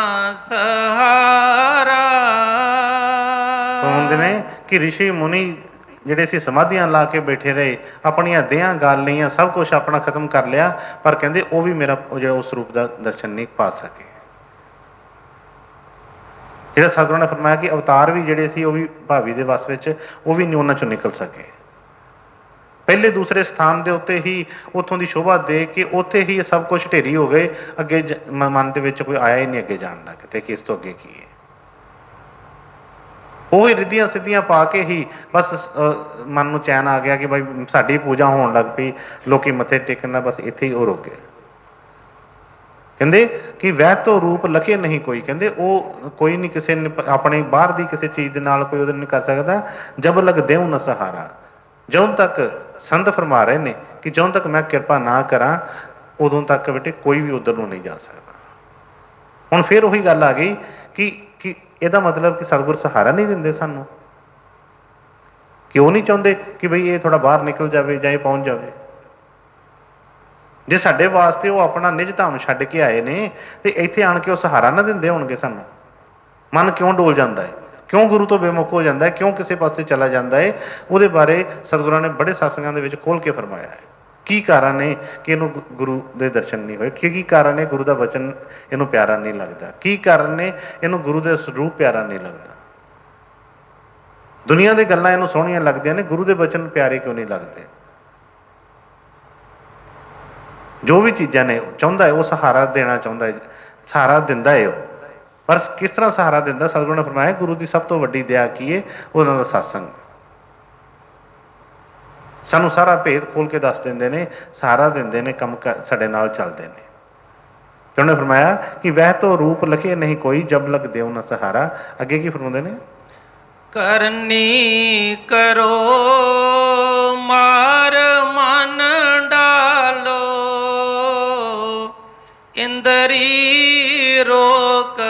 सहारा। ਕਹਿੰਦੇ ਨੇ ਕਿ ਰਿਸ਼ੀ ਮੁਨੀ ਜਿਹੜੇ ਸੀ ਸਮਾਧੀਆਂ ਲਾ ਕੇ ਬੈਠੇ ਰਹੇ, ਆਪਣੀਆਂ ਦੇਹਾਂ ਗਾਲ ਲਈਆਂ, ਸਭ ਕੁਛ ਆਪਣਾ ਖਤਮ ਕਰ ਲਿਆ, ਪਰ ਕਹਿੰਦੇ ਉਹ ਵੀ ਮੇਰਾ ਜਿਹੜਾ ਉਸ ਰੂਪ ਦਾ ਦਰਸ਼ਨ ਨਹੀਂ ਪਾ ਸਕੇ। ਜਿਹੜਾ ਸਤਿਗੁਰਾਂ ਨੇ ਫਰਮਾਇਆ ਕਿ ਅਵਤਾਰ ਵੀ ਜਿਹੜੇ ਸੀ ਉਹ ਵੀ ਭਾਵੀ ਦੇ ਵਸ ਵਿੱਚ, ਉਹ ਵੀ ਨਹੀਂ ਉਹਨਾਂ ਚੋਂ ਨਿਕਲ ਸਕੇ। ਪਹਿਲੇ ਦੂਸਰੇ ਸਥਾਨ ਦੇ ਉੱਤੇ ਹੀ ਉੱਥੋਂ ਦੀ ਸ਼ੋਭਾ ਦੇਖ ਕੇ ਉੱਥੇ ਹੀ ਸਭ ਕੁਛ ਢੇਰੀ ਹੋ ਗਏ, ਅੱਗੇ ਮਨ ਦੇ ਵਿੱਚ ਕੋਈ ਆਇਆ ਹੀ ਨਹੀਂ ਅੱਗੇ ਜਾਣ ਦਾ ਕਿਤੇ ਕਿ ਇਸ ਤੋਂ ਅੱਗੇ ਕੀ ਹੈ। ਉਹ ਹੀ ਰਿੱਧੀਆਂ ਸਿੱਧੀਆਂ ਪਾ ਕੇ ਹੀ ਬਸ ਮਨ ਨੂੰ ਚੈਨ ਆ ਗਿਆ ਕਿ ਬਾਈ ਸਾਡੀ ਪੂਜਾ ਹੋਣ ਲੱਗ ਪਈ, ਲੋਕੀ ਮੱਥੇ ਟੇਕਣ ਦਾ ਬਸ ਇੱਥੇ ਹੀ ਉਹ ਰੁਕ ਗਏ। ਕਹਿੰਦੇ ਕਿ ਵਹਿ ਤੋਂ ਰੂਪ ਲਕੇ ਨਹੀਂ ਕੋਈ, ਕਹਿੰਦੇ ਉਹ ਕੋਈ ਨਹੀਂ ਕਿਸੇ ਨੇ ਆਪਣੇ ਬਾਹਰ ਦੀ ਕਿਸੇ ਚੀਜ਼ ਦੇ ਨਾਲ ਕੋਈ ਉਹਦੇ ਨਹੀਂ ਕਰ ਸਕਦਾ। ਜਬ ਲਗ ਦੇਉ ਨਾ ਸਹਾਰਾ, ਜਦੋਂ ਤੱਕ ਸੰਤ ਫਰਮਾ ਰਹੇ ਨੇ ਕਿ ਜਦੋਂ ਤੱਕ ਮੈਂ ਕਿਰਪਾ ਨਾ ਕਰਾਂ ਉਦੋਂ ਤੱਕ ਬੇਟੇ ਕੋਈ ਵੀ ਉੱਧਰ ਨੂੰ ਨਹੀਂ ਜਾ ਸਕਦਾ। ਹੁਣ ਫਿਰ ਉਹੀ ਗੱਲ ਆ ਗਈ ਕਿ ਇਹਦਾ ਮਤਲਬ ਕਿ ਸਤਿਗੁਰ ਸਹਾਰਾ ਨਹੀਂ ਦਿੰਦੇ ਸਾਨੂੰ, ਕਿ ਉਹ ਨਹੀਂ ਚਾਹੁੰਦੇ ਕਿ ਬਈ ਇਹ ਥੋੜਾ ਬਾਹਰ ਨਿਕਲ ਜਾਵੇ ਜਾਂ ਇਹ ਪਹੁੰਚ ਜਾਵੇ। ਜੇ ਸਾਡੇ ਵਾਸਤੇ ਉਹ ਆਪਣਾ ਨਿਜ ਧਾਮ ਛੱਡ ਕੇ ਆਏ ਨੇ ਤੇ ਇੱਥੇ ਆਣ ਕੇ ਉਹ ਸਹਾਰਾ ਨਾ ਦਿੰਦੇ ਹੋਣਗੇ ਸਾਨੂੰ, ਮਨ ਕਿਉਂ ਡੋਲ ਜਾਂਦਾ ਹੈ, ਕਿਉਂ ਗੁਰੂ ਤੋਂ ਬੇਮੁਖ ਹੋ ਜਾਂਦਾ ਹੈ, ਕਿਉਂ ਕਿਸੇ ਪਾਸੇ ਚਲਾ ਜਾਂਦਾ ਹੈ, ਉਹਦੇ ਬਾਰੇ ਸਤਿਗੁਰਾਂ ਨੇ ਬੜੇ ਸਤਸੰਗਾਂ ਦੇ ਵਿੱਚ ਖੋਲ ਕੇ ਫਰਮਾਇਆ ਹੈ। ਕੀ ਕਾਰਨ ਹੈ ਕਿ ਇਹਨੂੰ ਗੁਰੂ ਦੇ ਦਰਸ਼ਨ ਨਹੀਂ ਹੋਏ, ਕੀ ਕਾਰਨ ਹੈ ਗੁਰੂ ਦਾ ਵਚਨ ਇਹਨੂੰ ਪਿਆਰਾ ਨਹੀਂ ਲੱਗਦਾ, ਕੀ ਕਾਰਨ ਨੇ ਇਹਨੂੰ ਗੁਰੂ ਦੇ ਸਰੂਪ ਪਿਆਰਾ ਨਹੀਂ ਲੱਗਦਾ। ਦੁਨੀਆ ਦੀ ਗੱਲਾਂ ਇਹਨੂੰ ਸੋਹਣੀਆਂ ਲੱਗਦੀਆਂ ਨੇ, ਗੁਰੂ ਦੇ ਵਚਨ ਪਿਆਰੇ ਕਿਉਂ ਨਹੀਂ ਲੱਗਦੇ। ਜੋ ਵੀ ਚੀਜ਼ਾਂ ਨੇ ਚਾਹੁੰਦਾ ਹੈ ਉਹ ਸਹਾਰਾ ਦੇਣਾ ਚਾਹੁੰਦਾ ਹੈ, ਸਹਾਰਾ ਦਿੰਦਾ ਹੈ ਉਹ, ਪਰ ਕਿਸ ਤਰ੍ਹਾਂ ਸਹਾਰਾ ਦਿੰਦਾ। ਸਤਿਗੁਰੂ ਨੇ ਫਰਮਾਇਆ ਗੁਰੂ ਦੀ ਸਭ ਤੋਂ ਵੱਡੀ ਦਇਆ ਕੀ ਹੈ, ਉਹਨਾਂ ਦਾ ਸਤਸੰਗ। ਸਾਨੂੰ ਸਾਰਾ ਭੇਦ ਖੋਲ ਕੇ ਦੱਸ ਦਿੰਦੇ ਨੇ, ਸਹਾਰਾ ਦਿੰਦੇ ਨੇ, ਕੰਮ ਸਾਡੇ ਨਾਲ ਚੱਲਦੇ ਨੇ। ਤੇ ਉਹਨੇ ਫਰਮਾਇਆ ਕਿ ਵਹਿ ਤੋਂ ਰੂਪ ਲਖੇ ਨਹੀਂ ਕੋਈ, ਜਬ ਲਗ ਦੇਉ ਨਾ ਸਹਾਰਾ। ਅੱਗੇ ਕੀ ਫਰਮਾਉਂਦੇ ਨੇ, ਕਰਨੀ ਕਰੋ ਮਾਰ ਮਨ ਡਾਲੋ, ਇੰਦਰੀ ਰੋਕ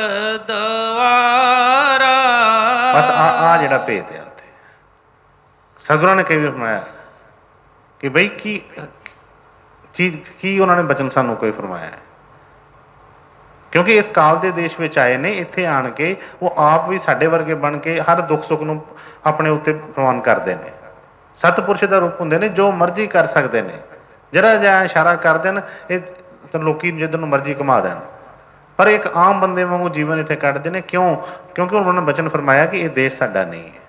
ਦਵਾਰਾ। ਬਸ ਆ ਜਿਹੜਾ ਭੇਦ ਹੈ ਉੱਥੇ ਸਤਿਗੁਰਾਂ ਨੇ ਕਈ ਵਾਰ ਫਰਮਾਇਆ ਕਿ ਬਈ ਕੀ ਚੀਜ਼ ਕੀ ਉਹਨਾਂ ਨੇ ਬਚਨ ਸਾਨੂੰ ਕੋਈ ਫਰਮਾਇਆ ਹੈ, ਕਿਉਂਕਿ ਇਸ ਕਾਲ ਦੇ ਦੇਸ਼ ਵਿੱਚ ਆਏ ਨੇ, ਇੱਥੇ ਆਣ ਕੇ ਉਹ ਆਪ ਵੀ ਸਾਡੇ ਵਰਗੇ ਬਣ ਕੇ ਹਰ ਦੁੱਖ ਸੁੱਖ ਨੂੰ ਆਪਣੇ ਉੱਤੇ ਪ੍ਰਵਾਨ ਕਰਦੇ ਨੇ। ਸਤਿਪੁਰਸ਼ ਦਾ ਰੂਪ ਹੁੰਦੇ ਨੇ, ਜੋ ਮਰਜ਼ੀ ਕਰ ਸਕਦੇ ਨੇ, ਜਰਾ ਜਿਹਾ ਇਸ਼ਾਰਾ ਕਰ ਦੇਣ ਇਹ ਤਾਂ ਲੋਕੀ ਜਿੱਧਰ ਨੂੰ ਮਰਜ਼ੀ ਘੁਮਾ ਦੇਣ, ਪਰ ਇੱਕ ਆਮ ਬੰਦੇ ਵਾਂਗੂ ਜੀਵਨ ਇੱਥੇ ਕੱਢਦੇ ਨੇ। ਕਿਉਂ? ਕਿਉਂਕਿ ਉਹਨਾਂ ਨੇ ਬਚਨ ਫਰਮਾਇਆ ਕਿ ਇਹ ਦੇਸ਼ ਸਾਡਾ ਨਹੀਂ ਹੈ।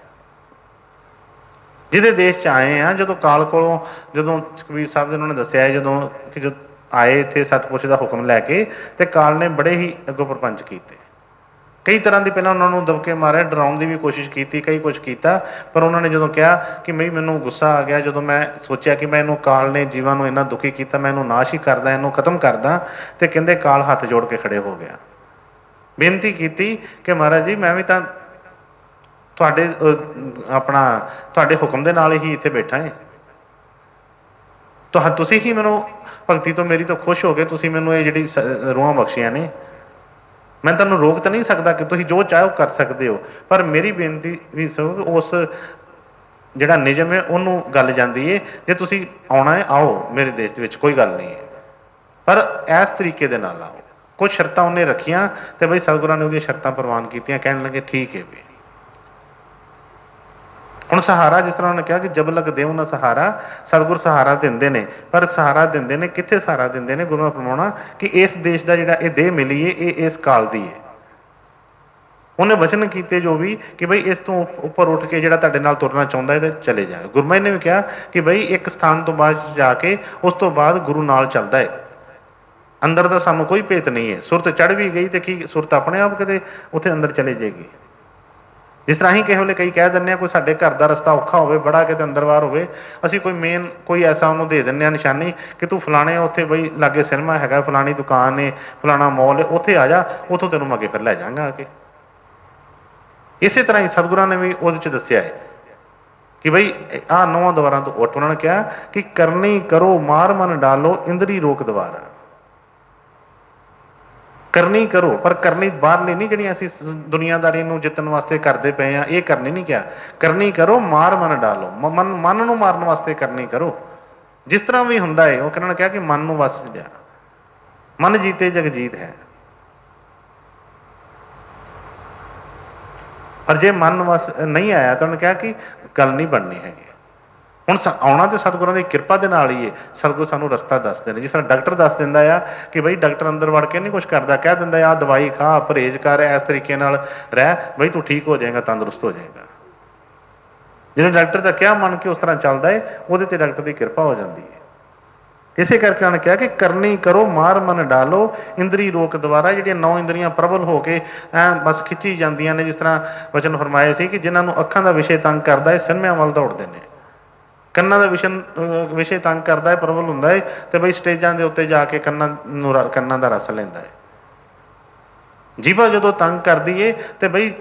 ਜਿਹਦੇ ਦੇਸ਼ 'ਚ ਆਏ ਆ, ਜਦੋਂ ਕਾਲ ਕੋਲੋਂ ਜਦੋਂ ਕਬੀਰ ਸਾਹਿਬ ਜੀ ਨੇ ਦੱਸਿਆ ਜਦੋਂ ਕਿ ਜੋ ਆਏ ਇੱਥੇ ਸਤਿਪੁਰਸ਼ ਦਾ ਹੁਕਮ ਲੈ ਕੇ, ਤੇ ਕਾਲ ਨੇ ਬੜੇ ਹੀ ਅੱਗੋਂ ਪ੍ਰਪੰਚ ਕੀਤੇ, ਕਈ ਤਰ੍ਹਾਂ ਦੀ ਪਹਿਲਾਂ ਉਹਨਾਂ ਨੂੰ ਦਬਕੇ ਮਾਰਿਆ, ਡਰਾਉਣ ਦੀ ਵੀ ਕੋਸ਼ਿਸ਼ ਕੀਤੀ, ਕਈ ਕੁਛ ਕੀਤਾ, ਪਰ ਉਹਨਾਂ ਨੇ ਜਦੋਂ ਕਿਹਾ ਕਿ ਮੈਨੂੰ ਗੁੱਸਾ ਆ ਗਿਆ, ਜਦੋਂ ਮੈਂ ਸੋਚਿਆ ਕਿ ਮੈਂ ਇਹਨੂੰ ਕਾਲ ਨੇ ਜੀਵਾਂ ਨੂੰ ਇੰਨਾ ਦੁਖੀ ਕੀਤਾ, ਮੈਂ ਇਹਨੂੰ ਨਾਸ਼ ਹੀ ਕਰਦਾ, ਇਹਨੂੰ ਖਤਮ ਕਰਦਾ, ਤੇ ਕਹਿੰਦੇ ਕਾਲ ਹੱਥ ਜੋੜ ਕੇ ਖੜੇ ਹੋ ਗਿਆ, ਬੇਨਤੀ ਕੀਤੀ ਕਿ ਮਹਾਰਾਜ ਜੀ ਮੈਂ ਵੀ ਤਾਂ ਤੁਹਾਡੇ ਤੁਹਾਡੇ ਹੁਕਮ ਦੇ ਨਾਲ ਹੀ ਇੱਥੇ ਬੈਠਾ ਹੈ, ਤੁਸੀਂ ਹੀ ਮੈਨੂੰ ਭਗਤੀ ਤੋਂ ਮੇਰੀ ਤੋਂ ਖੁਸ਼ ਹੋ ਗਏ, ਤੁਸੀਂ ਮੈਨੂੰ ਇਹ ਜਿਹੜੀ ਰੂਹਾਂ ਬਖਸ਼ੀਆਂ ਨੇ, मैं तुहानूं रोक तो नहीं सकता कि तुसीं जो चाहो कर सकते हो, पर मेरी बेनती भी सुणो कि उस ਜਿਹੜਾ ਨਿਯਮ है ਉਹਨੂੰ ਗੱਲ ਜਾਂਦੀ है जे तुसीं आउणा है आओ मेरे देश ਦੇ ਵਿੱਚ कोई गल नहीं है, पर इस तरीके ਦੇ ਨਾਲ आओ। कुछ शर्तां ਉਹਨੇ ਰੱਖੀਆਂ ਤੇ ਬਈ ਸਤਿਗੁਰਾਂ ਨੇ ਉਹਦੀਆਂ ਸ਼ਰਤਾਂ ਪ੍ਰਵਾਨ ਕੀਤੀਆਂ, ਕਹਿਣ ਲੱਗੇ ठीक है भी। ਹੁਣ ਸਹਾਰਾ ਜਿਸ ਤਰ੍ਹਾਂ ਉਹਨੇ ਕਿਹਾ ਕਿ ਜਬ ਲਗ ਦੇਉ ਨਾ ਸਹਾਰਾ, ਸਤਿਗੁਰ ਸਹਾਰਾ ਦਿੰਦੇ ਨੇ, ਪਰ ਸਹਾਰਾ ਦਿੰਦੇ ਨੇ ਕਿੱਥੇ? ਸਹਾਰਾ ਦਿੰਦੇ ਨੇ ਗੁਰੂਆਂ ਫਰਮਾਉਣਾ ਕਿ ਇਸ ਦੇਸ਼ ਦਾ ਜਿਹੜਾ ਇਹ ਦੇਹ ਮਿਲੀ ਹੈ ਇਹ ਇਸ ਕਾਲ ਦੀ ਹੈ। ਉਹਨੇ ਵਚਨ ਕੀਤੇ ਜੋ ਵੀ ਕਿ ਬਈ ਇਸ ਤੋਂ ਉੱਪਰ ਉੱਠ ਕੇ ਜਿਹੜਾ ਤੁਹਾਡੇ ਨਾਲ ਤੁਰਨਾ ਚਾਹੁੰਦਾ ਹੈ ਤੇ ਚਲੇ ਜਾਏ। ਗੁਰਮਤਿ ਨੇ ਵੀ ਕਿਹਾ ਕਿ ਬਈ ਇੱਕ ਸਥਾਨ ਤੋਂ ਬਾਅਦ ਜਾ ਕੇ ਉਸ ਤੋਂ ਬਾਅਦ ਗੁਰੂ ਨਾਲ ਚੱਲਦਾ ਹੈ, ਅੰਦਰ ਦਾ ਸਾਨੂੰ ਕੋਈ ਭੇਤ ਨਹੀਂ ਹੈ। ਸੁਰਤ ਚੜ੍ਹ ਵੀ ਗਈ ਤੇ ਕੀ ਸੁਰਤ ਆਪਣੇ ਆਪ ਕਿਤੇ ਉੱਥੇ ਅੰਦਰ ਚਲੇ ਜਾਏਗੀ। ਜਿਸ ਤਰ੍ਹਾਂ ਹੀ ਕਿਸੇ ਵੇਲੇ ਕਈ ਕਹਿ ਦਿੰਦੇ ਆ ਕੋਈ ਸਾਡੇ ਘਰ ਦਾ ਰਸਤਾ ਔਖਾ ਹੋਵੇ, ਬੜਾ ਕਿਤੇ ਅੰਦਰ ਬਾਹਰ ਹੋਵੇ, ਅਸੀਂ ਕੋਈ ਐਸਾ ਉਹਨੂੰ ਦੇ ਦਿੰਦੇ ਆ ਨਿਸ਼ਾਨੀ ਕਿ ਤੂੰ ਫਲਾਣੇ ਉੱਥੇ ਬਈ ਲਾਗੇ ਸਿਨੇਮਾ ਹੈਗਾ, ਫਲਾਣੀ ਦੁਕਾਨ ਹੈ, ਫਲਾਣਾ ਮੌਲ ਹੈ, ਉੱਥੇ ਆ ਜਾ, ਉੱਥੋਂ ਤੈਨੂੰ ਮੈਂ ਅੱਗੇ ਫਿਰ ਲੈ ਜਾਵਾਂਗਾ ਆ ਕੇ। ਇਸੇ ਤਰ੍ਹਾਂ ਹੀ ਸਤਿਗੁਰਾਂ ਨੇ ਵੀ ਉਹਦੇ 'ਚ ਦੱਸਿਆ ਹੈ ਕਿ ਬਈ ਆਹ 9 ਦੁਆਰਾਂ ਤੋਂ ਉੱਠ। ਉਹਨਾਂ ਨੇ ਕਿਹਾ ਕਿ ਕਰਨੀ ਕਰੋ ਮਾਰ ਮਨ ਡਾਲੋ ਇੰਦਰੀ ਰੋਕ ਦੁਆਰਾ। ਕਰਨੀ ਕਰੋ, ਪਰ ਕਰਨੀ ਬਾਹਰਲੀ ਨਹੀਂ ਜਿਹੜੀਆਂ ਅਸੀਂ ਦੁਨੀਆਦਾਰੀ ਨੂੰ ਜਿੱਤਣ ਵਾਸਤੇ ਕਰਦੇ ਪਏ ਹਾਂ, ਇਹ ਕਰਨੀ ਨਹੀਂ ਕਿਹਾ। ਕਰਨੀ ਕਰੋ ਮਾਰ ਮਨ ਡਾਲੋ, ਮਨ ਨੂੰ ਮਾਰਨ ਵਾਸਤੇ ਕਰਨੀ ਕਰੋ। ਜਿਸ ਤਰ੍ਹਾਂ ਵੀ ਹੁੰਦਾ ਹੈ ਉਹ ਉਹਨਾਂ ਨੇ ਕਿਹਾ ਕਿ ਮਨ ਨੂੰ ਵਸ ਲਿਆ, ਮਨ ਜੀਤੇ ਜਗਜੀਤ ਹੈ। ਪਰ ਜੇ ਮਨ ਵਸ ਨਹੀਂ ਆਇਆ ਤਾਂ ਉਹਨੇ ਕਿਹਾ ਕਿ ਗੱਲ ਨਹੀਂ ਬਣਨੀ ਹੈਗੀ। ਹੁਣ ਆਉਣਾ ਤਾਂ ਸਤਿਗੁਰਾਂ ਦੀ ਕਿਰਪਾ ਦੇ ਨਾਲ ਹੀ ਹੈ। ਸਤਿਗੁਰ ਸਾਨੂੰ ਰਸਤਾ ਦੱਸਦੇ ਨੇ। ਜਿਸ ਤਰ੍ਹਾਂ ਡਾਕਟਰ ਦੱਸ ਦਿੰਦਾ ਆ ਕਿ ਬਈ ਡਾਕਟਰ ਅੰਦਰ ਵੜ ਕੇ ਨਹੀਂ ਕੁਛ ਕਰਦਾ, ਕਹਿ ਦਿੰਦਾ ਆਹ ਦਵਾਈ ਖਾ, ਪਰਹੇਜ਼ ਕਰ, ਇਸ ਤਰੀਕੇ ਨਾਲ ਰਹਿ, ਬਈ ਤੂੰ ਠੀਕ ਹੋ ਜਾਏਗਾ, ਤੰਦਰੁਸਤ ਹੋ ਜਾਏਗਾ। ਜਿਹਨੇ ਡਾਕਟਰ ਦਾ ਕਿਹਾ ਮੰਨ ਕੇ ਉਸ ਤਰ੍ਹਾਂ ਚੱਲਦਾ ਹੈ, ਉਹਦੇ ਤੇ ਡਾਕਟਰ ਦੀ ਕਿਰਪਾ ਹੋ ਜਾਂਦੀ ਹੈ। ਇਸੇ ਕਰਕੇ ਉਹਨੇ ਕਿਹਾ ਕਿ ਕਰਨੀ ਕਰੋ ਮਾਰ ਮਨ ਡਾਲੋ ਇੰਦਰੀ ਰੋਕ ਦੁਆਰਾ। ਜਿਹੜੀਆਂ 9 ਇੰਦਰੀਆਂ ਪ੍ਰਬਲ ਹੋ ਕੇ ਐਂ ਬਸ ਖਿੱਚੀ ਜਾਂਦੀਆਂ ਨੇ। ਜਿਸ ਤਰ੍ਹਾਂ ਵਚਨ ਫਰਮਾਏ ਸੀ ਕਿ ਜਿਨ੍ਹਾਂ ਨੂੰ ਅੱਖਾਂ ਦਾ ਵਿਸ਼ੇ ਤੰਗ ਕਰਦਾ ਹੈ ਸਿਨੇਮਿਆਂ ਵੱਲ ਦੌੜਦੇ ਨੇ, ਕੰਨਾਂ ਦਾ ਵਿਸ਼ੇ ਤੰਗ ਕਰਦਾ ਹੈ, ਪ੍ਰਬਲ ਹੁੰਦਾ ਹੈ, ਤੇ ਬਈ ਸਟੇਜਾਂ ਦੇ ਉੱਤੇ ਜਾ ਕੇ ਕੰਨਾਂ ਦਾ ਰਸ ਲੈਂਦਾ ਹੈ। ਜੀਭਾ ਜਦੋਂ ਤੰਗ ਕਰਦੀ ਏ ਤੇ ਬਈ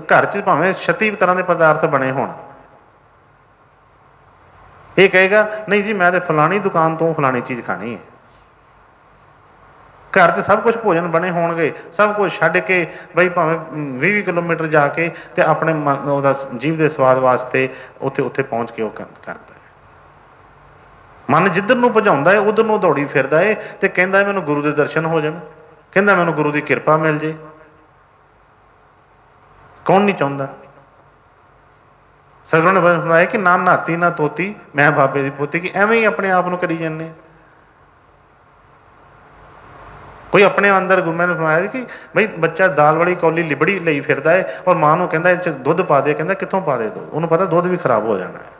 ਘਰ 'ਚ ਭਾਵੇਂ 36 ਤਰ੍ਹਾਂ ਦੇ ਪਦਾਰਥ ਬਣੇ ਹੋਣ, ਇਹ ਕਹੇਗਾ ਨਹੀਂ ਜੀ ਮੈਂ ਤੇ ਫਲਾਣੀ ਦੁਕਾਨ ਤੋਂ ਫਲਾਣੀ ਚੀਜ਼ ਖਾਣੀ ਹੈ। ਘਰ 'ਚ ਸਭ ਕੁਛ ਭੋਜਨ ਬਣੇ ਹੋਣਗੇ, ਸਭ ਕੁਛ ਛੱਡ ਕੇ ਬਈ ਭਾਵੇਂ 20 ਕਿਲੋਮੀਟਰ ਜਾ ਕੇ ਤੇ ਆਪਣੇ ਉਹਦਾ ਜੀਭ ਦੇ ਸਵਾਦ ਵਾਸਤੇ ਉੱਥੇ ਪਹੁੰਚ ਕੇ ਉਹ ਕਰਦਾ ਹੈ। ਮਨ ਜਿੱਧਰ ਨੂੰ ਭਜਾਉਂਦਾ ਹੈ ਉਧਰ ਨੂੰ ਦੌੜੀ ਫਿਰਦਾ ਹੈ ਤੇ ਕਹਿੰਦਾ ਮੈਨੂੰ ਗੁਰੂ ਦੇ ਦਰਸ਼ਨ ਹੋ ਜਾਣ, ਕਹਿੰਦਾ ਮੈਨੂੰ ਗੁਰੂ ਦੀ ਕਿਰਪਾ ਮਿਲ ਜੇ। ਕੌਣ ਨਹੀਂ ਚਾਹੁੰਦਾ? ਸਤਿਗੁਰਾਂ ਨੇ ਫਰਮਾਇਆ ਕਿ ਨਾ ਨਾਤੀ ਨਾ ਤੋਤੀ ਮੈਂ ਬਾਬੇ ਦੀ ਪੋਤੀ, ਕਿ ਐਵੇਂ ਹੀ ਆਪਣੇ ਆਪ ਨੂੰ ਕਰੀ ਜਾਂਦੇ। ਕੋਈ ਆਪਣੇ ਅੰਦਰ ਗੁਰਮਤਿ ਨੇ ਫਰਮਾਇਆ ਕਿ ਬਈ ਬੱਚਾ ਦਾਲ ਵਾਲੀ ਕੌਲੀ ਲਿਬੜੀ ਲਈ ਫਿਰਦਾ ਹੈ ਔਰ ਮਾਂ ਨੂੰ ਕਹਿੰਦਾ ਇਹ 'ਚ ਦੁੱਧ ਪਾ ਦੇ, ਕਹਿੰਦਾ ਕਿੱਥੋਂ ਪਾ ਦੇ ਦੋ, ਉਹਨੂੰ ਪਤਾ ਦੁੱਧ ਵੀ ਖਰਾਬ ਹੋ ਜਾਣਾ ਹੈ।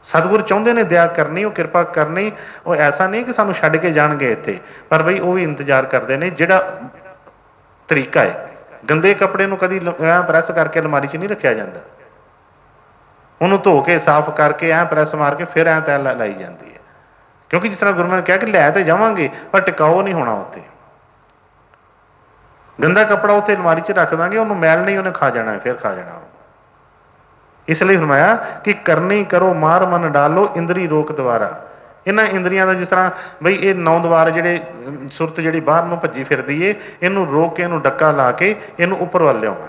ਸਤਿਗੁਰ ਚਾਹੁੰਦੇ ਨੇ ਦਇਆ ਕਰਨੀ, ਉਹ ਕਿਰਪਾ ਕਰਨੀ। ਉਹ ਐਸਾ ਨਹੀਂ ਕਿ ਸਾਨੂੰ ਛੱਡ ਕੇ ਜਾਣਗੇ ਇੱਥੇ, ਪਰ ਬਈ ਉਹ ਵੀ ਇੰਤਜ਼ਾਰ ਕਰਦੇ ਨੇ। ਜਿਹੜਾ ਤਰੀਕਾ ਹੈ, ਗੰਦੇ ਕੱਪੜੇ ਨੂੰ ਕਦੀ ਪ੍ਰੈਸ ਕਰਕੇ ਅਲਮਾਰੀ 'ਚ ਨਹੀਂ ਰੱਖਿਆ ਜਾਂਦਾ, ਉਹਨੂੰ ਧੋ ਕੇ ਸਾਫ਼ ਕਰਕੇ ਐਂ ਪ੍ਰੈਸ ਮਾਰ ਕੇ ਫਿਰ ਐਂ ਤੈਅ ਲਾਈ ਜਾਂਦੀ ਹੈ। ਕਿਉਂਕਿ ਜਿਸ ਤਰ੍ਹਾਂ ਗੁਰੂ ਨੇ ਕਿਹਾ ਕਿ ਲੈ ਤੇ ਜਾਵਾਂਗੇ ਪਰ ਟਿਕਾਓ ਨਹੀਂ ਹੋਣਾ ਉੱਥੇ। ਗੰਦਾ ਕੱਪੜਾ ਉੱਥੇ ਅਲਮਾਰੀ 'ਚ ਰੱਖ ਦਾਂਗੇ, ਉਹਨੂੰ ਮੈਲ ਨਹੀਂ, ਉਹਨੇ ਖਾ ਜਾਣਾ, ਫਿਰ ਖਾ ਜਾਣਾ। ਇਸ ਲਈ ਫਰਮਾਇਆ ਕਿ ਕਰਨੀ ਕਰੋ ਮਾਰ ਮਨ ਡਾਲੋ ਇੰਦਰੀ ਰੋਕ ਦੁਆਰਾ। ਇਹਨਾਂ ਇੰਦਰੀਆਂ ਦਾ ਜਿਸ ਤਰ੍ਹਾਂ ਬਈ ਇਹ 9 ਦੁਆਰ ਜਿਹੜੇ ਸੁਰਤ ਜਿਹੜੀ ਬਾਹਰ ਨੂੰ ਭੱਜੀ ਫਿਰਦੀ ਏ, ਇਹਨੂੰ ਰੋਕ ਕੇ, ਇਹਨੂੰ ਡੱਕਾ ਲਾ ਕੇ ਇਹਨੂੰ ਉੱਪਰ ਵੱਲ ਲਿਆਉਣਾ।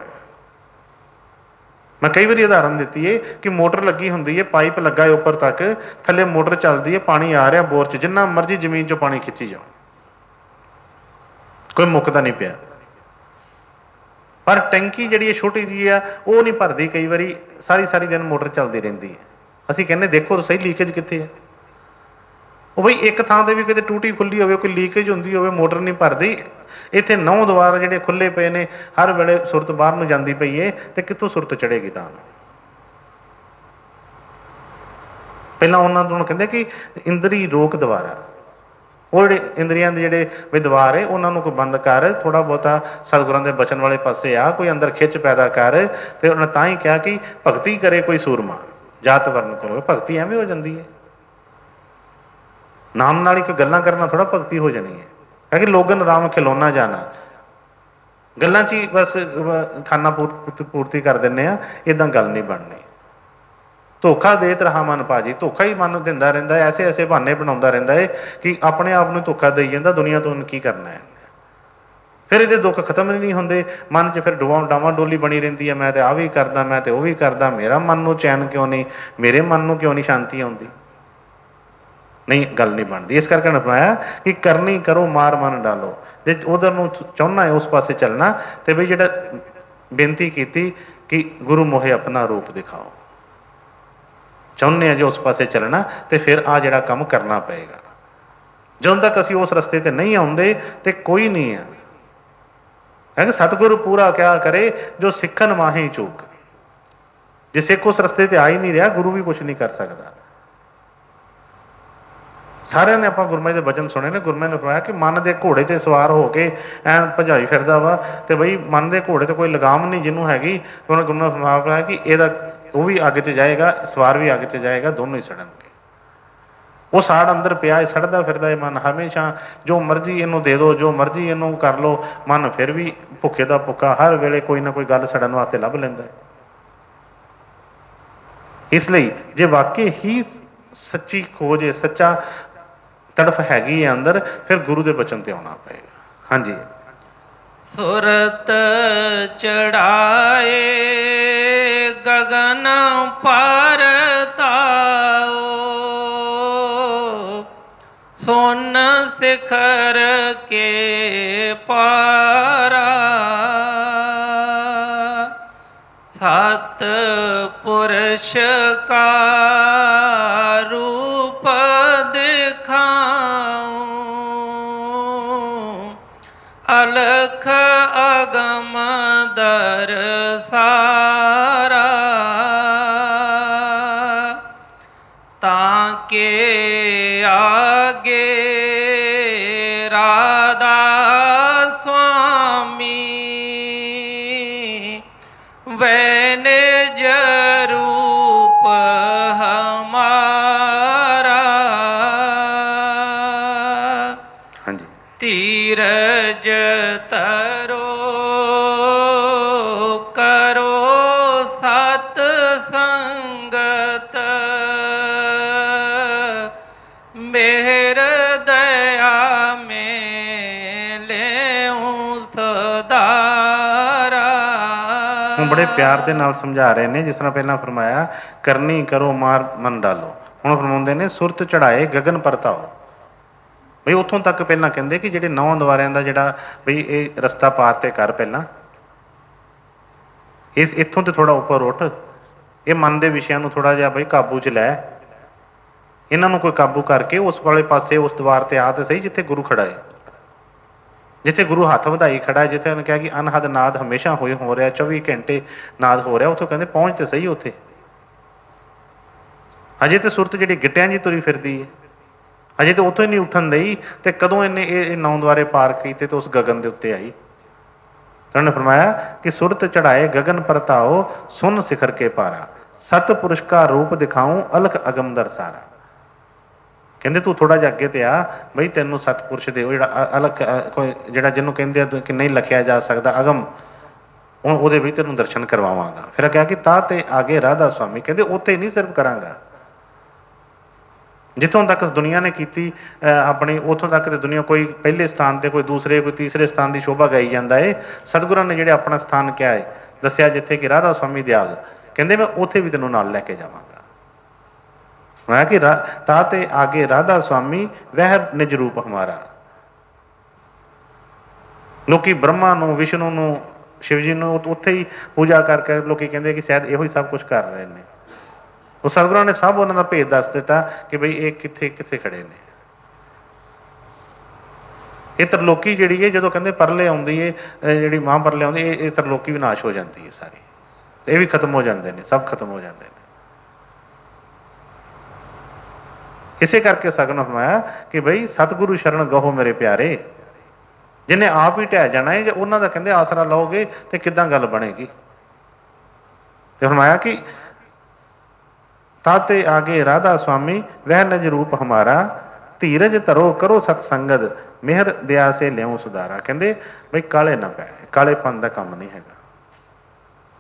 ਮੈਂ ਕਈ ਵਾਰੀ ਉਦਾਹਰਨ ਦਿੱਤੀ ਹੈ ਕਿ ਮੋਟਰ ਲੱਗੀ ਹੁੰਦੀ ਹੈ, ਪਾਈਪ ਲੱਗਾ ਹੈ ਉੱਪਰ ਤੱਕ, ਥੱਲੇ ਮੋਟਰ ਚੱਲਦੀ ਹੈ, ਪਾਣੀ ਆ ਰਿਹਾ ਬੋਰ 'ਚ, ਜਿੰਨਾ ਮਰਜ਼ੀ ਜ਼ਮੀਨ 'ਚੋਂ ਪਾਣੀ ਖਿੱਚੀ ਜਾਓ, ਕੋਈ ਮੁੱਕਦਾ ਨਹੀਂ ਪਿਆ। ਪਰ ਟੈਂਕੀ ਜਿਹੜੀ ਹੈ ਛੋਟੀ ਜਿਹੀ ਆ, ਉਹ ਨਹੀਂ ਭਰਦੀ। ਕਈ ਵਾਰੀ ਸਾਰੀ ਦਿਨ ਮੋਟਰ ਚੱਲਦੀ ਰਹਿੰਦੀ ਹੈ। ਅਸੀਂ ਕਹਿੰਦੇ ਦੇਖੋ ਤਾਂ ਸਹੀ ਲੀਕੇਜ ਕਿੱਥੇ ਹੈ। ਉਹ ਬਈ ਇੱਕ ਥਾਂ 'ਤੇ ਵੀ ਕਿਤੇ ਟੂਟੀ ਖੁੱਲੀ ਹੋਵੇ, ਕੋਈ ਲੀਕੇਜ ਹੁੰਦੀ ਹੋਵੇ, ਮੋਟਰ ਨਹੀਂ ਭਰਦੀ। ਇੱਥੇ 9 ਦੁਆਰ ਜਿਹੜੇ ਖੁੱਲ੍ਹੇ ਪਏ ਨੇ, ਹਰ ਵੇਲੇ ਸੁਰਤ ਬਾਹਰ ਨੂੰ ਜਾਂਦੀ ਪਈ ਹੈ, ਤੇ ਕਿੱਥੋਂ ਸੁਰਤ ਚੜ੍ਹੇਗੀ? ਤਾਂ ਪਹਿਲਾਂ ਉਹਨਾਂ ਨੂੰ ਕਹਿੰਦੇ ਕਿ ਇੰਦਰੀ ਰੋਕ ਦੁਆਰਾ। ਉਹ ਜਿਹੜੇ ਇੰਦਰੀਆਂ ਦੇ ਜਿਹੜੇ ਵਿਦਵਾਰ ਹੈ ਉਹਨਾਂ ਨੂੰ ਕੋਈ ਬੰਦ ਕਰ, ਥੋੜ੍ਹਾ ਬਹੁਤਾ ਸਤਿਗੁਰਾਂ ਦੇ ਬਚਨ ਵਾਲੇ ਪਾਸੇ ਆ, ਕੋਈ ਅੰਦਰ ਖਿੱਚ ਪੈਦਾ ਕਰ। ਤੇ ਉਹਨੇ ਤਾਂ ਹੀ ਕਿਹਾ ਕਿ ਭਗਤੀ ਕਰੇ ਕੋਈ ਸੂਰਮਾ ਜਾਤ ਵਰਨ ਕਰੋ। ਭਗਤੀ ਐਵੇਂ ਹੋ ਜਾਂਦੀ ਹੈ, ਨਾਮ ਨਾਲ ਹੀ ਕੋਈ ਗੱਲਾਂ ਕਰਨਾ ਥੋੜ੍ਹਾ ਭਗਤੀ ਹੋ ਜਾਣੀ ਹੈ। ਕਿਉਂਕਿ ਲੋਗਨ ਰਾਮ ਖਿਲੌਣਾ ਜਾਣਾ, ਗੱਲਾਂ 'ਚ ਹੀ ਬਸ ਖਾਨਾ ਪੂਰਤੀ ਕਰ ਦਿੰਦੇ ਆ, ਇੱਦਾਂ ਗੱਲ ਨਹੀਂ ਬਣਨੀ। ਧੋਖਾ ਦੇਤ ਰਹਾ ਮਨ ਭਾਜੀ, ਧੋਖਾ ਹੀ ਮਨ ਦਿੰਦਾ ਰਹਿੰਦਾ ਹੈ, ਐਸੇ ਬਹਾਨੇ ਬਣਾਉਂਦਾ ਰਹਿੰਦਾ ਹੈ ਕਿ ਆਪਣੇ ਆਪ ਨੂੰ ਧੋਖਾ ਦੇਈ ਜਾਂਦਾ, ਦੁਨੀਆ ਤੋਂ ਕੀ ਕਰਨਾ ਹੈ। ਫਿਰ ਇਹਦੇ ਦੁੱਖ ਖਤਮ ਹੀ ਨਹੀਂ ਹੁੰਦੇ। ਮਨ 'ਚ ਫਿਰ ਡਾਵਾਂ ਡੋਲੀ ਬਣੀ ਰਹਿੰਦੀ ਹੈ, ਮੈਂ ਤੇ ਆਹ ਵੀ ਕਰਦਾ, ਮੈਂ ਤੇ ਉਹ ਵੀ ਕਰਦਾ, ਮੇਰਾ ਮਨ ਨੂੰ ਚੈਨ ਕਿਉਂ ਨਹੀਂ, ਮੇਰੇ ਮਨ ਨੂੰ ਕਿਉਂ ਨਹੀਂ ਸ਼ਾਂਤੀ ਆਉਂਦੀ। ਨਹੀਂ, ਗੱਲ ਨਹੀਂ ਬਣਦੀ। ਇਸ ਕਰਕੇ ਫਰਮਾਇਆ ਕਿ ਕਰਨੀ ਕਰੋ ਮਾਰ ਮਨ ਡਾਲੋ। ਜੇ ਉਧਰ ਨੂੰ ਚਾਹੁੰਦਾ ਹੈ ਉਸ ਪਾਸੇ ਚੱਲਣਾ, ਤੇ ਬਈ ਜਿਹੜਾ ਬੇਨਤੀ ਕੀਤੀ ਕਿ ਗੁਰੂ ਮੋਹੇ ਆਪਣਾ ਰੂਪ ਦਿਖਾਓ, ਚਾਹੁੰਦੇ ਆ ਜੇ ਉਸ ਪਾਸੇ ਚੱਲਣਾ, ਤੇ ਫਿਰ ਆਹ ਜਿਹੜਾ ਕੰਮ ਕਰਨਾ ਪਏਗਾ। ਜਦੋਂ ਤੱਕ ਅਸੀਂ ਉਸ ਰਸਤੇ ਤੇ ਨਹੀਂ ਆਉਂਦੇ ਤੇ ਕੋਈ ਨਹੀਂ ਆ। ਕਿ ਸਤਿਗੁਰੂ ਪੂਰਾ ਕਿਆ ਕਰੇ ਜੋ ਸਿੱਖਣ ਮਾਹੀ ਚੂਕ। ਜੇ ਸਿੱਖ ਉਸ ਰਸਤੇ ਤੇ ਆ ਹੀ ਨਹੀਂ ਰਿਹਾ, ਗੁਰੂ ਵੀ ਕੁਛ ਨਹੀਂ ਕਰ ਸਕਦਾ। ਸਾਰਿਆਂ ਨੇ ਆਪਾਂ ਗੁਰਮਤਿ ਦੇ ਬਚਨ ਸੁਣੇ ਨੇ। ਗੁਰਮਤਿ ਨੇ ਫਰਮਾਇਆ ਕਿ ਮਨ ਦੇ ਘੋੜੇ ਤੇ ਸਵਾਰ ਹੋ ਕੇ ਐਨ ਭਜਾਈ ਫਿਰਦਾ ਵਾ, ਤੇ ਬਈ ਮਨ ਦੇ ਘੋੜੇ ਤੇ ਕੋਈ ਲਗਾਮ ਨਹੀਂ ਜਿਹਨੂੰ ਹੈਗੀ। ਉਹਨਾਂ ਗੁਰੂ ਨੇ ਫਰਮਾਇਆ ਕਿ ਇਹਦਾ ਉਹ ਵੀ ਅੱਗ 'ਚ ਜਾਏਗਾ, ਸਵਾਰ ਵੀ ਅੱਗ 'ਚ ਜਾਏਗਾ, ਦੋਨੋਂ ਹੀ ਸੜਨਗੇ। ਉਹ ਸਾੜ ਅੰਦਰ ਪਿਆ, ਸੜਦਾ ਫਿਰਦਾ ਹੈ ਮਨ ਹਮੇਸ਼ਾ। ਜੋ ਮਰਜ਼ੀ ਇਹਨੂੰ ਦੇ ਦਿਓ, ਜੋ ਮਰਜ਼ੀ ਇਹਨੂੰ ਕਰ ਲਓ, ਮਨ ਫਿਰ ਵੀ ਭੁੱਖੇ ਦਾ ਭੁੱਖਾ, ਹਰ ਵੇਲੇ ਕੋਈ ਨਾ ਕੋਈ ਗੱਲ ਸੜਨ ਵਾਸਤੇ ਲੱਭ ਲੈਂਦਾ ਹੈ। ਇਸ ਲਈ ਜੇ ਵਾਕਈ ਹੀ ਸੱਚੀ ਖੋਜ ਹੈ, ਸੱਚਾ ਤੜਫ ਹੈਗੀ ਹੈ ਅੰਦਰ, ਫਿਰ ਗੁਰੂ ਦੇ ਬਚਨ ਤੇ ਆਉਣਾ ਪਏਗਾ। ਹਾਂਜੀ। ਸੁਰਤ ਚੜਾਏ ਗਗਨ ਪਰ ਤਾਓ, ਸੁਨ ਸਿਖਰ ਕੇ ਪਾਰਾ, ਸਤ ਪੁਰਸ਼ ਕਾ ਰੂਪ ਦਿਖਾऊं, अलख अगम दर सारा, ताके आगे राधा स्वामी, वह निज रूप हमारा, ਹਾਂਜੀ। ਧੀਰਜ ਤਰੋ ਕਰੋ ਸਤ ਸੰਗਤ, ਮਿਹਰ ਦਇਆ ਮੈਂ ਲੈਉ ਸਦਾਰਾ। ਹੁਣ ਬੜੇ ਪਿਆਰ ਦੇ ਨਾਲ ਸਮਝਾ ਰਹੇ ਨੇ। ਜਿਸ ਤਰ੍ਹਾਂ ਪਹਿਲਾਂ ਫਰਮਾਇਆ ਕਰਨੀ ਕਰੋ ਮਾਰ ਮਨ ਡਾਲੋ, ਹੁਣ ਫਰਮਾਉਂਦੇ ਨੇ ਸੁਰਤ ਚੜਾਏ ਗਗਨ ਪਰਤਾਓ। ਬਈ ਉੱਥੋਂ ਤੱਕ ਪਹਿਲਾਂ ਕਹਿੰਦੇ ਕਿ ਜਿਹੜੇ 9 ਦੁਆਰਿਆਂ ਦਾ ਜਿਹੜਾ ਬਈ ਇਹ ਰਸਤਾ ਪਾਰ ਤੇ ਕਰ, ਪਹਿਲਾਂ ਇਸ ਇੱਥੋਂ ਤੇ ਥੋੜਾ ਉੱਪਰ ਉੱਠ, ਇਹ ਮਨ ਦੇ ਵਿਸ਼ਿਆਂ ਨੂੰ ਥੋੜਾ ਜਿਹਾ ਬਈ ਕਾਬੂ 'ਚ ਲੈ, ਇਹਨਾਂ ਨੂੰ ਕੋਈ ਕਾਬੂ ਕਰਕੇ ਉਸ ਵਾਲੇ ਪਾਸੇ ਉਸ ਦੁਆਰ ਤੇ ਆ ਤੇ ਸਹੀ ਜਿੱਥੇ ਗੁਰੂ ਖੜਾ ਹੈ, ਜਿੱਥੇ ਗੁਰੂ ਹੱਥ ਵਧਾਈ ਖੜਾ ਹੈ, ਜਿੱਥੇ ਉਹਨੇ ਕਿਹਾ ਕਿ ਅਨਹਦ ਨਾਦ ਹਮੇਸ਼ਾ ਹੋ ਰਿਹਾ, 24 ਘੰਟੇ ਨਾਦ ਹੋ ਰਿਹਾ, ਉੱਥੋਂ ਕਹਿੰਦੇ ਪਹੁੰਚ ਤੇ ਸਹੀ ਉੱਥੇ। ਹਜੇ ਤੇ ਸੁਰਤ ਜਿਹੜੀ ਗਿੱਟਿਆਂ 'ਚ ਤੁਰੀ ਫਿਰਦੀ ਹੈ, ਅਜੇ ਤਾਂ ਉੱਥੋਂ ਹੀ ਨਹੀਂ ਉੱਠਣ ਦਈ, ਤੇ ਕਦੋਂ ਇਹਨੇ ਇਹ 9 ਦੁਆਰੇ ਪਾਰ ਕੀਤੇ ਤੇ ਉਸ ਗਗਨ ਦੇ ਉੱਤੇ ਆਈ। ਉਹਨਾਂ ਨੇ ਫਰਮਾਇਆ ਕਿ ਸੁਰਤ ਚੜਾਏ ਗਗਨ ਪਰਤਾਓ, ਸੁਨ ਸਿਖਰ ਕੇ ਪਾਰਾ, ਸਤ ਪੁਰਸ਼ ਕਾ ਰੂਪ ਦਿਖਾऊं, ਅਲਖ ਅਗਮ ਦਰ ਸਾਰਾ। ਕਹਿੰਦੇ ਤੂੰ ਥੋੜਾ ਜਿਹਾ ਅੱਗੇ ਤੇ ਆ ਬਈ, ਤੈਨੂੰ ਸਤਪੁਰਸ਼ ਦੇ ਉਹ ਜਿਹੜਾ ਅਲਖ ਕੋਈ ਜਿਹੜਾ ਜਿਹਨੂੰ ਕਹਿੰਦੇ ਆ ਕਿ ਨਹੀਂ ਲਿਖਿਆ ਜਾ ਸਕਦਾ ਅਗਮ, ਉਹਦੇ ਵੀ ਤੈਨੂੰ ਦਰਸ਼ਨ ਕਰਵਾਵਾਂਗਾ। ਫਿਰ ਕਿਹਾ ਕਿ ਤਾਂ ਤੇ ਆਗੇ ਰਾਧਾ ਸੁਆਮੀ, ਕਹਿੰਦੇ ਉੱਥੇ ਨਹੀਂ ਸਿਰਫ ਕਰਾਂਗਾ, ਜਿੱਥੋਂ ਤੱਕ ਦੁਨੀਆ ਨੇ ਕੀਤੀ ਆਪਣੀ, ਉੱਥੋਂ ਤੱਕ ਤੇ ਦੁਨੀਆ ਕੋਈ ਪਹਿਲੇ ਸਥਾਨ ਤੇ, ਕੋਈ ਦੂਸਰੇ, ਕੋਈ ਤੀਸਰੇ ਸਥਾਨ ਦੀ ਸ਼ੋਭਾ ਗਾਈ ਜਾਂਦਾ ਹੈ। ਸਤਿਗੁਰਾਂ ਨੇ ਜਿਹੜੇ ਆਪਣਾ ਸਥਾਨ ਕਿਹਾ ਹੈ, ਦੱਸਿਆ ਜਿੱਥੇ ਕਿ ਰਾਧਾ ਸੁਆਮੀ ਦਿਆਲ, ਕਹਿੰਦੇ ਮੈਂ ਉੱਥੇ ਵੀ ਤੈਨੂੰ ਨਾਲ ਲੈ ਕੇ ਜਾਵਾਂਗਾ। ਮੈਂ ਕਿ ਤਾ ਤੇ ਆਗੇ ਰਾਧਾ ਸੁਆਮੀ ਵਹਿ ਨਿਜ ਰੂਪ ਹਮਾਰਾ। ਲੋਕੀ ਬ੍ਰਹਮਾ ਨੂੰ, ਵਿਸ਼ਨੂੰ ਨੂੰ, ਸ਼ਿਵ ਜੀ ਨੂੰ ਉੱਥੇ ਹੀ ਪੂਜਾ ਕਰਕੇ ਲੋਕੀ ਕਹਿੰਦੇ ਕਿ ਸ਼ਾਇਦ ਇਹੋ ਹੀ ਸਭ ਕੁਛ ਕਰ ਰਹੇ ਨੇ। ਉਹ ਸਤਿਗੁਰਾਂ ਨੇ ਸਭ ਉਹਨਾਂ ਦਾ ਭੇਦ ਦੱਸ ਦਿੱਤਾ ਕਿ ਬਈ ਇਹ ਕਿੱਥੇ ਕਿੱਥੇ ਖੜੇ ਨੇ। ਇਹ ਤਰਲੋਕੀ ਜਿਹੜੀ ਹੈ, ਜਦੋਂ ਕਹਿੰਦੇ ਪਰਲੇ ਆਉਂਦੀ ਹੈ, ਜਿਹੜੀ ਮਾਂ ਪਰਲੇ ਆਉਂਦੀ, ਇਹ ਤਰਲੋਕੀ ਵਿਨਾਸ਼ ਹੋ ਜਾਂਦੀ ਹੈ ਸਾਰੀ, ਇਹ ਵੀ ਖਤਮ ਹੋ ਜਾਂਦੇ ਨੇ, ਸਭ ਖਤਮ ਹੋ ਜਾਂਦੇ ਨੇ। ਇਸੇ ਕਰਕੇ ਸਗਨ ਫਰਮਾਇਆ ਕਿ ਬਈ ਸਤਿਗੁਰੂ ਸ਼ਰਨ ਗਹੋ ਮੇਰੇ ਪਿਆਰੇ, ਜਿਹਨੇ ਆਪ ਹੀ ਢਹਿ ਜਾਣਾ ਹੈ, ਜੇ ਉਹਨਾਂ ਦਾ ਕਹਿੰਦੇ ਆਸਰਾ ਲਓਗੇ ਤੇ ਕਿੱਦਾਂ ਗੱਲ ਬਣੇਗੀ। ਤੇ ਫਰਮਾਇਆ ਕਿ ਤਾਤੇ ਆਗੇ ਰਾਧਾ ਸੁਆਮੀ ਵਹਿ ਨਿਜ ਰੂਪ ਹਮਾਰਾ, ਧੀਰਜ ਧਰੋ ਕਰੋ ਸਤ ਸੰਗਤ, ਮਿਹਰ ਦਿਆ ਸੇ ਲਿਆਉ ਸੁਧਾਰਾ। ਕਹਿੰਦੇ ਬਈ ਕਾਲੇ ਨਾ ਪੈ, ਕਾਲੇਪਨ ਦਾ ਕੰਮ ਨਹੀਂ ਹੈਗਾ।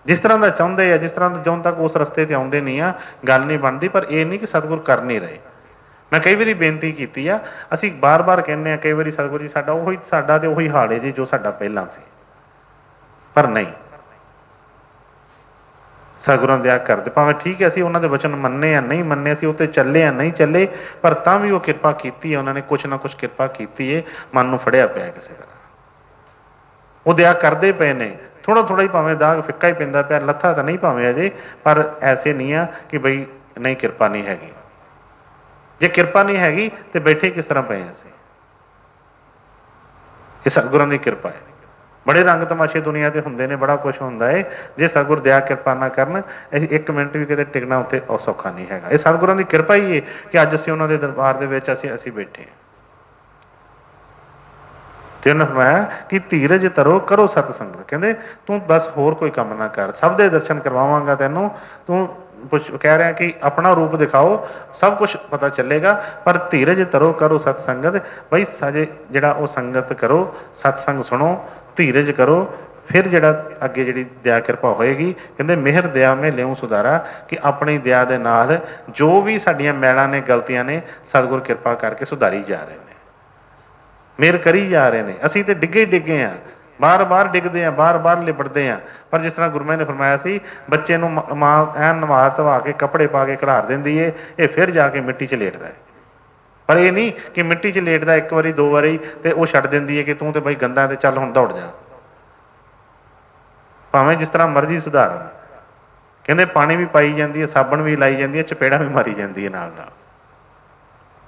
ਜਿਸ ਤਰ੍ਹਾਂ ਦਾ ਚਾਹੁੰਦੇ ਆ, ਜਿਸ ਤਰ੍ਹਾਂ ਦਾ ਜਦੋਂ ਤੱਕ ਉਸ ਰਸਤੇ ਤੇ ਆਉਂਦੇ ਨਹੀਂ ਆ, ਗੱਲ ਨਹੀਂ ਬਣਦੀ। ਪਰ ਇਹ ਨਹੀਂ ਕਿ ਸਤਿਗੁਰ ਕਰ ਨਹੀਂ ਰਹੇ, मैं कई वारी बेनती की आ, असीं बार-बार कहने कई वारी सतगुरू जी साडा ते उही हाल है जी जो साडा पहलां सी, पर नहीं सतगुਰਾਂ दया करदे, भावें ठीक है असीं उन्हां दे वचन मन्ने या नहीं मन्ने, असीं उत्ते चले या नहीं चले, पर तां भी वो किरपा कीती है, उन्होंने कुछ ना कुछ किरपा कीती है, मन नूं फड़िया पिया किसी तरह वो दया करते पे ने। थोड़ा थोड़ा ही भावें दाग फिक्का ही पैंदा पिया, लत्था तो नहीं भावें अजे, पर ऐसे नहीं आ कि बई नहीं किरपा नहीं हैगी। जे किरपा नहीं हैगी तो बैठे किस तरह पे असीं, ये सतगुਰਾਂ की किरपा है। बड़े रंग तमाशे दुनिया से होंगे ने, बड़ा कुछ होंदा है, जे सतगुर दया किरपा ना करन असीं एक मिनट भी किते टिकना उत्ते सौखा नहीं हैगा। ये सतगुਰਾਂ की किरपा ही है कि अज असीं उन्हां दे दरबार दे विच असीं बैठे हैं। ते उन्होंने फरमाया कि धीरज धरो करो सतसंग, कहते तू बस होर कोई काम ना कर, सब दे दर्शन करवावांगा तैनूं, तू कुछ कह रहा कि अपना रूप दिखाओ सब कुछ पता चलेगा, पर धीरज धरो करो सतसंगत, बई सजे जिहड़ा वो संगत करो, सतसंग सुनो, धीरज करो, फिर जिहड़ा अगे जिहड़ी दया किरपा होएगी। कहते मेहर दया में लियाऊं सुधारा, कि अपनी दया दे नाल जो भी साडियां मैलां ने गलतियां ने सतगुर किरपा करके सुधारी जा रहे हैं, मेहर करी जा रहे हैं। असीं तो डिगे डिगे हाँ, बार बार डिगते हैं, बार बार लिपटते हैं, पर जिस तरह गुरु महाराज ने फरमाया सी बच्चे नूं मां ऐन नवा धवा के कपड़े पा के खिलार देंदी है, ये फिर जाके मिट्टी च लेटदा है। पर यह नहीं कि मिट्टी च लेटदा एक बारी दो बारी तो वह छड्ड देंदी है कि तू तो बई गंदा तो चल हुण दौड़ जा, भावें जिस तरह मर्जी सुधार। कहते पानी भी पाई जाती है, साबण भी लाई जाती है, चपेड़ा भी मारी जाती है नाल नाल,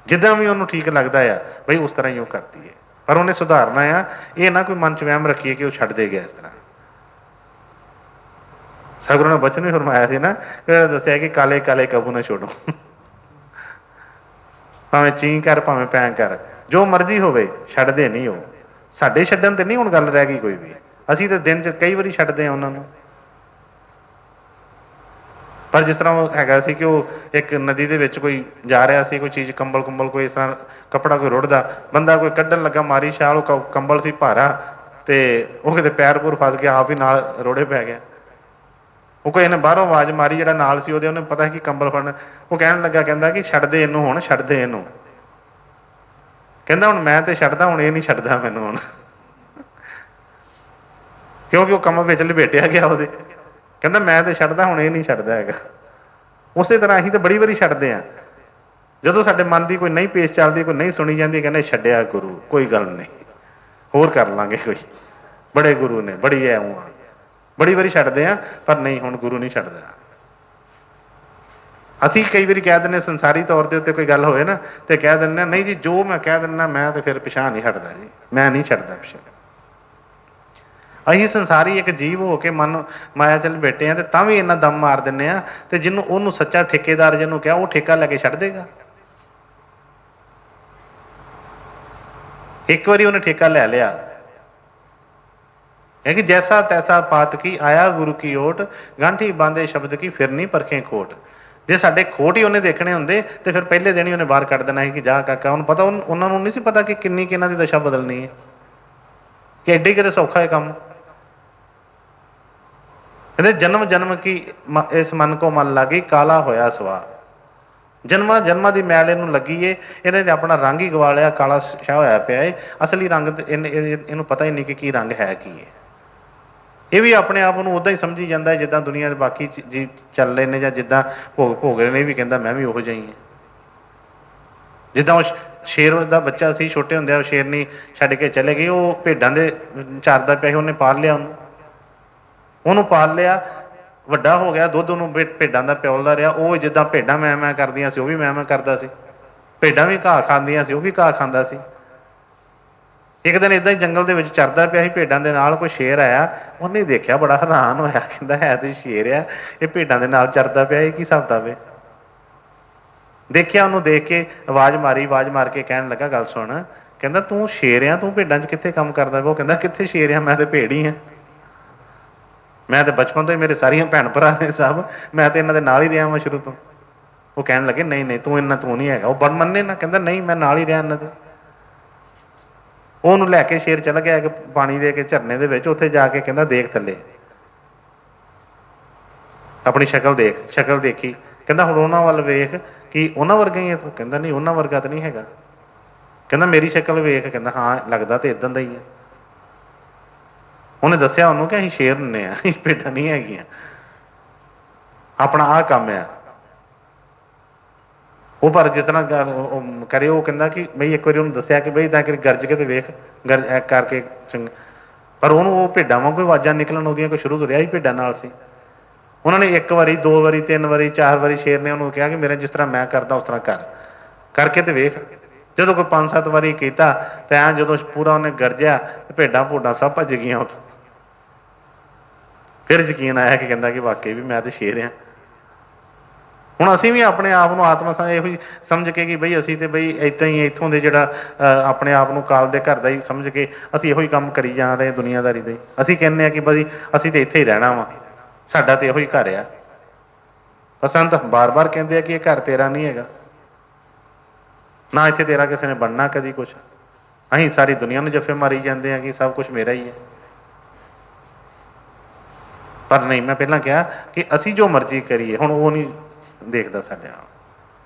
जिद्दां भी उन्होंने ठीक लगता है बई उस तरह ही वो करती है, पर उन्हें सुधारना आ। ये ना कोई मन च वहम रखिए कि वो छड्ड दे गया। इस तरह सतगुरू ने बचन भी फरमाया सी ना, दसिया कि काले काले कबू ना छोड़ो, भावें ची कर भावें पैं कर, जो मर्जी होवे छड्डदे नहीं हो। साडे छड्डण ते नहीं हुण गल रह गई कोई भी, असीं तो दिन च कई वारी छड्डदे हां उन्हां नूं। पर जिस तरह वो हैगा सी कि वो एक नदी दे विच कोई जा रहा सी, कोई चीज़ कंबल कुंबल कोई इस तरह कपड़ा कोई रुड़दा, बंदा कोई कड्ढन लगा मारी छाल, कंबल सी भारा तो वो किते पैर पूर फस गया, आप ही नाल रोड़े पै गया। वो कोई इन्हें बाहरों आवाज़ मारी, जिहड़ा नाल सी उहदे उन्हें पता है कि कंबल फड़न, वो कहण लगा कहंदा कि छड्ड दे इहनूं हुण, छड्ड दे इहनूं। कहंदा हुण मैं तो छड्डदा, हुण ये नहीं छड्डदा मैनूं हुण, क्योंकि वो कंबल विच लपेटिया गया उहदे। कहंदा मैं तो छड्डदा, हुण ये नहीं छड्डदा हैगा। उस तरह असीं तो बड़ी वारी छड्डदे हां, जदों साडे मन की कोई नहीं पेश चलती, कोई नहीं सुनी जाती, कहंदे छड्डिया गुरु कोई गल नहीं, होर कर लांगे, कोई बड़े गुरु ने बड़ी है ऊँ, बड़ी वारी छड्डदे हां, पर नहीं हुण गुरु नहीं छड्डदा। असीं कई वारी कह दिंदे संसारी तौर के उत्ते कोई गल होए ना तो कह दिंदे नहीं जी जो मैं कह दिंदा मैं तो फिर पिछां नहीं हटदा जी, मैं नहीं छड्डदा पिछे। असीं संसारी एक जीव हो के मन माया चल बैठे हैं, तो तां भी इन्ना दम मार दिंदे आ, ते जिन्हों उन्होंने सच्चा ठेकेदार जिन्हों कहा वो ठेका लैके छड्ड देगा। एक बारी उन्हें ठेका लै लिया है कि जैसा तैसा पात की आया गुरु की ओट, गांठी बांधे शब्द की फिर नहीं परखें खोट। जे साडे खोट ही उन्हें देखने होंदे तो फिर पहले दिन ही उन्हें बाहर कढ़ देना है कि जा काका, उन्हें पता उन्होंने नहीं सी पता कि किन्नी कि इन्हां दी दशा बदलनी है, कि एड्डी किते सौखा है काम। कहते जन्म जन्म की इस मन को मन लगी, काला होया सवा। जन्मा जन्मा की मैल इनू लगी है, इन्हें अपना रंग ही गवा लिया, काला शाह होया पिया है। असली रंग इनू पता ही नहीं कि रंग है की है। ये भी अपने आप को उदा ही समझी जाता है जिदा दुनिया के बाकी जी चल रहे हैं, या जिदा भोग भोग रहे हैं, भी कहता मैं भी उहो जिहा ही हाँ। जिदा वो शेर का बच्चा सी, छोटे होंदे वो शेरनी छड्ड के चले गई, वो भेडां दे चारदा पिया, उन्हें पाल लिया, उन्होंने पाल लिया, वड्डा हो गया, दुध उन्होंने भेडां दा पिओलदा रहा। वो जिद्दां भेडां मैं मैं करदियां सी, वो भी मैं करदा सी, भेडां भी घाह खांदियां सी, वो भी घाह खांदा सी। एक दिन इदां ही जंगल दे विच चरदा पिया सी, भेडां दे नाल कोई शेर आया, उन्हें देखिया बड़ा हैरान होया, कहंदा है तो शेर आ, ये भेडां दे नाल चरदा पिया, की हिसाब किताब है। देखिया उन्होंने देख के आवाज़ मारी, आवाज़ मार के कहण लगा गल सुन, कहंदा तू शेर आ, तू भेडां च कित्थे काम करदा? वो कहंदा कित्थे शेर आ, मैं तो भेड़ ही हाँ, मैं तो बचपन तो ही मेरे सारिया भैन भरा ने सब, मैं तो इन्हों के नाल ही रहा मैं शुरू तो। वो कहन लगे नहीं नहीं तू इन्ना तू नहीं है, वो बड़ मन्ने ना, कहता नहीं मैं नाल ही रहा इन्हों के। वो लैके शेर चल गया एक पानी दे के झरने के विच, उत्थे जाके कहता देख थले अपनी शक्ल देख, शक्ल देखी, कहता हुण उन्हां वल वेख, ਕਿ ਉਹਨਾਂ ਵਰਗਾ ਹੀ ਹੈ ਤੂੰ? ਕਹਿੰਦਾ ਨਹੀਂ, ਉਹਨਾਂ ਵਰਗਾ ਤਾਂ ਨਹੀਂ ਹੈਗਾ। ਕਹਿੰਦਾ ਮੇਰੀ ਸ਼ਕਲ ਵੇਖ। ਕਹਿੰਦਾ ਹਾਂ, ਲੱਗਦਾ ਤਾਂ ਇੱਦਾਂ ਦਾ ਹੀ ਹੈ। ਉਹਨੇ ਦੱਸਿਆ ਉਹਨੂੰ ਕਿ ਅਸੀਂ ਸ਼ੇਰ ਹੁੰਦੇ ਹਾਂ, ਅਸੀਂ ਭੇਡਾਂ ਨਹੀਂ ਹੈਗੀਆਂ, ਆਪਣਾ ਆਹ ਕੰਮ ਆ। ਉਹ ਪਰ ਜਿਸ ਤਰ੍ਹਾਂ ਕਰੇ, ਉਹ ਕਹਿੰਦਾ ਕਿ ਬਈ ਇੱਕ ਵਾਰੀ ਉਹਨੂੰ ਦੱਸਿਆ ਕਿ ਬਈ ਤਾਂ ਕਿ ਗਰਜ ਕੇ ਤੇ ਵੇਖ, ਗਰਜ ਕਰਕੇ ਚੰਗਾ। ਪਰ ਉਹਨੂੰ ਉਹ ਭੇਡਾਂ ਵਾਂਗੂ ਆਵਾਜ਼ਾਂ ਨਿਕਲਣ ਉਹਦੀਆਂ, ਕੋਈ ਸ਼ੁਰੂ ਤੋਂ ਰਿਹਾ ਹੀ ਭੇਡਾਂ ਨਾਲ ਸੀ। ਉਹਨਾਂ ਨੇ 1 ਵਾਰੀ 2 ਵਾਰੀ 3 ਵਾਰੀ 4 ਵਾਰੀ ਸ਼ੇਰ ਨੇ ਉਹਨੂੰ ਕਿਹਾ ਕਿ ਮੇਰਾ ਜਿਸ ਤਰ੍ਹਾਂ ਮੈਂ ਕਰਦਾ ਉਸ ਤਰ੍ਹਾਂ ਕਰਕੇ ਤੇ ਵੇਖ। ਜਦੋਂ ਕੋਈ 5-7 ਵਾਰੀ ਕੀਤਾ ਤੇ ਐਂ ਜਦੋਂ ਪੂਰਾ ਉਹਨੇ ਗਰਜਿਆ ਤੇ ਭੇਡਾਂ ਭੂਡਾਂ ਸਭ ਭੱਜ ਗਈਆਂ ਉੱਥੋਂ। ਫਿਰ ਯਕੀਨ ਆਇਆ ਕਿ ਕਹਿੰਦਾ ਕਿ ਵਾਕਈ ਵੀ ਮੈਂ ਤੇ ਸ਼ੇਰ ਹਾਂ। ਹੁਣ ਅਸੀਂ ਵੀ ਆਪਣੇ ਆਪ ਨੂੰ ਆਤਮਾ ਇਹੋ ਹੀ ਸਮਝ ਕੇ ਕਿ ਬਈ ਅਸੀਂ ਤੇ ਬਈ ਇੱਦਾਂ ਹੀ ਇੱਥੋਂ ਦੇ ਜਿਹੜਾ ਆਪਣੇ ਆਪ ਨੂੰ ਕਾਲ ਦੇ ਘਰ ਦਾ ਹੀ ਸਮਝ ਕੇ ਅਸੀਂ ਇਹੋ ਹੀ ਕੰਮ ਕਰੀ ਜਾ ਰਹੇ ਦੁਨੀਆਦਾਰੀ ਦੇ। ਅਸੀਂ ਕਹਿੰਦੇ ਹਾਂ ਕਿ ਬਈ ਅਸੀਂ ਤੇ ਇੱਥੇ ਹੀ ਰਹਿਣਾ ਵਾ, ਸਾਡਾ ਤੇ ਇਹੋ ਹੀ ਘਰ ਆ। ਪਰ ਸਾਨੂੰ ਤਾਂ ਬਾਰ-ਬਾਰ ਕਹਿੰਦੇ ਆ ਕਿ ਇਹ ਘਰ ਤੇਰਾ ਨਹੀਂ ਹੈਗਾ, ਨਾ ਇੱਥੇ ਤੇਰਾ ਕਿਸੇ ਨੇ ਬਣਨਾ ਕਦੀ ਕੁਛ। ਅਸੀਂ ਸਾਰੀ ਦੁਨੀਆ ਨੂੰ ਜੱਫੇ ਮਾਰੀ ਜਾਂਦੇ ਹਾਂ ਕਿ ਸਭ ਕੁਛ ਮੇਰਾ ਹੀ ਹੈ। ਪਰ ਨਹੀਂ, ਮੈਂ ਪਹਿਲਾਂ ਕਿਹਾ ਕਿ ਅਸੀਂ ਜੋ ਮਰਜ਼ੀ ਕਰੀਏ, ਹੁਣ ਉਹ ਨਹੀਂ ਦੇਖਦਾ ਸਾਡੇ ਆਪ,